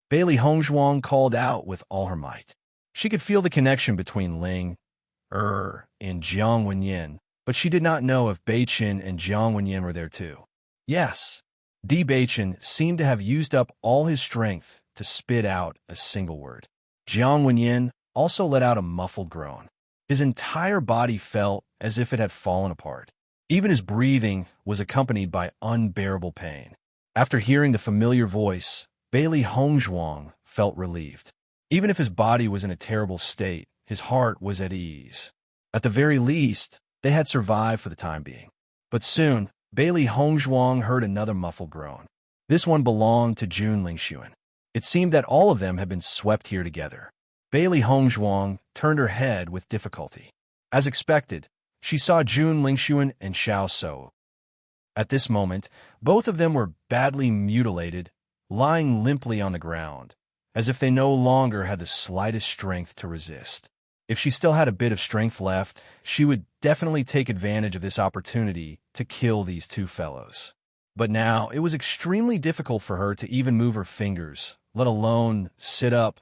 Bailey Hongzhuang called out with all her might. She could feel the connection between Ling, and Jiang Wenyan, but she did not know if Beichen and Jiang Wenyan were there too. Yes, Di Beichen seemed to have used up all his strength to spit out a single word. Jiang Wenyan also let out a muffled groan. His entire body felt as if it had fallen apart. Even his breathing was accompanied by unbearable pain. After hearing the familiar voice, Bailey Hongzhuang felt relieved. Even if his body was in a terrible state, his heart was at ease. At the very least, they had survived for the time being. But soon, Bailey Hongzhuang heard another muffled groan. This one belonged to Jun Lingxuan. It seemed that all of them had been swept here together. Bailey Hongzhuang turned her head with difficulty. As expected, she saw Jun Lingxuan and Xiao So. At this moment, both of them were badly mutilated, lying limply on the ground, as if they no longer had the slightest strength to resist. If she still had a bit of strength left, she would definitely take advantage of this opportunity to kill these two fellows. But now it was extremely difficult for her to even move her fingers, let alone sit up.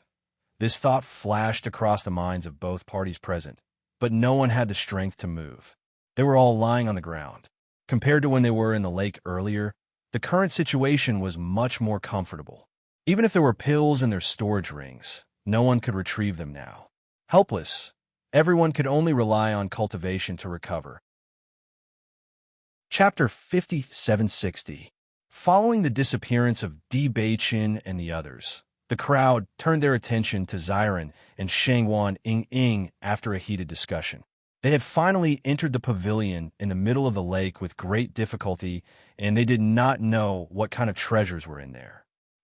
This thought flashed across the minds of both parties present, but no one had the strength to move. They were all lying on the ground. Compared to when they were in the lake earlier, the current situation was much more comfortable. Even if there were pills in their storage rings, no one could retrieve them now. Helpless, everyone could only rely on cultivation to recover. Chapter 5760. Following the disappearance of Di Beichen and the others, the crowd turned their attention to Ziren and Shangwan Ying after a heated discussion. They had finally entered the pavilion in the middle of the lake with great difficulty, and they did not know what kind of treasures were in there.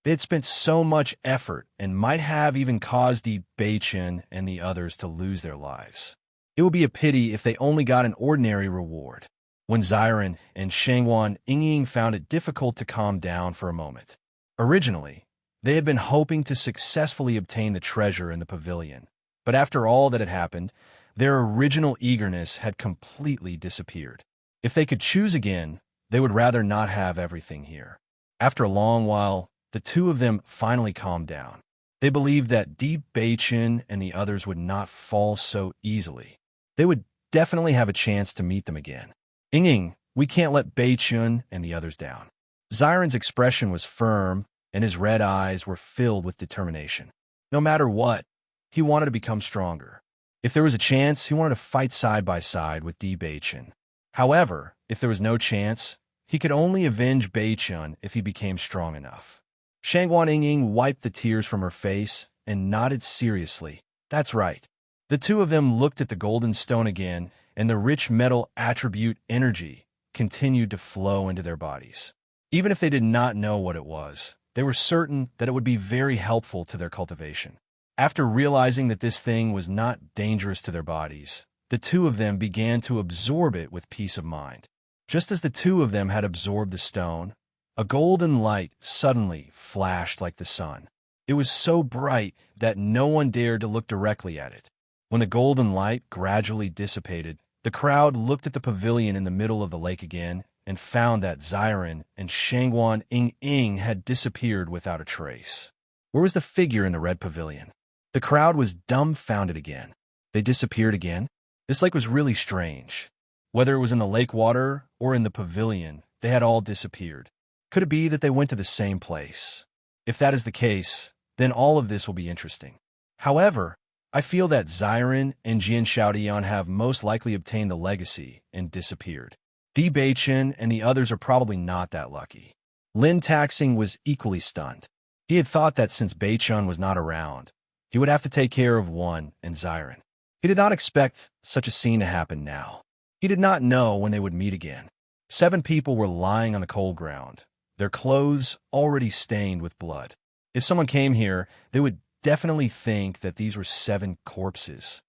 They had spent so much effort and might have even caused Di Beichen and the others to lose their lives. It would be a pity if they only got an ordinary reward. When Ziren and Shangwan Ying found it difficult to calm down for a moment. Originally, they had been hoping to successfully obtain the treasure in the pavilion, but after all that had happened, their original eagerness had completely disappeared. If they could choose again, they would rather not have everything here. After a long while, the two of them finally calmed down. They believed that Di Beichen and the others would not fall so easily. They would definitely have a chance to meet them again. Ying, we can't let Beichen and the others down. Ziren's expression was firm, and his red eyes were filled with determination. No matter what, he wanted to become stronger. If there was a chance, he wanted to fight side by side with Di Beichen. However, if there was no chance, he could only avenge Beichen if he became strong enough. Shangwan Ying wiped the tears from her face and nodded seriously. That's right. The two of them looked at the golden stone again, and the rich metal attribute energy continued to flow into their bodies. Even if they did not know what it was, they were certain that it would be very helpful to their cultivation. After realizing that this thing was not dangerous to their bodies, the two of them began to absorb it with peace of mind. Just as the two of them had absorbed the stone, a golden light suddenly flashed like the sun. It was so bright that no one dared to look directly at it. When the golden light gradually dissipated, the crowd looked at the pavilion in the middle of the lake again and found that Xiren and Shangguan Ying had disappeared without a trace. Where was the figure in the red pavilion? The crowd was dumbfounded again. They disappeared again? This lake was really strange. Whether it was in the lake water or in the pavilion, they had all disappeared. Could it be that they went to the same place? If that is the case, then all of this will be interesting. However, I feel that Xiren and Jian Shaodian have most likely obtained the legacy and disappeared. Di Beichen and the others are probably not that lucky. Lin Taxing was equally stunned. He had thought that since Beichun was not around, he would have to take care of One and Xiren. He did not expect such a scene to happen now. He did not know when they would meet again. 7 people were lying on the cold ground, their clothes already stained with blood. If someone came here, they would definitely think that these were 7 corpses.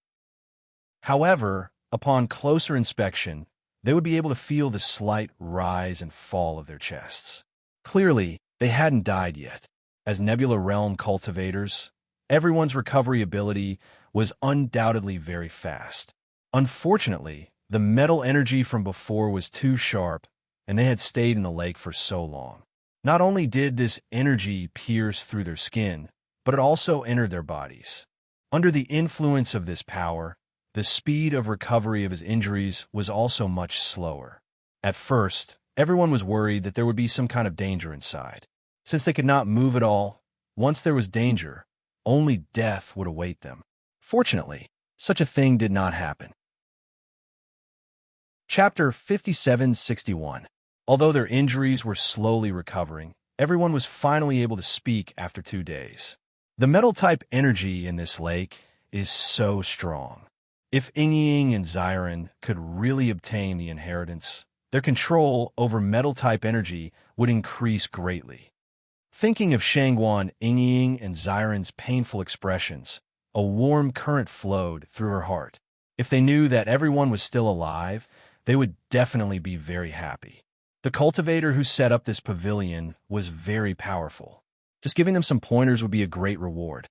However, upon closer inspection, they would be able to feel the slight rise and fall of their chests. Clearly, they hadn't died yet. As Nebula Realm cultivators, everyone's recovery ability was undoubtedly very fast. Unfortunately, the metal energy from before was too sharp, and they had stayed in the lake for so long. Not only did this energy pierce through their skin, but it also entered their bodies. Under the influence of this power, the speed of recovery of his injuries was also much slower. At first, everyone was worried that there would be some kind of danger inside. Since they could not move at all, once there was danger, only death would await them. Fortunately, such a thing did not happen. Chapter 5761. Although their injuries were slowly recovering, everyone was finally able to speak after 2 days. The metal-type energy in this lake is so strong. If Ying and Xiren could really obtain the inheritance, their control over metal-type energy would increase greatly. Thinking of Shangguan Ying and Xiren's painful expressions, a warm current flowed through her heart. If they knew that everyone was still alive, they would definitely be very happy. The cultivator who set up this pavilion was very powerful. Just giving them some pointers would be a great reward.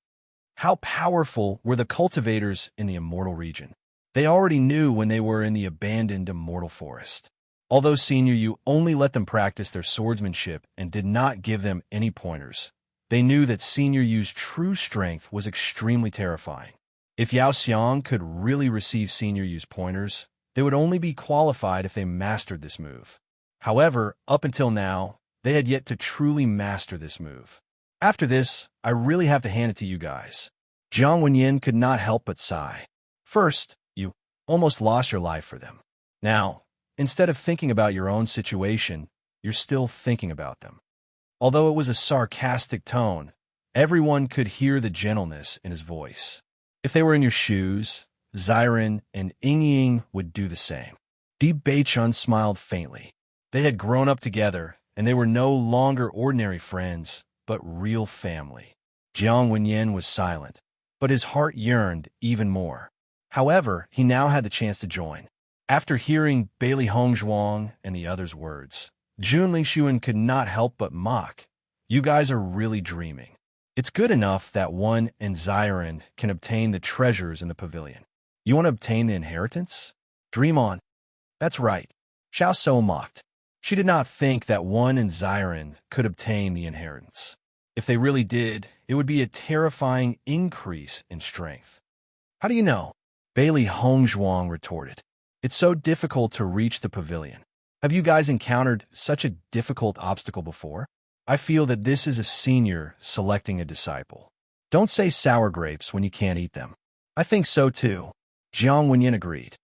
How powerful were the cultivators in the Immortal region? They already knew when they were in the abandoned Immortal Forest. Although Senior Yu only let them practice their swordsmanship and did not give them any pointers, they knew that Senior Yu's true strength was extremely terrifying. If Yao Xiang could really receive Senior Yu's pointers, they would only be qualified if they mastered this move. However, up until now, they had yet to truly master this move. After this, I really have to hand it to you guys. Jiang Wenyin could not help but sigh. First, you almost lost your life for them. Now, instead of thinking about your own situation, you're still thinking about them. Although it was a sarcastic tone, everyone could hear the gentleness in his voice. If they were in your shoes, Xiren and Ying would do the same. Di Beichun smiled faintly. They had grown up together, and they were no longer ordinary friends, but real family. Jiang Wenyin was silent, but his heart yearned even more. However, he now had the chance to join. After hearing Bailey Hongzhuang and the others' words, Jun Lingshuan could not help but mock. You guys are really dreaming. It's good enough that One and Xiren can obtain the treasures in the pavilion. You want to obtain the inheritance? Dream on. That's right. Xiao So mocked. She did not think that One and Xiren could obtain the inheritance. If they really did, it would be a terrifying increase in strength. How do you know? Bailey Hongzhuang retorted. It's so difficult to reach the pavilion. Have you guys encountered such a difficult obstacle before? I feel that this is a senior selecting a disciple. Don't say sour grapes when you can't eat them. I think so too. Jiang Wenyin agreed.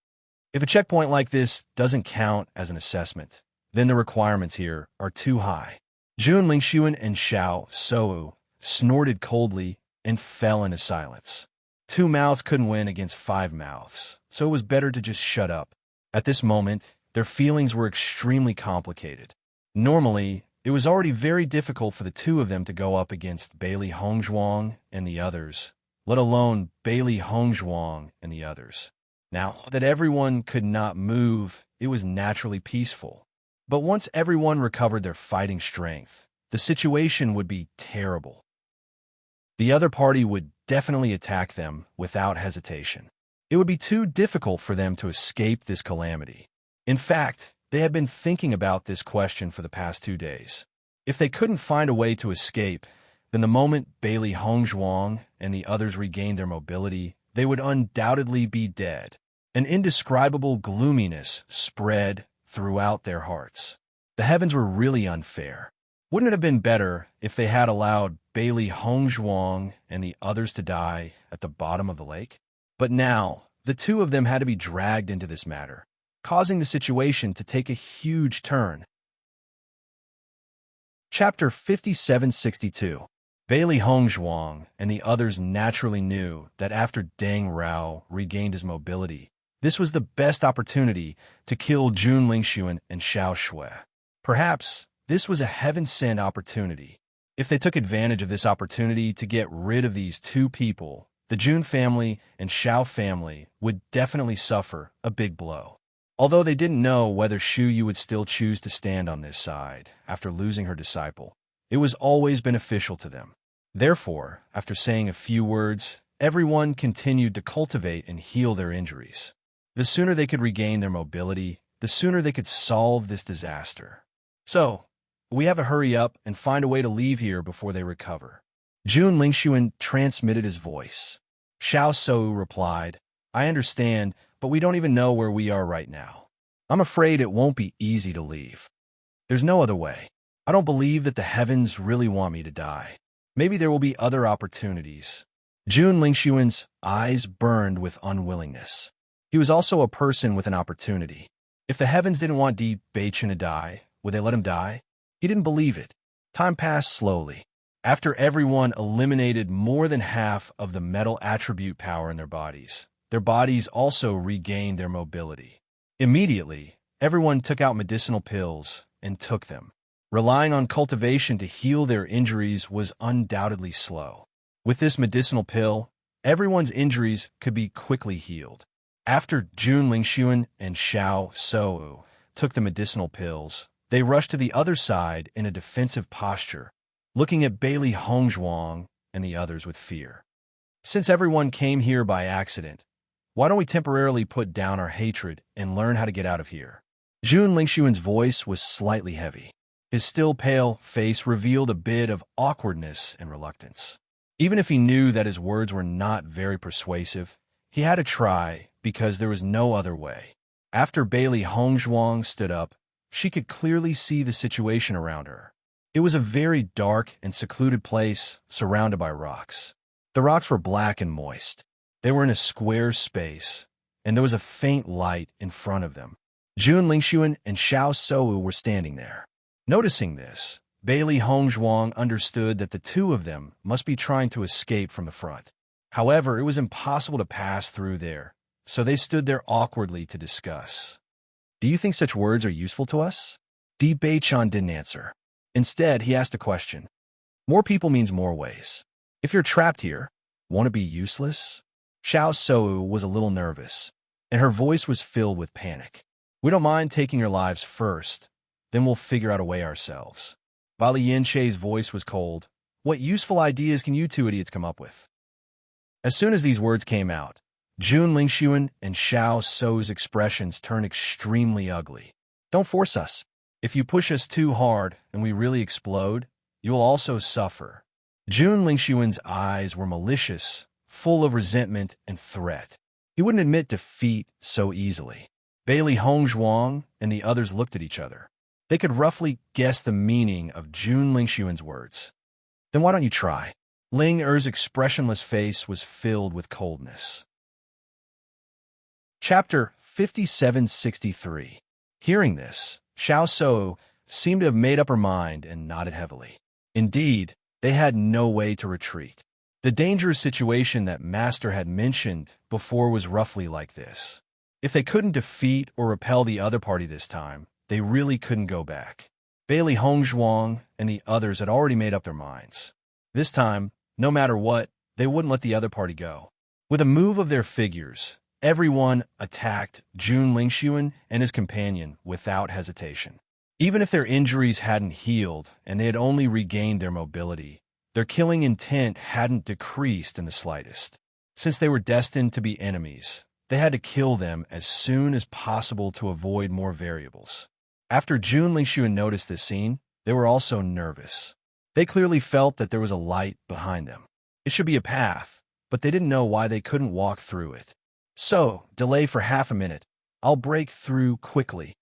If a checkpoint like this doesn't count as an assessment, then the requirements here are too high. Jun Lingshuan and Xiao Sou snorted coldly and fell into silence. 2 mouths couldn't win against 5 mouths, so it was better to just shut up. At this moment, their feelings were extremely complicated. Normally, it was already very difficult for the two of them to go up against Bailey Hongzhuang and the others, let alone Bailey Hongzhuang and the others. Now that everyone could not move, it was naturally peaceful. But once everyone recovered their fighting strength, the situation would be terrible. The other party would definitely attack them without hesitation. It would be too difficult for them to escape this calamity. In fact, they had been thinking about this question for the past 2 days. If they couldn't find a way to escape, then the moment Bailey Hongzhuang and the others regained their mobility, they would undoubtedly be dead. An indescribable gloominess spread throughout their hearts. The heavens were really unfair. Wouldn't it have been better if they had allowed Bailey Hongzhuang and the others to die at the bottom of the lake? But now, the two of them had to be dragged into this matter, causing the situation to take a huge turn. Chapter 5762. Bailey Hongzhuang and the others naturally knew that after Deng Rao regained his mobility, this was the best opportunity to kill Jun Lingxuan and Xiao Shui. Perhaps this was a heaven-sent opportunity. If they took advantage of this opportunity to get rid of these two people, the Jun family and Xiao family would definitely suffer a big blow. Although they didn't know whether Xu Yu would still choose to stand on this side after losing her disciple, it was always beneficial to them. Therefore, after saying a few words, everyone continued to cultivate and heal their injuries. The sooner they could regain their mobility, the sooner they could solve this disaster. So, we have to hurry up and find a way to leave here before they recover. Jun Lingxuan transmitted his voice. Xiao Sou replied, I understand, but we don't even know where we are right now. I'm afraid it won't be easy to leave. There's no other way. I don't believe that the heavens really want me to die. Maybe there will be other opportunities. Jun Lingxuan's eyes burned with unwillingness. He was also a person with an opportunity. If the heavens didn't want Di Beichen to die, would they let him die? He didn't believe it. Time passed slowly. After everyone eliminated more than half of the metal attribute power in their bodies also regained their mobility. Immediately, everyone took out medicinal pills and took them. Relying on cultivation to heal their injuries was undoubtedly slow. With this medicinal pill, everyone's injuries could be quickly healed. After Jun Lingxuan and Xiao Sou took the medicinal pills, they rushed to the other side in a defensive posture, looking at Bailey Hongzhuang and the others with fear. Since everyone came here by accident, why don't we temporarily put down our hatred and learn how to get out of here? Jun Lingxuan's voice was slightly heavy. His still pale face revealed a bit of awkwardness and reluctance. Even if he knew that his words were not very persuasive, he had to try because there was no other way. After Bailey Hongzhuang stood up, she could clearly see the situation around her. It was a very dark and secluded place surrounded by rocks. The rocks were black and moist. They were in a square space, and there was a faint light in front of them. Jun Lingxuan and Xiao Sou were standing there. Noticing this, Bailey Hongzhuang understood that the two of them must be trying to escape from the front. However, it was impossible to pass through there, so they stood there awkwardly to discuss. Do you think such words are useful to us? Di Beichan didn't answer. Instead, he asked a question. More people means more ways. If you're trapped here, won't it be useless? Xiao Sou was a little nervous, and her voice was filled with panic. We don't mind taking your lives first, then we'll figure out a way ourselves. Bali Yinche's voice was cold. What useful ideas can you two idiots come up with? As soon as these words came out, Jun Lingxuan and Xiao Sou's expressions turned extremely ugly. Don't force us. If you push us too hard and we really explode, you will also suffer. Jun Lingxuan's eyes were malicious, full of resentment and threat. He wouldn't admit defeat so easily. Bailey Hongzhuang and the others looked at each other. They could roughly guess the meaning of Jun Lingxuan's words. Then why don't you try? Ling Er's expressionless face was filled with coldness. Chapter 5763. Hearing this, Xiao Sou seemed to have made up her mind and nodded heavily. Indeed, they had no way to retreat. The dangerous situation that Master had mentioned before was roughly like this. If they couldn't defeat or repel the other party this time, they really couldn't go back. Bailey Hongzhuang and the others had already made up their minds. This time, no matter what, they wouldn't let the other party go. With a move of their figures, everyone attacked Jun Lingxuan and his companion without hesitation. Even if their injuries hadn't healed and they had only regained their mobility, their killing intent hadn't decreased in the slightest. Since they were destined to be enemies, they had to kill them as soon as possible to avoid more variables. After Jun Lingxuan noticed this scene, they were also nervous. They clearly felt that there was a light behind them. It should be a path, but they didn't know why they couldn't walk through it. So, delay for half a minute. I'll break through quickly.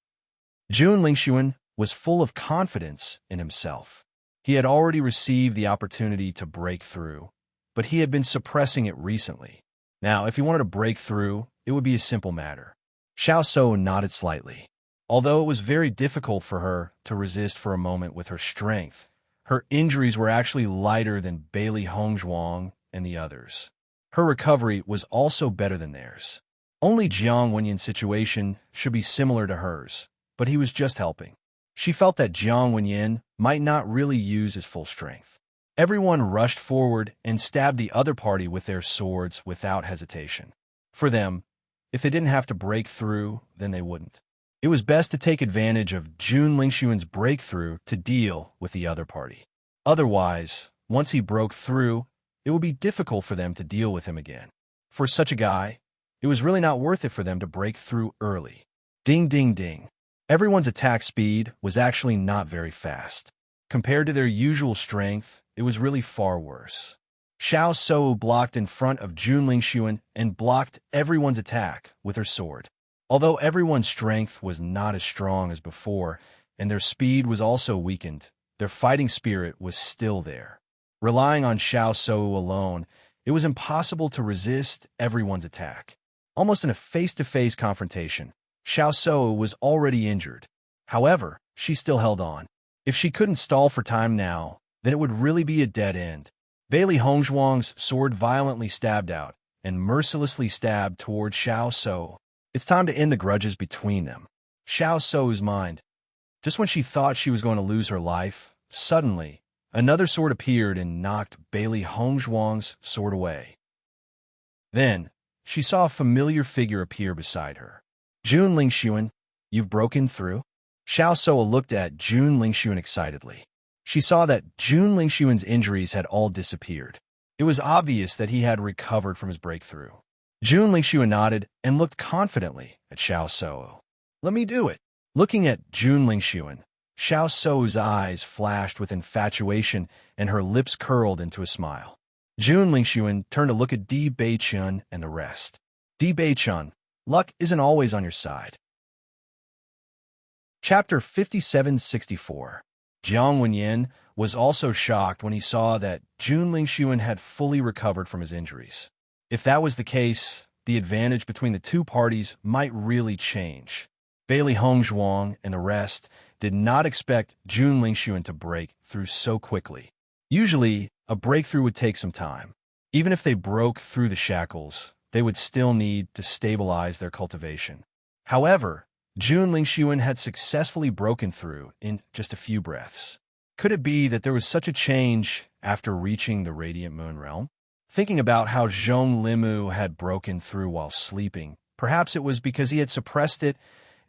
Jun Lingxuan was full of confidence in himself. He had already received the opportunity to break through, but he had been suppressing it recently. Now, if he wanted to break through, it would be a simple matter. Xiao So nodded slightly. Although it was very difficult for her to resist for a moment with her strength, her injuries were actually lighter than Bailey Hongzhuang and the others. Her recovery was also better than theirs. Only Jiang Wenyan's situation should be similar to hers, but he was just helping. She felt that Jiang Wenyan might not really use his full strength. Everyone rushed forward and stabbed the other party with their swords without hesitation. For them, if they didn't have to break through, then they wouldn't. It was best to take advantage of Jun Lingxuan's breakthrough to deal with the other party. Otherwise, once he broke through, it would be difficult for them to deal with him again. For such a guy, it was really not worth it for them to break through early. Ding, ding, ding. Everyone's attack speed was actually not very fast. Compared to their usual strength, it was really far worse. Xiao So blocked in front of Jun Lingxuan and blocked everyone's attack with her sword. Although everyone's strength was not as strong as before, and their speed was also weakened, their fighting spirit was still there. Relying on Xiao So alone, it was impossible to resist everyone's attack. Almost in a face-to-face confrontation, Xiao So was already injured. However, she still held on. If she couldn't stall for time now, then it would really be a dead end. Bailey Hongzhuang's sword violently stabbed out and mercilessly stabbed toward Xiao So. It's time to end the grudges between them. Xiao So's mind. Just when she thought she was going to lose her life, suddenly, another sword appeared and knocked Bailey Hongzhuang's sword away. Then, she saw a familiar figure appear beside her. Jun Lingxuan, you've broken through? Xiao So looked at Jun Lingxuan excitedly. She saw that Jun Lingxuan's injuries had all disappeared. It was obvious that he had recovered from his breakthrough. Jun Lingxuan nodded and looked confidently at Xiao So. Let me do it. Looking at Jun Lingxuan, Xiao So's eyes flashed with infatuation and her lips curled into a smile. Jun Lingxuan turned to look at Di Beichun and the rest. Di Beichun, luck isn't always on your side. Chapter 5764. Jiang Wenyan was also shocked when he saw that Jun Lingxuan had fully recovered from his injuries. If that was the case, the advantage between the two parties might really change. Bailey Hongzhuang and the rest did not expect Jun Lingxuan to break through so quickly. Usually, a breakthrough would take some time. Even if they broke through the shackles, they would still need to stabilize their cultivation. However, Jun Lingxuan had successfully broken through in just a few breaths. Could it be that there was such a change after reaching the Radiant Moon Realm? Thinking about how Zhong Limu had broken through while sleeping, perhaps it was because he had suppressed it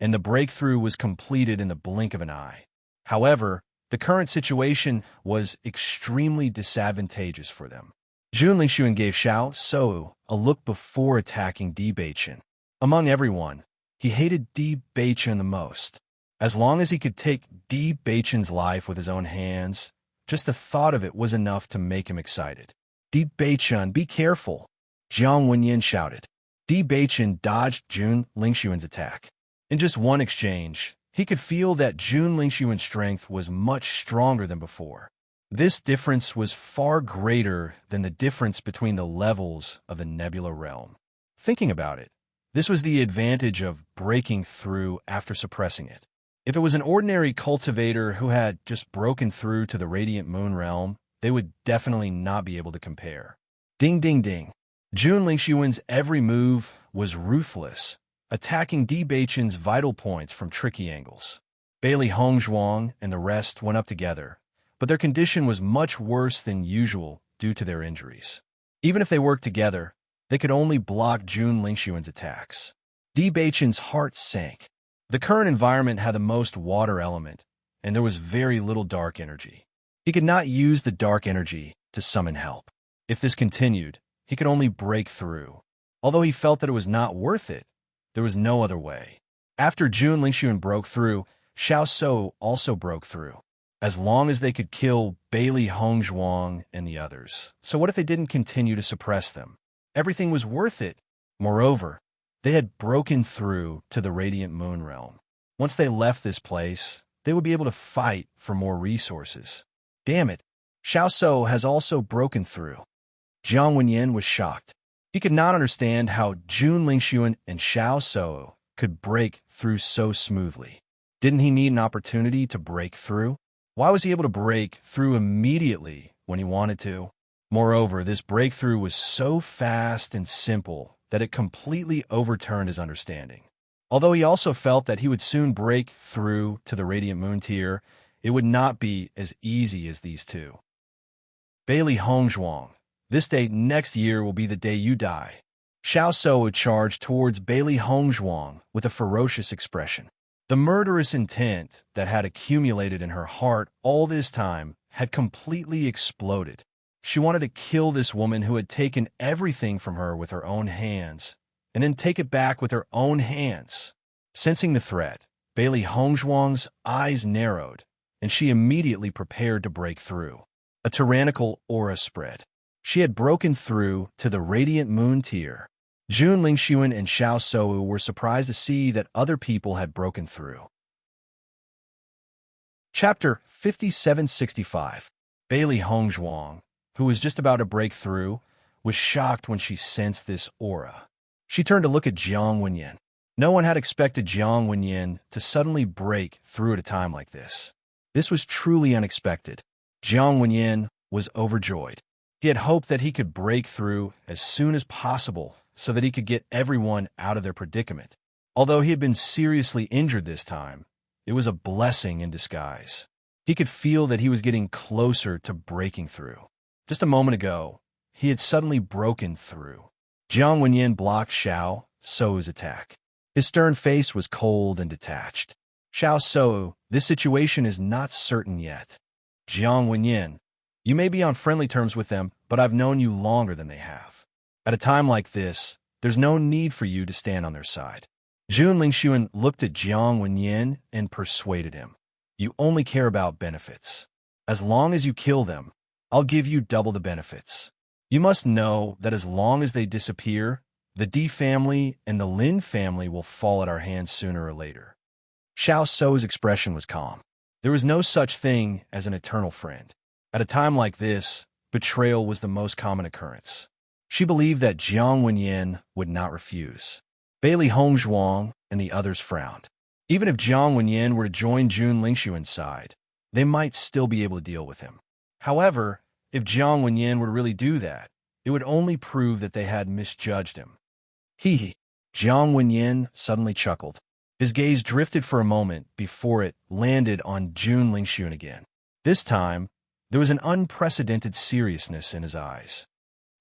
and the breakthrough was completed in the blink of an eye. However, the current situation was extremely disadvantageous for them. Jun Lingxuan gave Xiao So a look before attacking Di Beichun. Among everyone, he hated Di Beichun the most. As long as he could take Di Beichun's life with his own hands, just the thought of it was enough to make him excited. Di Beichun, be careful, Jiang Wenyan shouted. Di Beichun dodged Jun Lingxuan's attack. In just one exchange, he could feel that Jun Lingxuan's strength was much stronger than before. This difference was far greater than the difference between the levels of the Nebula Realm. Thinking about it, this was the advantage of breaking through after suppressing it. If it was an ordinary cultivator who had just broken through to the Radiant Moon Realm, they would definitely not be able to compare. Ding, ding, ding. Jun Lingxuan's every move was ruthless, attacking Di Beichun's vital points from tricky angles. Bailey Hongzhuang and the rest went up together, but their condition was much worse than usual due to their injuries. Even if they worked together, They could only block Jun Lingxuan's attacks. Di Beichen's heart sank. The current environment had the most water element, and there was very little dark energy. He could not use the dark energy to summon help. If this continued, he could only break through. Although he felt that it was not worth it, there was no other way. After Jun Lingxuan broke through, Xiao So also broke through, as long as they could kill Bailey Hongzhuang and the others. So what if they didn't continue to suppress them? Everything was worth it. Moreover, they had broken through to the Radiant Moon Realm. Once they left this place, they would be able to fight for more resources. Damn it, Xiao So has also broken through. Jiang Wenyan was shocked. He could not understand how Jun Lingxuan and Xiao So could break through so smoothly. Didn't he need an opportunity to break through? Why was he able to break through immediately when he wanted to? Moreover, this breakthrough was so fast and simple that it completely overturned his understanding. Although he also felt that he would soon break through to the Radiant Moon tier, it would not be as easy as these two. Bailey Hongzhuang, this day next year will be the day you die. Xiao So charged towards Bailey Hongzhuang with a ferocious expression. The murderous intent that had accumulated in her heart all this time had completely exploded. She wanted to kill this woman who had taken everything from her with her own hands, and then take it back with her own hands. Sensing the threat, Bailey Hongzhuang's eyes narrowed, and she immediately prepared to break through. A tyrannical aura spread. She had broken through to the Radiant Moon tier. Jun Lingxuan and Xiao So were surprised to see that other people had broken through. Chapter 5765. Bailey Hongzhuang, who was just about to break through, was shocked when she sensed this aura. She turned to look at Jiang Wenyan. No one had expected Jiang Wenyan to suddenly break through at a time like this. This was truly unexpected. Jiang Wenyan was overjoyed. He had hoped that he could break through as soon as possible so that he could get everyone out of their predicament. Although he had been seriously injured this time, it was a blessing in disguise. He could feel that he was getting closer to breaking through. Just a moment ago, he had suddenly broken through. Jiang Wenyan blocked Xiao So's attack. His stern face was cold and detached. Xiao So, this situation is not certain yet. Jiang Wenyan, you may be on friendly terms with them, but I've known you longer than they have. At a time like this, there's no need for you to stand on their side. Jun Lingxuan looked at Jiang Wenyan and persuaded him. You only care about benefits. As long as you kill them, I'll give you double the benefits. You must know that as long as they disappear, the Di family and the Lin family will fall at our hands sooner or later. Xiao So's expression was calm. There was no such thing as an eternal friend. At a time like this, betrayal was the most common occurrence. She believed that Jiang Wenyan would not refuse. Bailey Hongzhuang and the others frowned. Even if Jiang Wenyan were to join Jun Lingxuan's side, they might still be able to deal with him. However, if Jiang Wenyan were to really do that, it would only prove that they had misjudged him. Hee. Jiang Wenyan suddenly chuckled. His gaze drifted for a moment before it landed on Jun Lingxuan again. This time, there was an unprecedented seriousness in his eyes.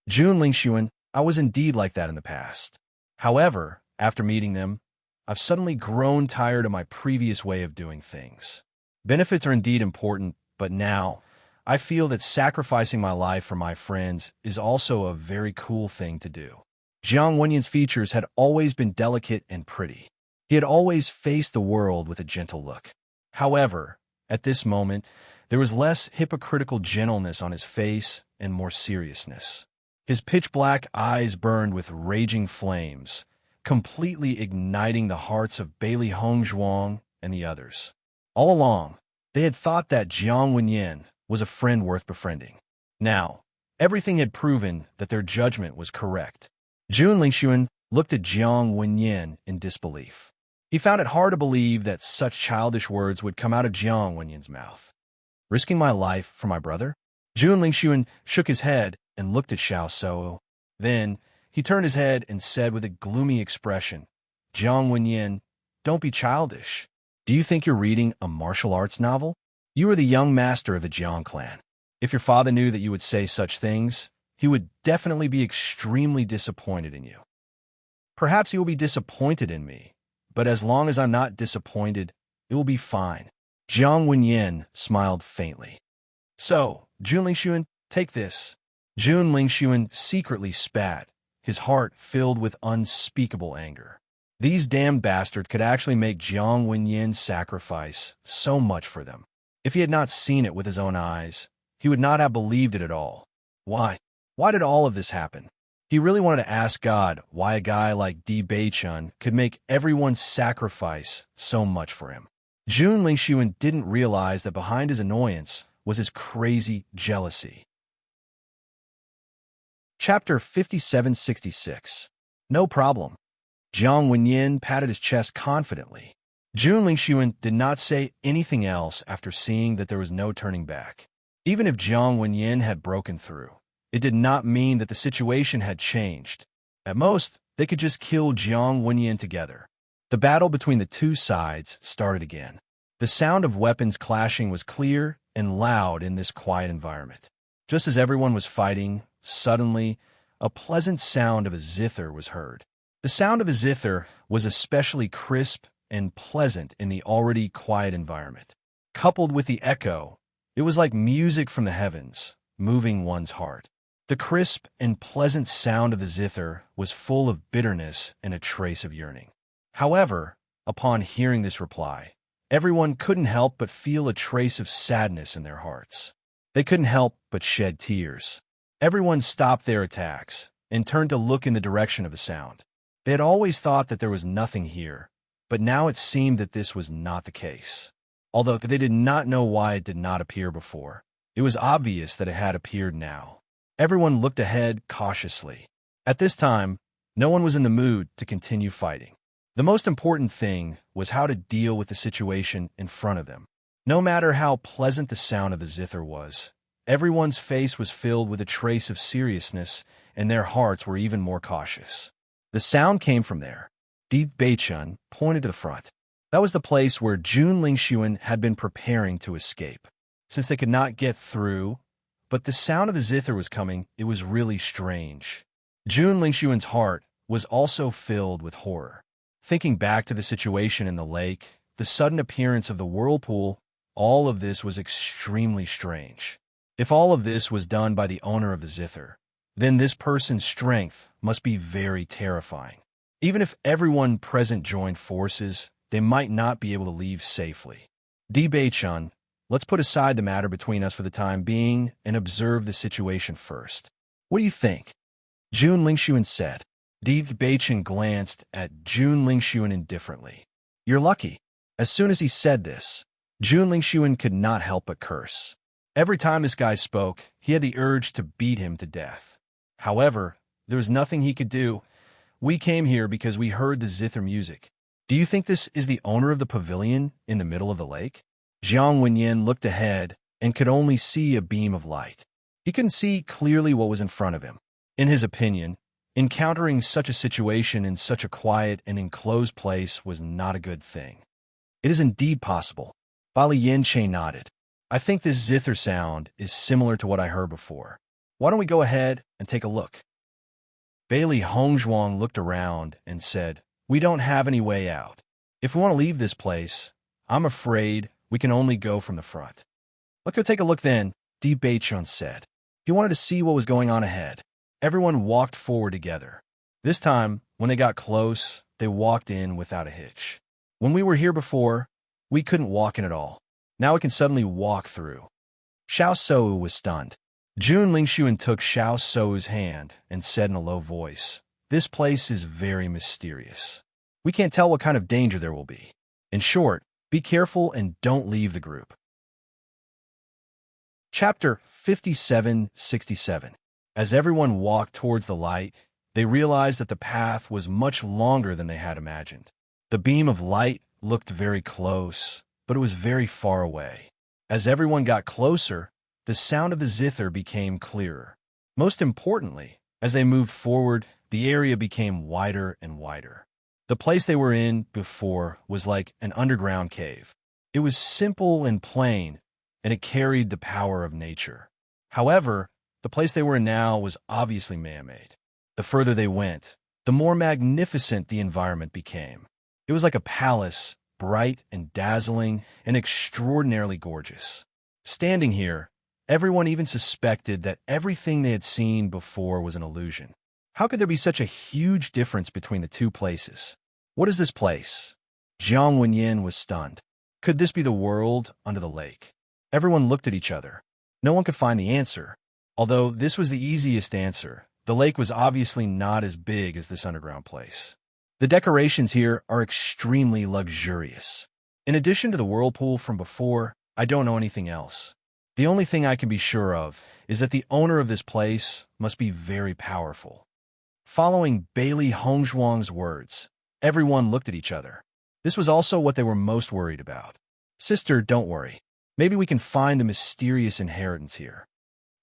Jun Lingxuan, I was indeed like that in the past. However, after meeting them, I've suddenly grown tired of my previous way of doing things. Benefits are indeed important, but now, I feel that sacrificing my life for my friends is also a very cool thing to do. Jiang Wenyan's features had always been delicate and pretty. He had always faced the world with a gentle look. However, at this moment, there was less hypocritical gentleness on his face and more seriousness. His pitch-black eyes burned with raging flames, completely igniting the hearts of Bailey Hongzhuang and the others. All along, they had thought that Jiang Wenyan was a friend worth befriending. Now, everything had proven that their judgment was correct. Jun Lingxuan looked at Jiang Wenyan in disbelief. He found it hard to believe that such childish words would come out of Jiang Wenyan's mouth. Risking my life for my brother? Jun Lingxuan shook his head and looked at Xiao So. Then, he turned his head and said with a gloomy expression, Jiang Wenyan, don't be childish. Do you think you're reading a martial arts novel? You are the young master of the Jiang clan. If your father knew that you would say such things, he would definitely be extremely disappointed in you. Perhaps he will be disappointed in me, but as long as I'm not disappointed, it will be fine. Jiang Wenyin smiled faintly. So, Jun Lingxuan, take this. Jun Lingxuan secretly spat, his heart filled with unspeakable anger. These damned bastards could actually make Jiang Wenyin sacrifice so much for them. If he had not seen it with his own eyes, he would not have believed it at all. Why? Why did all of this happen? He really wanted to ask God why a guy like Di Beichun could make everyone sacrifice so much for him. Jun Lingxuan didn't realize that behind his annoyance was his crazy jealousy. Chapter 5766. No problem. Jiang Wenyin patted his chest confidently. Jun Lingxuan did not say anything else after seeing that there was no turning back. Even if Jiang Wenyin had broken through, it did not mean that the situation had changed. At most, they could just kill Jiang Wenyin together. The battle between the two sides started again. The sound of weapons clashing was clear and loud in this quiet environment. Just as everyone was fighting, suddenly, a pleasant sound of a zither was heard. The sound of a zither was especially crisp and pleasant in the already quiet environment. Coupled with the echo, it was like music from the heavens, moving one's heart. The crisp and pleasant sound of the zither was full of bitterness and a trace of yearning. However, upon hearing this reply, everyone couldn't help but feel a trace of sadness in their hearts. They couldn't help but shed tears. Everyone stopped their attacks and turned to look in the direction of the sound. They had always thought that there was nothing here, but now it seemed that this was not the case. Although they did not know why it did not appear before, it was obvious that it had appeared now. Everyone looked ahead cautiously. At this time, no one was in the mood to continue fighting. The most important thing was how to deal with the situation in front of them. No matter how pleasant the sound of the zither was, everyone's face was filled with a trace of seriousness, and their hearts were even more cautious. The sound came from there. Di Beichun pointed to the front. That was the place where Jun Lingxuan had been preparing to escape. Since they could not get through, but the sound of the zither was coming, it was really strange. Jun Lingxuan's heart was also filled with horror. Thinking back to the situation in the lake, the sudden appearance of the whirlpool, all of this was extremely strange. If all of this was done by the owner of the zither, then this person's strength must be very terrifying. Even if everyone present joined forces, they might not be able to leave safely. Di Beichun, let's put aside the matter between us for the time being and observe the situation first. What do you think? Jun Lingxuan said. Di Beichun glanced at Jun Lingxuan indifferently. You're lucky. As soon as he said this, Jun Lingxuan could not help but curse. Every time this guy spoke, he had the urge to beat him to death. However, there was nothing he could do. We came here because we heard the zither music. Do you think this is the owner of the pavilion in the middle of the lake? Jiang Wenyin looked ahead and could only see a beam of light. He couldn't see clearly what was in front of him. In his opinion, encountering such a situation in such a quiet and enclosed place was not a good thing. It is indeed possible. Bali Yin-che nodded. I think this zither sound is similar to what I heard before. Why don't we go ahead and take a look? Bailey Hongzhuang looked around and said, We don't have any way out. If we want to leave this place, I'm afraid we can only go from the front. Let's go take a look then, Di Beichun said. He wanted to see what was going on ahead. Everyone walked forward together. This time, when they got close, they walked in without a hitch. When we were here before, we couldn't walk in at all. Now we can suddenly walk through. Xiao Shou was stunned. Jun Lingxuan took Xiao Shou's hand and said in a low voice, This place is very mysterious. We can't tell what kind of danger there will be. In short, be careful and don't leave the group. Chapter 5767. As everyone walked towards the light, they realized that the path was much longer than they had imagined. The beam of light looked very close, but it was very far away. As everyone got closer, the sound of the zither became clearer. Most importantly, as they moved forward, the area became wider and wider. The place they were in before was like an underground cave. It was simple and plain, and it carried the power of nature. However, The place they were in now was obviously man-made. The further they went, the more magnificent the environment became. It was like a palace, bright and dazzling and extraordinarily gorgeous. Standing here, everyone even suspected that everything they had seen before was an illusion. How could there be such a huge difference between the two places? What is this place? Jiang Wenyin was stunned. Could this be the world under the lake? Everyone looked at each other. No one could find the answer. Although this was the easiest answer, the lake was obviously not as big as this underground place. The decorations here are extremely luxurious. In addition to the whirlpool from before, I don't know anything else. The only thing I can be sure of is that the owner of this place must be very powerful. Following Bailey Hongzhuang's words, everyone looked at each other. This was also what they were most worried about. Sister, don't worry. Maybe we can find the mysterious inheritance here.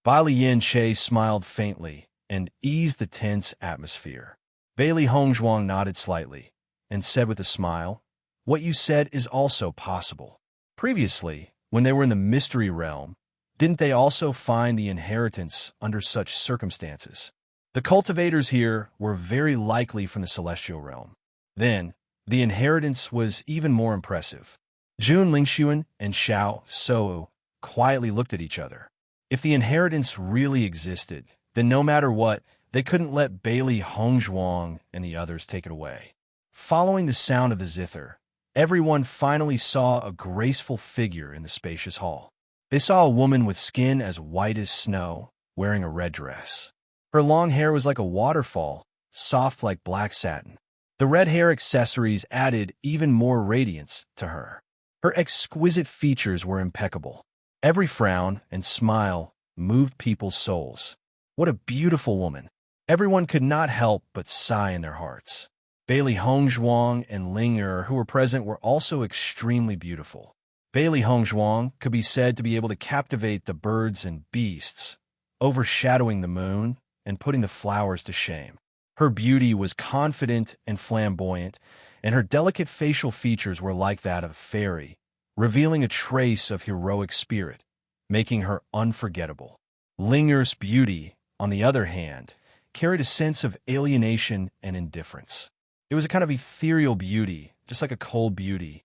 Bai Liyan Che smiled faintly and eased the tense atmosphere. Bailey Hongzhuang nodded slightly and said with a smile, "What you said is also possible." Previously, when they were in the mystery realm, didn't they also find the inheritance under such circumstances? The cultivators here were very likely from the celestial realm. Then, the inheritance was even more impressive. Jun Lingxuan and Xiao Sou quietly looked at each other. If the inheritance really existed, then no matter what, they couldn't let Bailey Hongzhuang and the others take it away. Following the sound of the zither, everyone finally saw a graceful figure in the spacious hall. They saw a woman with skin as white as snow, wearing a red dress. Her long hair was like a waterfall, soft like black satin. The red hair accessories added even more radiance to her. Her exquisite features were impeccable. Every frown and smile moved people's souls. What a beautiful woman! Everyone could not help but sigh in their hearts. Bailey Hongzhuang and Ling Er, who were present, were also extremely beautiful. Bailey Hongzhuang could be said to be able to captivate the birds and beasts, overshadowing the moon and putting the flowers to shame. Her beauty was confident and flamboyant, and her delicate facial features were like that of a fairy, revealing a trace of heroic spirit, making her unforgettable. Ling Er's beauty, on the other hand, carried a sense of alienation and indifference. It was a kind of ethereal beauty, just like a cold beauty.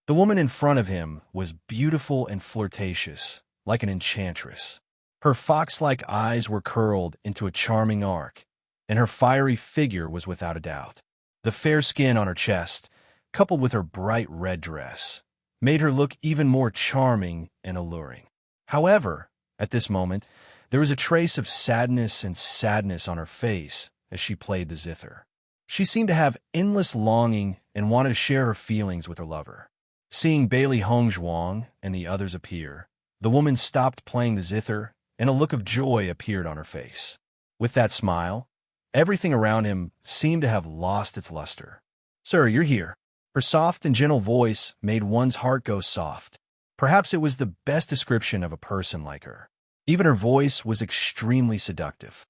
The woman in front of him was beautiful and flirtatious, like an enchantress. Her fox-like eyes were curled into a charming arc, and her fiery figure was without a doubt. The fair skin on her chest, coupled with her bright red dress, made her look even more charming and alluring. However, at this moment, there was a trace of sadness on her face as she played the zither. She seemed to have endless longing and wanted to share her feelings with her lover. Seeing Bailey Hongzhuang and the others appear, the woman stopped playing the zither, and a look of joy appeared on her face. With that smile, everything around him seemed to have lost its luster. "Sir, you're here." Her soft and gentle voice made one's heart go soft. Perhaps it was the best description of a person like her. Even her voice was extremely seductive.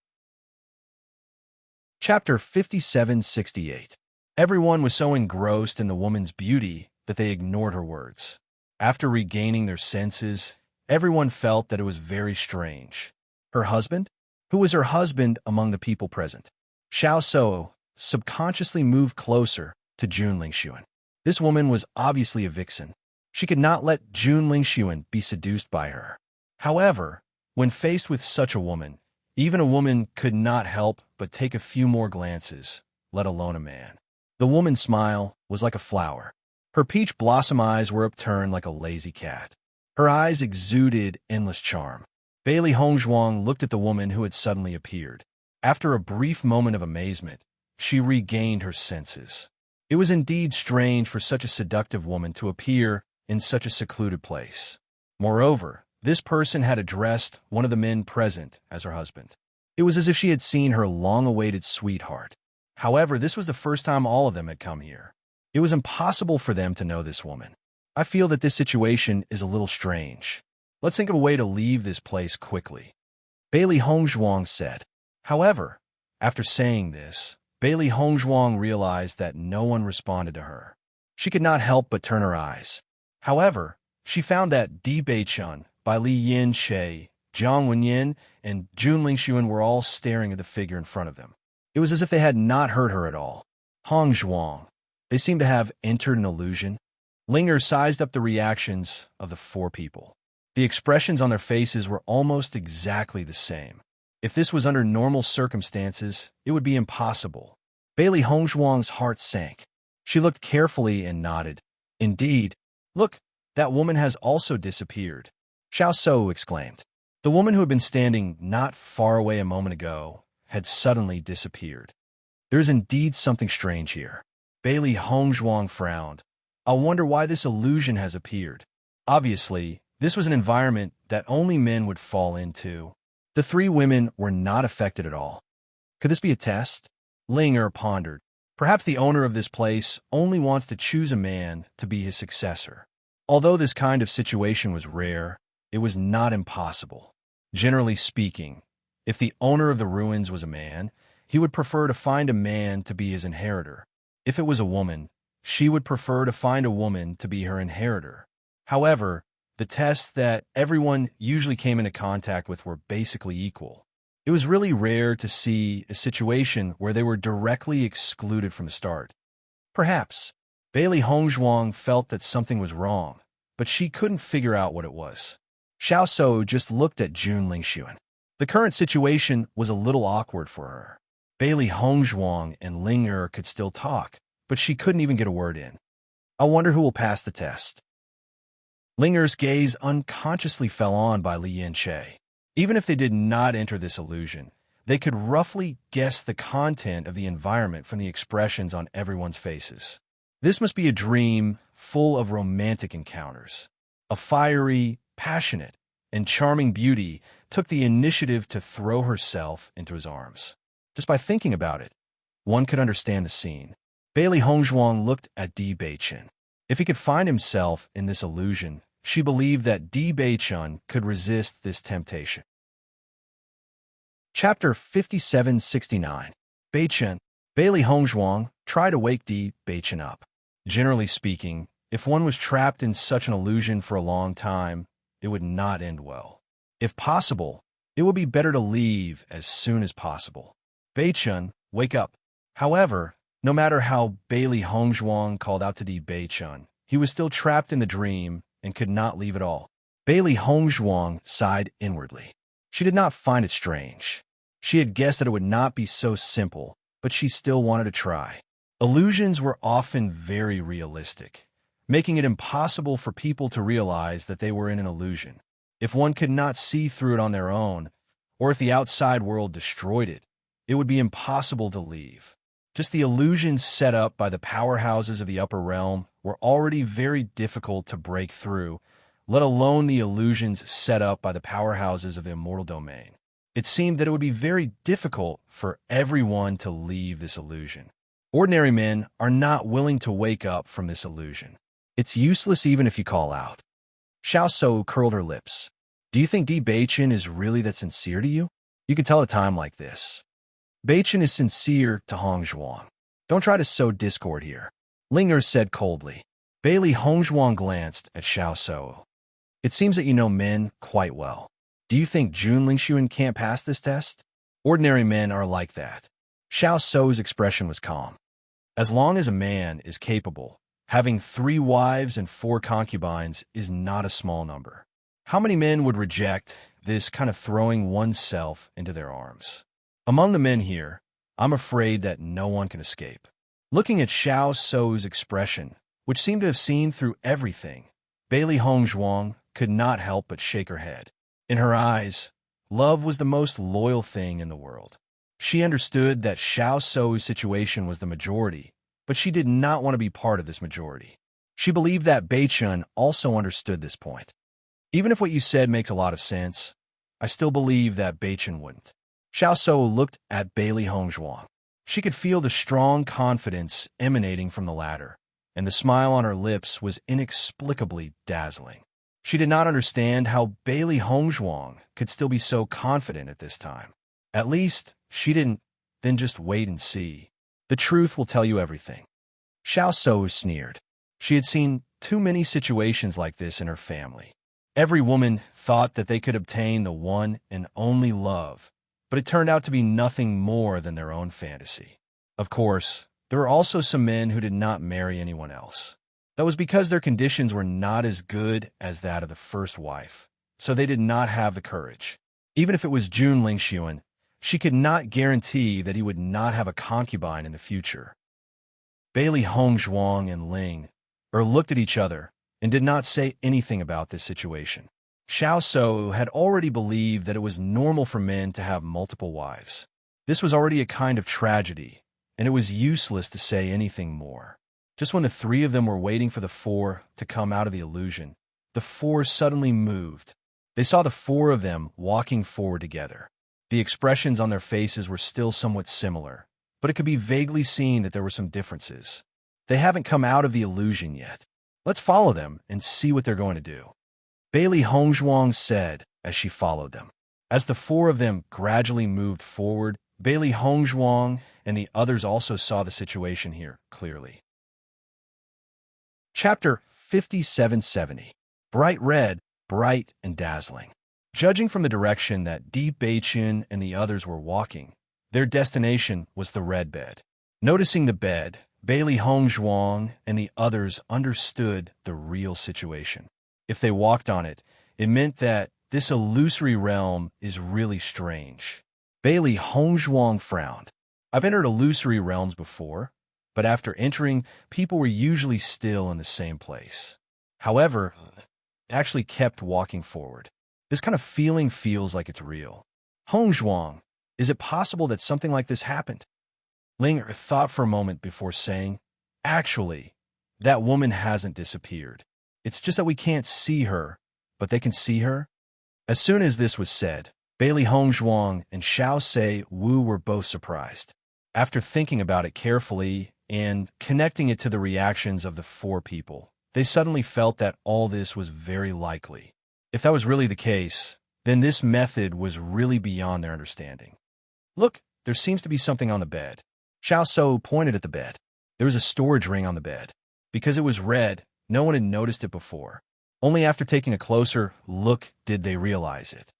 Chapter 5768. Everyone was so engrossed in the woman's beauty that they ignored her words. After regaining their senses, everyone felt that it was very strange. Her husband? Who was her husband among the people present? Xiao Sou subconsciously moved closer to Jun Lingxuan. This woman was obviously a vixen. She could not let Jun Lingxuan be seduced by her. However, when faced with such a woman, even a woman could not help but take a few more glances, let alone a man. The woman's smile was like a flower. Her peach blossom eyes were upturned like a lazy cat. Her eyes exuded endless charm. Bailey Hongzhuang looked at the woman who had suddenly appeared. After a brief moment of amazement, she regained her senses. It was indeed strange for such a seductive woman to appear in such a secluded place. Moreover, this person had addressed one of the men present as her husband. It was as if she had seen her long-awaited sweetheart. However, this was the first time all of them had come here. It was impossible for them to know this woman. I feel that this situation is a little strange. Let's think of a way to leave this place quickly, Bailey Hongzhuang said. However, after saying this, Bailey Hongzhuang realized that no one responded to her. She could not help but turn her eyes. However, she found that Di Beichun, Bai Li Yin Che, Jiang Wenyin and Jun Lingxuan were all staring at the figure in front of them. It was as if they had not heard her at all. Hong Zhuang. They seemed to have entered an illusion. Linger sized up the reactions of the four people. The expressions on their faces were almost exactly the same. If this was under normal circumstances, it would be impossible. Bailey Hongzhuang's heart sank. She looked carefully and nodded. Indeed. Look, that woman has also disappeared. Xiao Shou exclaimed. The woman who had been standing not far away a moment ago had suddenly disappeared. There is indeed something strange here. Bailey Hongzhuang frowned. I wonder why this illusion has appeared. Obviously, this was an environment that only men would fall into. The three women were not affected at all. Could this be a test? Linger pondered. Perhaps the owner of this place only wants to choose a man to be his successor. Although this kind of situation was rare, it was not impossible. Generally speaking, if the owner of the ruins was a man, he would prefer to find a man to be his inheritor. If it was a woman, she would prefer to find a woman to be her inheritor. However, the tests that everyone usually came into contact with were basically equal. It was really rare to see a situation where they were directly excluded from the start. Perhaps Bailey Hongzhuang felt that something was wrong, but she couldn't figure out what it was. Xiao Shou just looked at Jun Lingxuan. The current situation was a little awkward for her. Bailey Hongzhuang and Linger could still talk, but she couldn't even get a word in. I wonder who will pass the test. Linger's gaze unconsciously fell on by Li Yanche. Even if they did not enter this illusion, they could roughly guess the content of the environment from the expressions on everyone's faces. This must be a dream full of romantic encounters. A fiery, passionate, and charming beauty took the initiative to throw herself into his arms. Just by thinking about it, one could understand the scene. Bailey Hongzhuang looked at Di Beichun. If he could find himself in this illusion, she believed that Di Beichun could resist this temptation. Chapter 5769. Beichun. Bailey Hongzhuang tried to wake Di Beichun up. Generally speaking, if one was trapped in such an illusion for a long time, it would not end well. If possible, it would be better to leave as soon as possible. Beichun, wake up. However, no matter how Bailey Hongzhuang called out to Di Beichun, he was still trapped in the dream and could not leave at all. Bailey Hongzhuang sighed inwardly. She did not find it strange. She had guessed that it would not be so simple, but she still wanted to try. Illusions were often very realistic, making it impossible for people to realize that they were in an illusion. If one could not see through it on their own, or if the outside world destroyed it, it would be impossible to leave. Just the illusions set up by the powerhouses of the upper realm were already very difficult to break through, let alone the illusions set up by the powerhouses of the immortal domain. It seemed that it would be very difficult for everyone to leave this illusion. Ordinary men are not willing to wake up from this illusion. It's useless even if you call out. Xiao Shou curled her lips. Do you think Di Beichun is really that sincere to you? You can tell a time like this. Beichun is sincere to Hongzhuang. Don't try to sow discord here. Linger said coldly. Bailey Hongzhuang glanced at Xiao Shou. It seems that you know men quite well. Do you think Jun Lingxuan can't pass this test? Ordinary men are like that. Xiao Shou's expression was calm. As long as a man is capable, having 3 wives and 4 concubines is not a small number. How many men would reject this kind of throwing oneself into their arms? Among the men here, I'm afraid that no one can escape. Looking at Xiao Shou's expression, which seemed to have seen through everything, Bailey Hongzhuang could not help but shake her head. In her eyes, love was the most loyal thing in the world. She understood that Xiao Shou's situation was the majority, but she did not want to be part of this majority. She believed that Beichun also understood this point. Even if what you said makes a lot of sense, I still believe that Beichun wouldn't. Xiao Shou looked at Bailey Hongzhuang. She could feel the strong confidence emanating from the latter, and the smile on her lips was inexplicably dazzling. She did not understand how Bailey Hongzhuang could still be so confident at this time. At least, she didn't. Then just wait and see. The truth will tell you everything. Xiao Shou sneered. She had seen too many situations like this in her family. Every woman thought that they could obtain the one and only love, but it turned out to be nothing more than their own fantasy. Of course, there were also some men who did not marry anyone else. That was because their conditions were not as good as that of the first wife, so they did not have the courage. Even if it was Jun Lingxuan, she could not guarantee that he would not have a concubine in the future. Bailey Hongzhuang and Ling looked at each other and did not say anything about this situation. Xiao Shou had already believed that it was normal for men to have multiple wives. This was already a kind of tragedy, and it was useless to say anything more. Just when the three of them were waiting for the four to come out of the illusion, the four suddenly moved. They saw the four of them walking forward together. The expressions on their faces were still somewhat similar, but it could be vaguely seen that there were some differences. They haven't come out of the illusion yet. Let's follow them and see what they're going to do. Bailey Hongzhuang said as she followed them. As the four of them gradually moved forward, Bailey Hongzhuang and the others also saw the situation here clearly. Chapter 5770. Bright red, bright and dazzling. Judging from the direction that Di Beichun and the others were walking, their destination was the red bed. Noticing the bed, Bailey Hongzhuang and the others understood the real situation. If they walked on it, it meant that this illusory realm is really strange. Bailey Hongzhuang frowned. I've entered illusory realms before, but after entering, people were usually still in the same place. However, they actually kept walking forward. This kind of feeling feels like it's real. Hongzhuang, is it possible that something like this happened? Ling thought for a moment before saying, actually, that woman hasn't disappeared. It's just that we can't see her, but they can see her. As soon as this was said, Bailey Hongzhuang and Xiao Sei Wu were both surprised. After thinking about it carefully and connecting it to the reactions of the four people, they suddenly felt that all this was very likely. If that was really the case, then this method was really beyond their understanding. Look, there seems to be something on the bed. Xiao Shou pointed at the bed. There was a storage ring on the bed. Because it was red, no one had noticed it before. Only after taking a closer look did they realize it.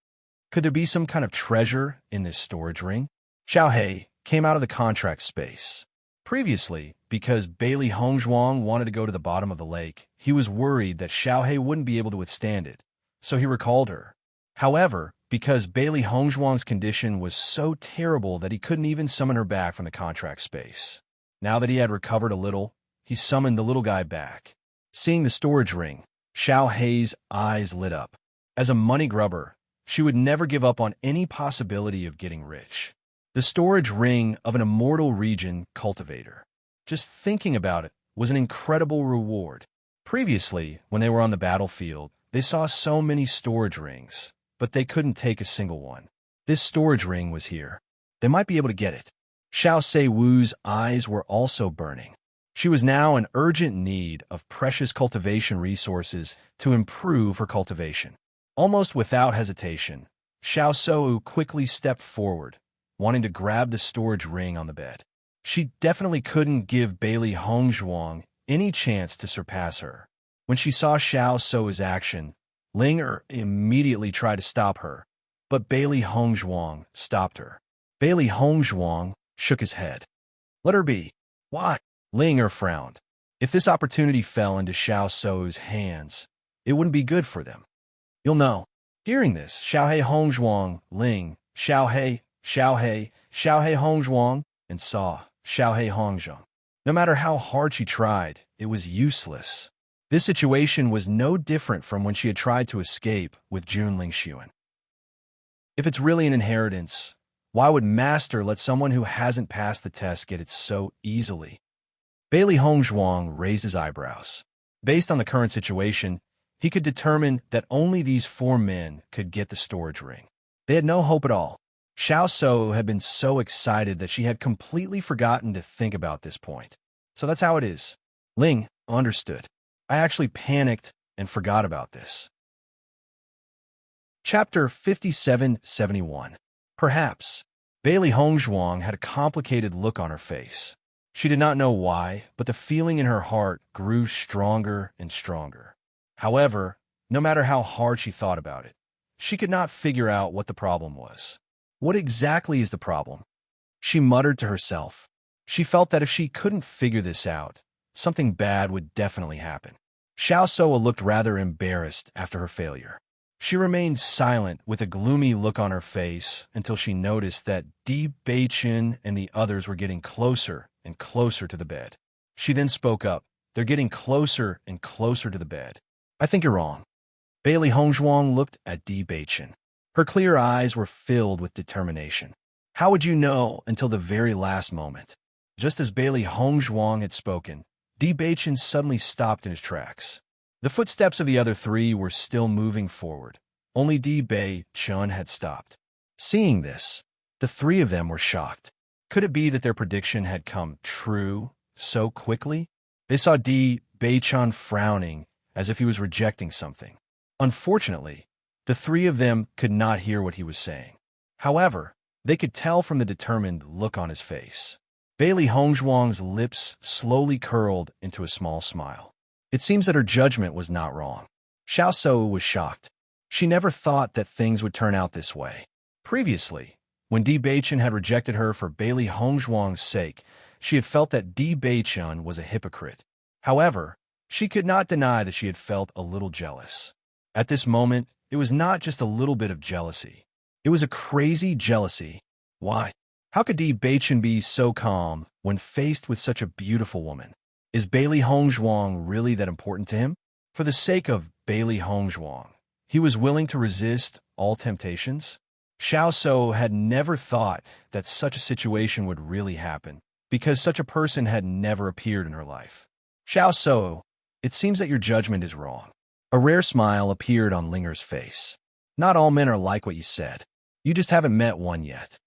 Could there be some kind of treasure in this storage ring? Xiao He came out of the contract space. Previously, because Bailey Hongzhuang wanted to go to the bottom of the lake, he was worried that Xiao He wouldn't be able to withstand it, so he recalled her. However, because Bailey Hongzhuang's condition was so terrible that he couldn't even summon her back from the contract space. Now that he had recovered a little, he summoned the little guy back. Seeing the storage ring, Xiao Hei's eyes lit up. As a money grubber, she would never give up on any possibility of getting rich. The storage ring of an immortal region cultivator. Just thinking about it was an incredible reward. Previously, when they were on the battlefield, they saw so many storage rings, but they couldn't take a single one. This storage ring was here. They might be able to get it. Xiao Sei Wu's eyes were also burning. She was now in urgent need of precious cultivation resources to improve her cultivation. Almost without hesitation, Xiao Shou quickly stepped forward, wanting to grab the storage ring on the bed. She definitely couldn't give Bailey Hongzhuang any chance to surpass her. When she saw Xiao Shou's action, Ling immediately tried to stop her, but Bailey Hongzhuang stopped her. Bailey Hongzhuang shook his head. Let her be. Why? Ling frowned. If this opportunity fell into Xiao Shou's hands, it wouldn't be good for them. You'll know. Hearing this, Xiao He Hongzhuang, Ling, Xiao He Hongzhuang, and saw Xiao He Hongzhuang. No matter how hard she tried, it was useless. This situation was no different from when she had tried to escape with Jun Lingxuan. If it's really an inheritance, why would Master let someone who hasn't passed the test get it so easily? Bailey Hongzhuang raised his eyebrows. Based on the current situation, he could determine that only these four men could get the storage ring. They had no hope at all. Xiao Shou had been so excited that she had completely forgotten to think about this point. So that's how it is. Ling understood. I actually panicked and forgot about this. Chapter 5771. Perhaps. Bailey Hongzhuang had a complicated look on her face. She did not know why, but the feeling in her heart grew stronger and stronger. However, no matter how hard she thought about it. She could not figure out what the problem was. What exactly is the problem? She muttered to herself. She felt that if she couldn't figure this out, something bad would definitely happen. Xiao Soa looked rather embarrassed after her failure. She remained silent with a gloomy look on her face until she noticed that Di Beichen and the others were getting closer and closer to the bed. She then spoke up. They're getting closer and closer to the bed. I think you're wrong. Bailey Hongzhuang looked at Di Beichen. Her clear eyes were filled with determination. How would you know until the very last moment? Just as Bailey Hongzhuang had spoken, Di Beichen suddenly stopped in his tracks. The footsteps of the other three were still moving forward. Only Di Beichen had stopped. Seeing this, the three of them were shocked. Could it be that their prediction had come true so quickly? They saw Di Beichen frowning as if he was rejecting something. Unfortunately, the three of them could not hear what he was saying. However, they could tell from the determined look on his face. Bailey Hongzhuang's lips slowly curled into a small smile. It seems that her judgment was not wrong. Xiao Soa was shocked. She never thought that things would turn out this way. Previously, when Di Beichen had rejected her for Bailey Hongzhuang's sake, she had felt that Di Beichen was a hypocrite. However, she could not deny that she had felt a little jealous. At this moment, it was not just a little bit of jealousy. It was a crazy jealousy. Why? How could Di Beichen be so calm when faced with such a beautiful woman? Is Bailey Hongzhuang really that important to him? For the sake of Bailey Hongzhuang, he was willing to resist all temptations? Xiao Soa had never thought that such a situation would really happen, because such a person had never appeared in her life. Xiao Soa, it seems that your judgment is wrong. A rare smile appeared on Linger's face. Not all men are like what you said. You just haven't met one yet.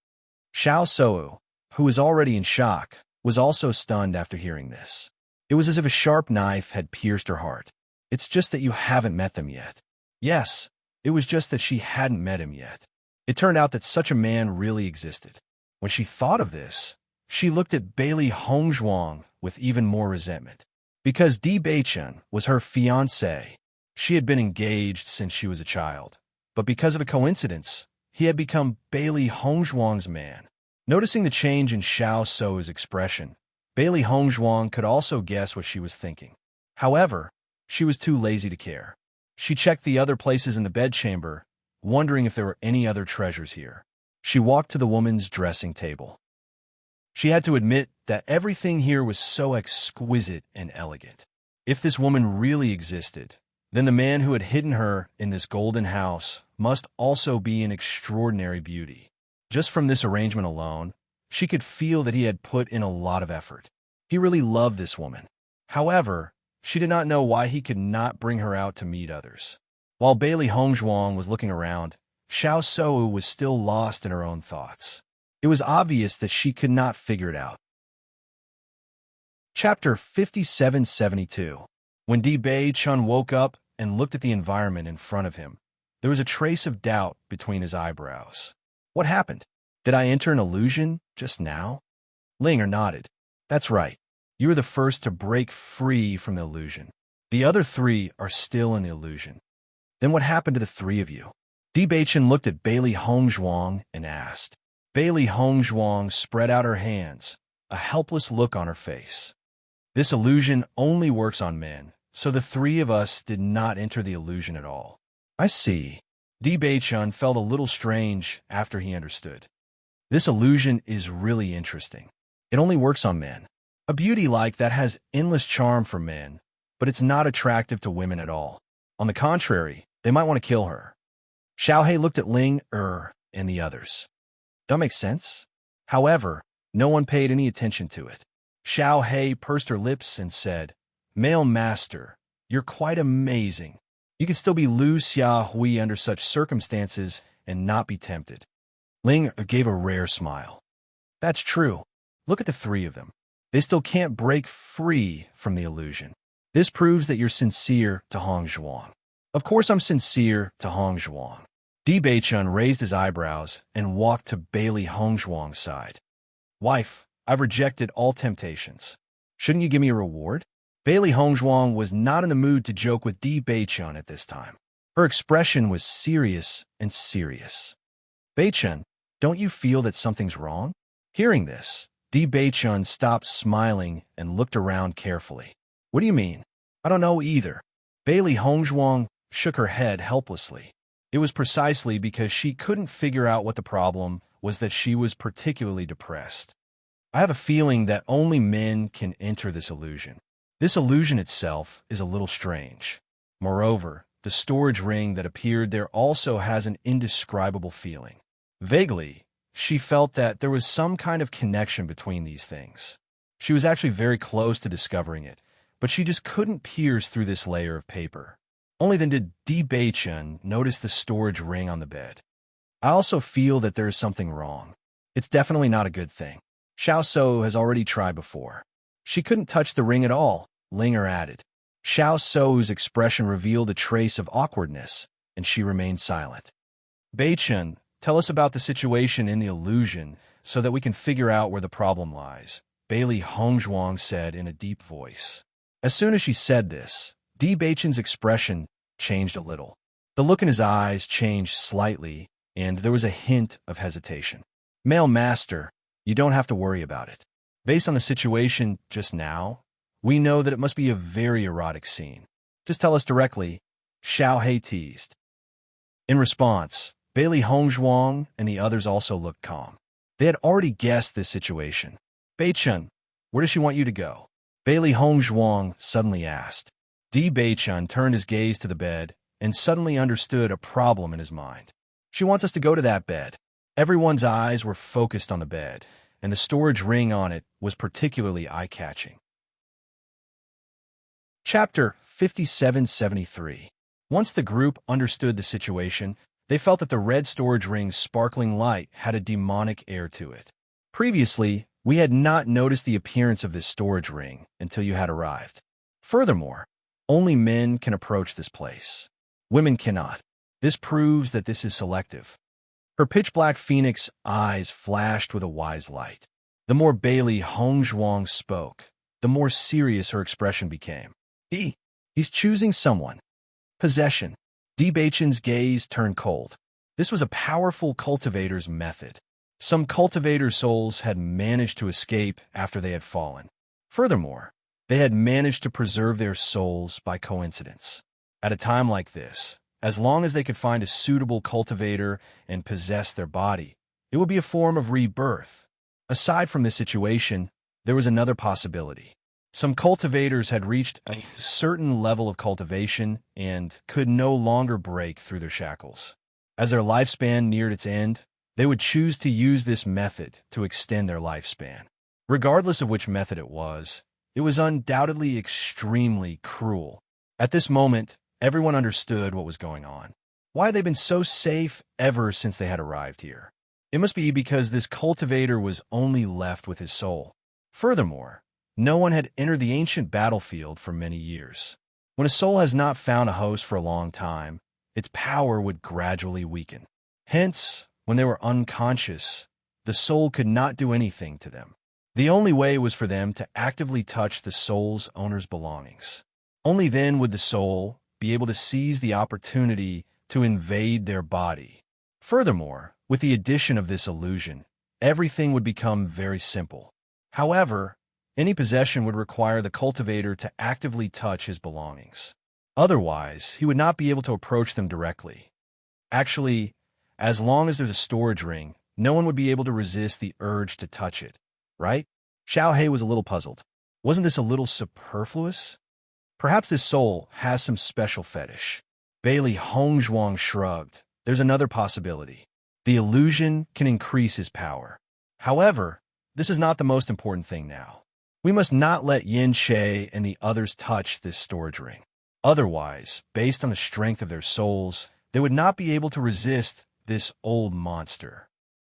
Xiao Soa, who was already in shock, was also stunned after hearing this. It was as if a sharp knife had pierced her heart. It's just that you haven't met them yet. Yes, it was just that she hadn't met him yet. It turned out that such a man really existed. When she thought of this, she looked at Bailey Hongzhuang with even more resentment. Because Di Beichen was her fiancé, she had been engaged since she was a child. But because of a coincidence, he had become Bailey Hongzhuang's man. Noticing the change in Xiao Soa's expression, Bailey Hongzhuang could also guess what she was thinking. However, she was too lazy to care. She checked the other places in the bedchamber, wondering if there were any other treasures here. She walked to the woman's dressing table. She had to admit that everything here was so exquisite and elegant. If this woman really existed, then the man who had hidden her in this golden house must also be an extraordinary beauty. Just from this arrangement alone, she could feel that he had put in a lot of effort. He really loved this woman. However, she did not know why he could not bring her out to meet others. While Bailey Hongzhuang was looking around, Xiao Soa was still lost in her own thoughts. It was obvious that she could not figure it out. Chapter 5772. When Di Beichen woke up and looked at the environment in front of him, there was a trace of doubt between his eyebrows. What happened? Did I enter an illusion just now? Linger nodded. That's right. You were the first to break free from the illusion. The other three are still in the illusion. Then what happened to the three of you? Di Beichen looked at Bailey Hongzhuang and asked. Bailey Hongzhuang spread out her hands, a helpless look on her face. This illusion only works on men, so the three of us did not enter the illusion at all. I see. Di Beichen felt a little strange after he understood. This illusion is really interesting. It only works on men. A beauty like that has endless charm for men, but it's not attractive to women at all. On the contrary, they might want to kill her. Xiao He looked at Ling and the others. That makes sense. However, no one paid any attention to it. Xiao He pursed her lips and said, Male master, you're quite amazing. You can still be Lu Xia Hui under such circumstances and not be tempted. Ling gave a rare smile. That's true. Look at the three of them. They still can't break free from the illusion. This proves that you're sincere to Hongzhuang. Of course I'm sincere to Hongzhuang. Di Beichen raised his eyebrows and walked to Bailey Hongzhuang's side. Wife, I've rejected all temptations. Shouldn't you give me a reward? Bailey Hongzhuang was not in the mood to joke with Di Beichen at this time. Her expression was serious and serious. Beichun, don't you feel that something's wrong? Hearing this, Di Beichun stopped smiling and looked around carefully. What do you mean? I don't know either. Bailey Hongzhuang shook her head helplessly. It was precisely because she couldn't figure out what the problem was that she was particularly depressed. I have a feeling that only men can enter this illusion. This illusion itself is a little strange. Moreover, the storage ring that appeared there also has an indescribable feeling. Vaguely, she felt that there was some kind of connection between these things. She was actually very close to discovering it, but she just couldn't pierce through this layer of paper. Only then did Di Beichun notice the storage ring on the bed. I also feel that there is something wrong. It's definitely not a good thing. Xiao So has already tried before. She couldn't touch the ring at all, Linger added. Xiao So's expression revealed a trace of awkwardness, and she remained silent. Beichun, tell us about the situation in the illusion so that we can figure out where the problem lies, Bailey Hongzhuang said in a deep voice. As soon as she said this, Di Beichun's expression changed a little. The look in his eyes changed slightly, and there was a hint of hesitation. Male master, you don't have to worry about it. Based on the situation just now, we know that it must be a very erotic scene. Just tell us directly, Xiao He teased. In response, Bailey Hongzhuang and the others also looked calm. They had already guessed this situation. Beichun, where does she want you to go? Bailey Hongzhuang suddenly asked. Di Beichun turned his gaze to the bed and suddenly understood a problem in his mind. She wants us to go to that bed. Everyone's eyes were focused on the bed, and the storage ring on it was particularly eye-catching. Chapter 5773. Once the group understood the situation, they felt that the red storage ring's sparkling light had a demonic air to it. Previously, we had not noticed the appearance of this storage ring until you had arrived. Furthermore, only men can approach this place. Women cannot. This proves that this is selective. Her pitch-black phoenix eyes flashed with a wise light. The more Bailey Hongzhuang spoke, the more serious her expression became. He's choosing someone. Possession. Di Beichun's gaze turned cold. This was a powerful cultivator's method. Some cultivator souls had managed to escape after they had fallen. Furthermore, they had managed to preserve their souls by coincidence. At a time like this, as long as they could find a suitable cultivator and possess their body, it would be a form of rebirth. Aside from this situation, there was another possibility. Some cultivators had reached a certain level of cultivation and could no longer break through their shackles. As their lifespan neared its end, they would choose to use this method to extend their lifespan. Regardless of which method it was undoubtedly extremely cruel. At this moment, everyone understood what was going on. Why had they been so safe ever since they had arrived here? It must be because this cultivator was only left with his soul. Furthermore, no one had entered the ancient battlefield for many years. When a soul has not found a host for a long time, its power would gradually weaken. Hence, when they were unconscious, the soul could not do anything to them. The only way was for them to actively touch the soul's owner's belongings. Only then would the soul be able to seize the opportunity to invade their body. Furthermore, with the addition of this illusion, everything would become very simple. However, any possession would require the cultivator to actively touch his belongings. Otherwise, he would not be able to approach them directly. Actually, as long as there's a storage ring, no one would be able to resist the urge to touch it, right? Xiao He was a little puzzled. Wasn't this a little superfluous? Perhaps this soul has some special fetish. Bailey Hongzhuang shrugged. There's another possibility. The illusion can increase his power. However, this is not the most important thing now. We must not let Yin She and the others touch this storage ring. Otherwise, based on the strength of their souls, they would not be able to resist this old monster.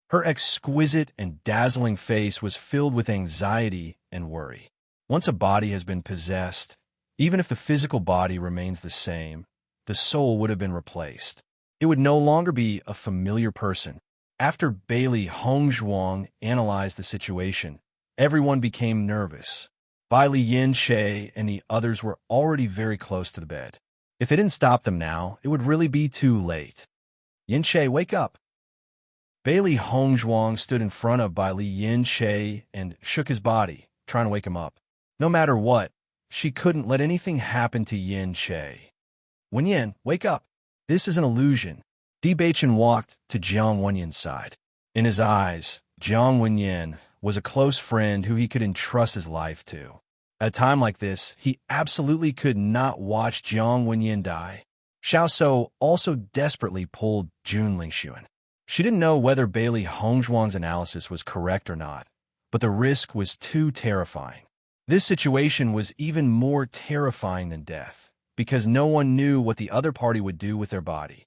Her exquisite and dazzling face was filled with anxiety and worry. Once a body has been possessed, even if the physical body remains the same, the soul would have been replaced. It would no longer be a familiar person. After Bailey Hongzhuang analyzed the situation, everyone became nervous. Bailey Yin She and the others were already very close to the bed. If they didn't stop them now, it would really be too late. Yin-Che, wake up! Bailey Hongzhuang stood in front of Bai Li Yin-Che and shook his body, trying to wake him up. No matter what, she couldn't let anything happen to Yin-Che. Wenyan, wake up! This is an illusion. Di Beichen walked to Jiang Wenyan's side. In his eyes, Jiang Wenyan was a close friend who he could entrust his life to. At a time like this, he absolutely could not watch Jiang Wenyan die. Xiao So also desperately pulled Jun Lingxuan. She didn't know whether Bailey Hongzhuang's analysis was correct or not, but the risk was too terrifying. This situation was even more terrifying than death, because no one knew what the other party would do with their body.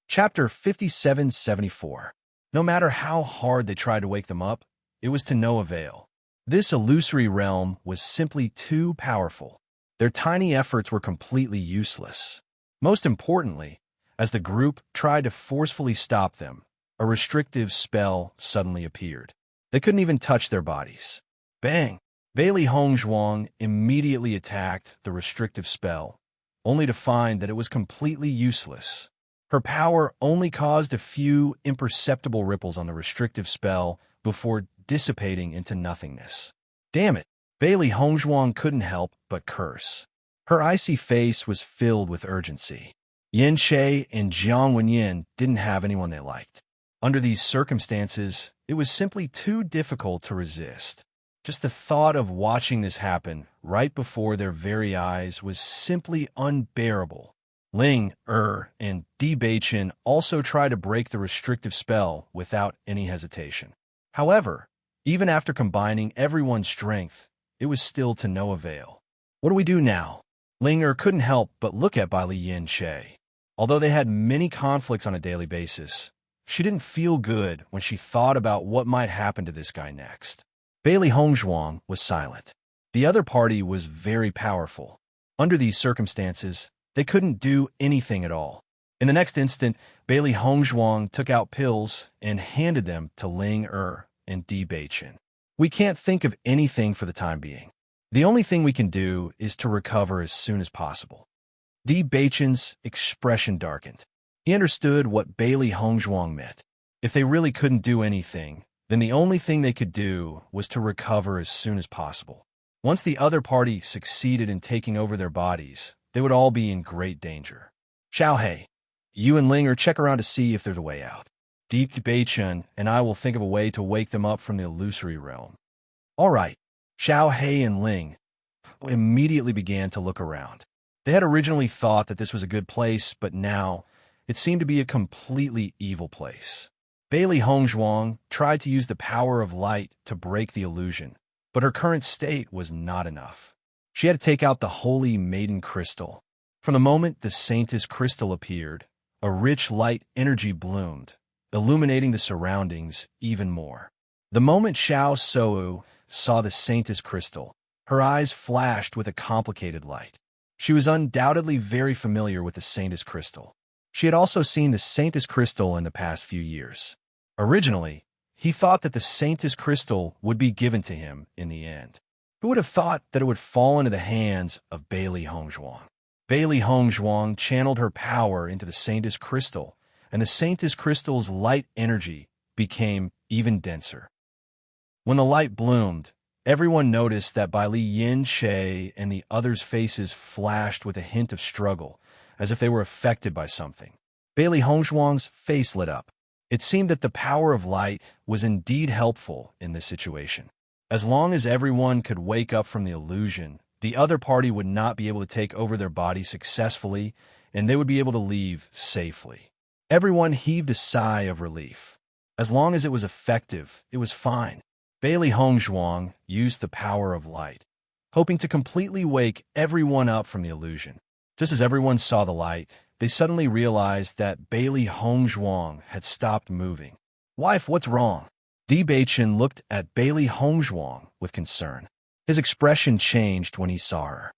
Chapter 5774. No matter how hard they tried to wake them up, it was to no avail. This illusory realm was simply too powerful. Their tiny efforts were completely useless. Most importantly, as the group tried to forcefully stop them, a restrictive spell suddenly appeared. They couldn't even touch their bodies. Bang! Bailey Hongzhuang immediately attacked the restrictive spell, only to find that it was completely useless. Her power only caused a few imperceptible ripples on the restrictive spell before dissipating into nothingness. Damn it! Bailey Hongzhuang couldn't help but curse. Her icy face was filled with urgency. Yin-Che and Jiang Wenyan didn't have anyone they liked. Under these circumstances, it was simply too difficult to resist. Just the thought of watching this happen right before their very eyes was simply unbearable. Ling, and Di Beichen also tried to break the restrictive spell without any hesitation. However, even after combining everyone's strength, it was still to no avail. What do we do now? Ling couldn't help but look at Bai Li Yin-Che. Although they had many conflicts on a daily basis, she didn't feel good when she thought about what might happen to this guy next. Bailey Hongzhuang was silent. The other party was very powerful. Under these circumstances, they couldn't do anything at all. In the next instant, Bailey Hongzhuang took out pills and handed them to Ling and Di Beichen. We can't think of anything for the time being. The only thing we can do is to recover as soon as possible. Di Beichen's expression darkened. He understood what Bailey Hongzhuang meant. If they really couldn't do anything, then the only thing they could do was to recover as soon as possible. Once the other party succeeded in taking over their bodies, they would all be in great danger. Xiaohei, you and Ling check around to see if there's a way out. Di Beichen and I will think of a way to wake them up from the illusory realm. All right. Xiaohei and Ling immediately began to look around. They had originally thought that this was a good place, but now it seemed to be a completely evil place. Bailey Hongzhuang tried to use the power of light to break the illusion, but her current state was not enough. She had to take out the Holy Maiden Crystal. From the moment the Saintess Crystal appeared, a rich light energy bloomed, illuminating the surroundings even more. The moment Xiao So saw the Saintess Crystal, her eyes flashed with a complicated light. She was undoubtedly very familiar with the Saintess Crystal. She had also seen the Saintess Crystal in the past few years. Originally, he thought that the Saintess Crystal would be given to him in the end. Who would have thought that it would fall into the hands of Bailey Hongzhuang? Bailey Hongzhuang channeled her power into the Saintess Crystal, and the Saintess Crystal's light energy became even denser. When the light bloomed, everyone noticed that Bai Li Yin-Che and the others' faces flashed with a hint of struggle, as if they were affected by something. Bailey Hongzhuang's face lit up. It seemed that the power of light was indeed helpful in this situation. As long as everyone could wake up from the illusion, the other party would not be able to take over their body successfully, and they would be able to leave safely. Everyone heaved a sigh of relief. As long as it was effective, it was fine. Bailey Hongzhuang used the power of light, hoping to completely wake everyone up from the illusion. Just as everyone saw the light, they suddenly realized that Bailey Hongzhuang had stopped moving. Wife, what's wrong? Di Beichen looked at Bailey Hongzhuang with concern. His expression changed when he saw her.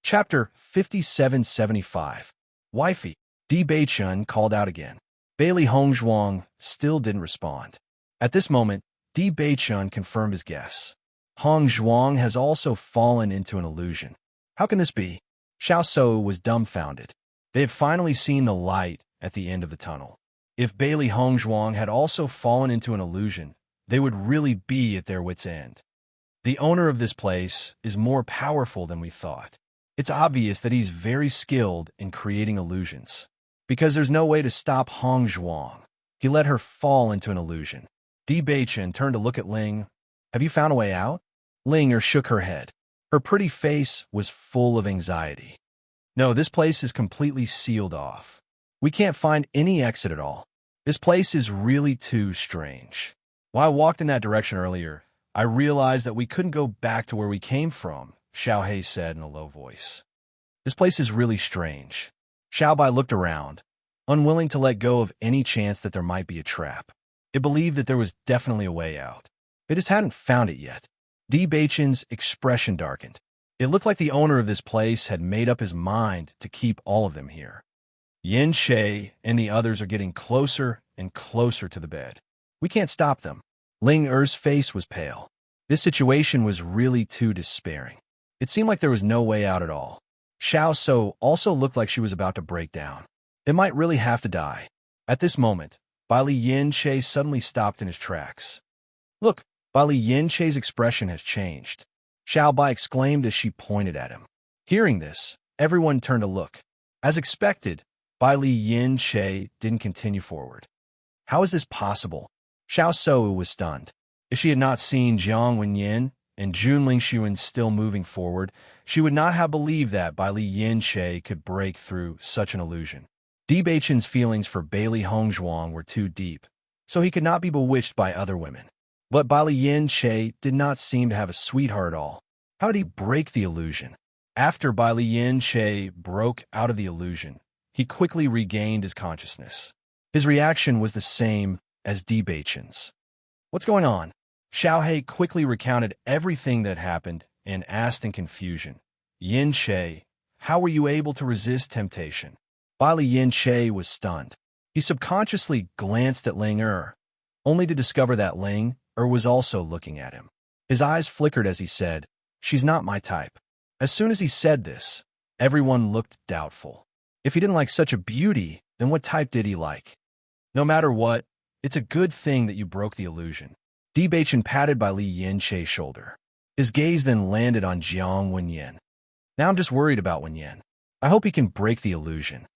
Chapter 5775. Wifey, Di Beichen called out again. Bailey Hongzhuang still didn't respond. At this moment, Di Beichen confirmed his guess. Hongzhuang has also fallen into an illusion. How can this be? Xiao So was dumbfounded. They had finally seen the light at the end of the tunnel. If Bailey Hongzhuang had also fallen into an illusion, they would really be at their wits' end. The owner of this place is more powerful than we thought. It's obvious that he's very skilled in creating illusions. Because there's no way to stop Hongzhuang, he let her fall into an illusion. Di Beichen turned to look at Ling. Have you found a way out? Ling shook her head. Her pretty face was full of anxiety. No, this place is completely sealed off. We can't find any exit at all. This place is really too strange. While I walked in that direction earlier, I realized that we couldn't go back to where we came from, Xiao Hei said in a low voice. This place is really strange. Xiao Bai looked around, unwilling to let go of any chance that there might be a trap. It believed that there was definitely a way out. It just hadn't found it yet. Di Beichen's expression darkened. It looked like the owner of this place had made up his mind to keep all of them here. Yin Shay and the others are getting closer and closer to the bed. We can't stop them. Ling Er's face was pale. This situation was really too despairing. It seemed like there was no way out at all. Xiao So also looked like she was about to break down. They might really have to die. At this moment, Bailey Yin Shay suddenly stopped in his tracks. Look, Bailey Yin Shay's expression has changed. Xiao Bai exclaimed as she pointed at him. Hearing this, everyone turned to look. As expected, Bailey Yin Shay didn't continue forward. How is this possible? Xiao So was stunned. If she had not seen Jiang Wenyin and Jun Lingxuan still moving forward, she would not have believed that Bailey Yin Shay could break through such an illusion. Di Beichen's feelings for Bailey Hongzhuang were too deep, so he could not be bewitched by other women. But Bailey Yin Shay did not seem to have a sweetheart at all. How did he break the illusion? After Bailey Yin Shay broke out of the illusion, he quickly regained his consciousness. His reaction was the same as Di Beichen's. What's going on? Xiao Hei quickly recounted everything that happened and asked in confusion. Yin Shay, how were you able to resist temptation? Bailey Yin Shay was stunned. He subconsciously glanced at Ling only to discover that Ling was also looking at him. His eyes flickered as he said, "She's not my type." As soon as he said this, everyone looked doubtful. If he didn't like such a beauty, then what type did he like? No matter what, it's a good thing that you broke the illusion. Di Beichen patted Bailey Yin Shay's shoulder. His gaze then landed on Jiang Wenyin. Now I'm just worried about Wenyin. I hope he can break the illusion.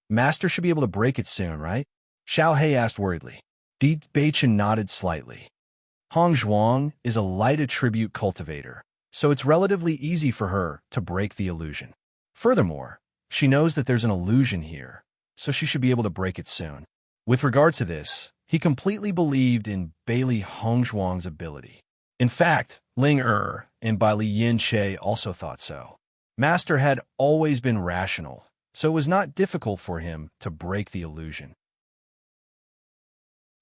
Master should be able to break it soon, right? Xiao Hei asked worriedly. Di Beichen nodded slightly. Hongzhuang is a light attribute cultivator, so it's relatively easy for her to break the illusion. Furthermore, she knows that there's an illusion here, so she should be able to break it soon. With regard to this, he completely believed in Bailey Hongzhuang's ability. In fact, Ling and Bailey Yin Shay also thought so. Master had always been rational, so it was not difficult for him to break the illusion.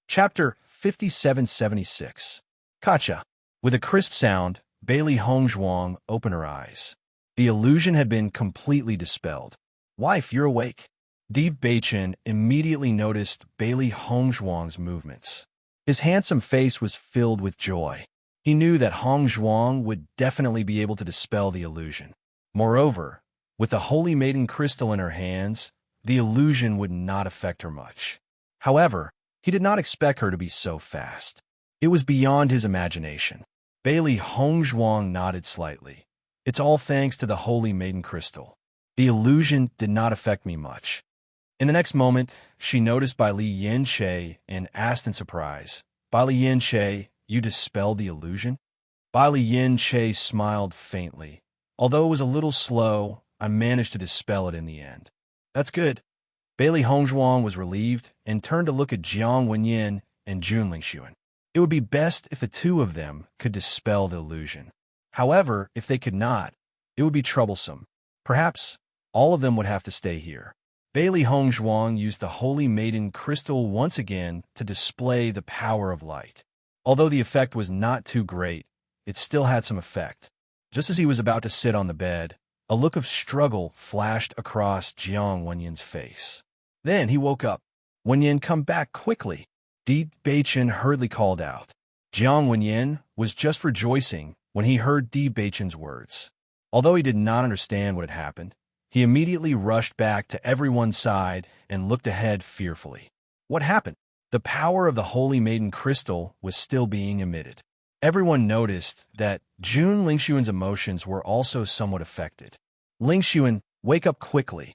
Chapter 5776. Kacha. With a crisp sound, Bailey Hongzhuang opened her eyes. The illusion had been completely dispelled. Wife, you're awake. Di Beichen immediately noticed Bailey Hongzhuang's movements. His handsome face was filled with joy. He knew that Hongzhuang would definitely be able to dispel the illusion. Moreover, with the Holy Maiden crystal in her hands, the illusion would not affect her much. However, he did not expect her to be so fast. It was beyond his imagination. Bailey Hongzhuang nodded slightly. It's all thanks to the Holy Maiden crystal. The illusion did not affect me much. In the next moment, she noticed Bailey Yin Shay and asked in surprise, Bailey Yin Shay, you dispelled the illusion? Bailey Yin Shay smiled faintly. Although it was a little slow, I managed to dispel it in the end. That's good. Bailey Hongzhuang was relieved and turned to look at Jiang Wenyin and Jun Lingxuan. It would be best if the two of them could dispel the illusion. However, if they could not, it would be troublesome. Perhaps all of them would have to stay here. Bailey Hongzhuang used the Holy Maiden crystal once again to display the power of light. Although the effect was not too great, it still had some effect. Just as he was about to sit on the bed, a look of struggle flashed across Jiang Wenyin's face. Then he woke up. Wenyin, come back quickly. Di Beichen hurriedly called out. Jiang Wenyin was just rejoicing when he heard Di Beichen's words. Although he did not understand what had happened, he immediately rushed back to everyone's side and looked ahead fearfully. What happened? The power of the Holy Maiden Crystal was still being emitted. Everyone noticed that Jun Lingxuan's emotions were also somewhat affected. Lingxuan, wake up quickly,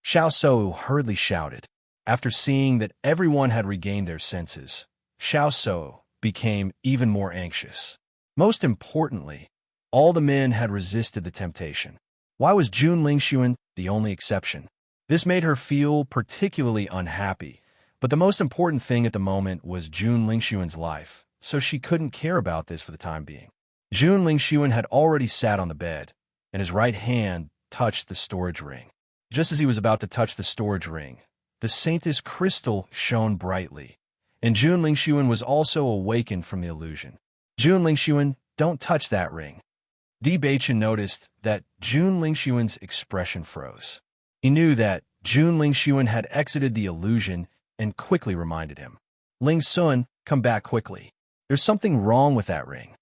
Xiao Shou hurriedly shouted. After seeing that everyone had regained their senses, Xiao Shou became even more anxious. Most importantly, all the men had resisted the temptation. Why was Jun Lingxuan the only exception? This made her feel particularly unhappy, but the most important thing at the moment was Jun Lingxuan's life, so she couldn't care about this for the time being. Jun Lingxuan had already sat on the bed, and his right hand touched the storage ring. Just as he was about to touch the storage ring, the Saintess crystal shone brightly, and Jun Lingxuan was also awakened from the illusion. Jun Lingxuan, don't touch that ring. Di Baichen noticed that Jun Lingxuan's expression froze. He knew that Jun Lingxuan had exited the illusion and quickly reminded him. Ling Sun, come back quickly. There's something wrong with that ring.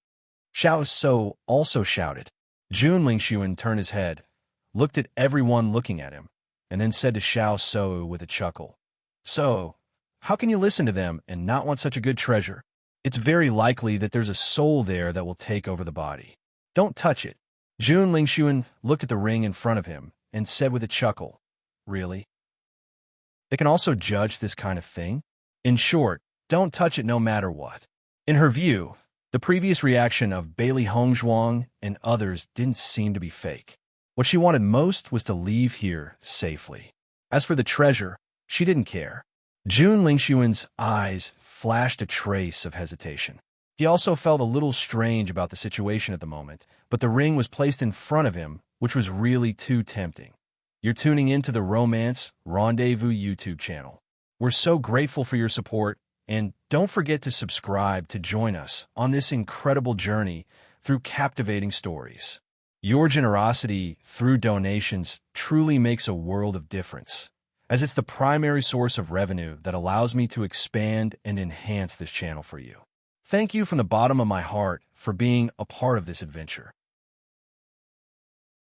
Xiao Shou also shouted. Jun Lingxuan turned his head, looked at everyone looking at him, and then said to Xiao Shou with a chuckle, "So, how can you listen to them and not want such a good treasure? It's very likely that there's a soul there that will take over the body. Don't touch it." Jun Lingxuan looked at the ring in front of him and said with a chuckle, "Really? They can also judge this kind of thing? In short, don't touch it no matter what." In her view, the previous reaction of Bailey Hongzhuang and others didn't seem to be fake. What she wanted most was to leave here safely. As for the treasure, she didn't care. Jun Lingxuan's eyes flashed a trace of hesitation. He also felt a little strange about the situation at the moment, but the ring was placed in front of him, which was really too tempting. You're tuning into the Romance Rendezvous YouTube channel. We're so grateful for your support, and don't forget to subscribe to join us on this incredible journey through captivating stories. Your generosity through donations truly makes a world of difference, as it's the primary source of revenue that allows me to expand and enhance this channel for you. Thank you from the bottom of my heart for being a part of this adventure.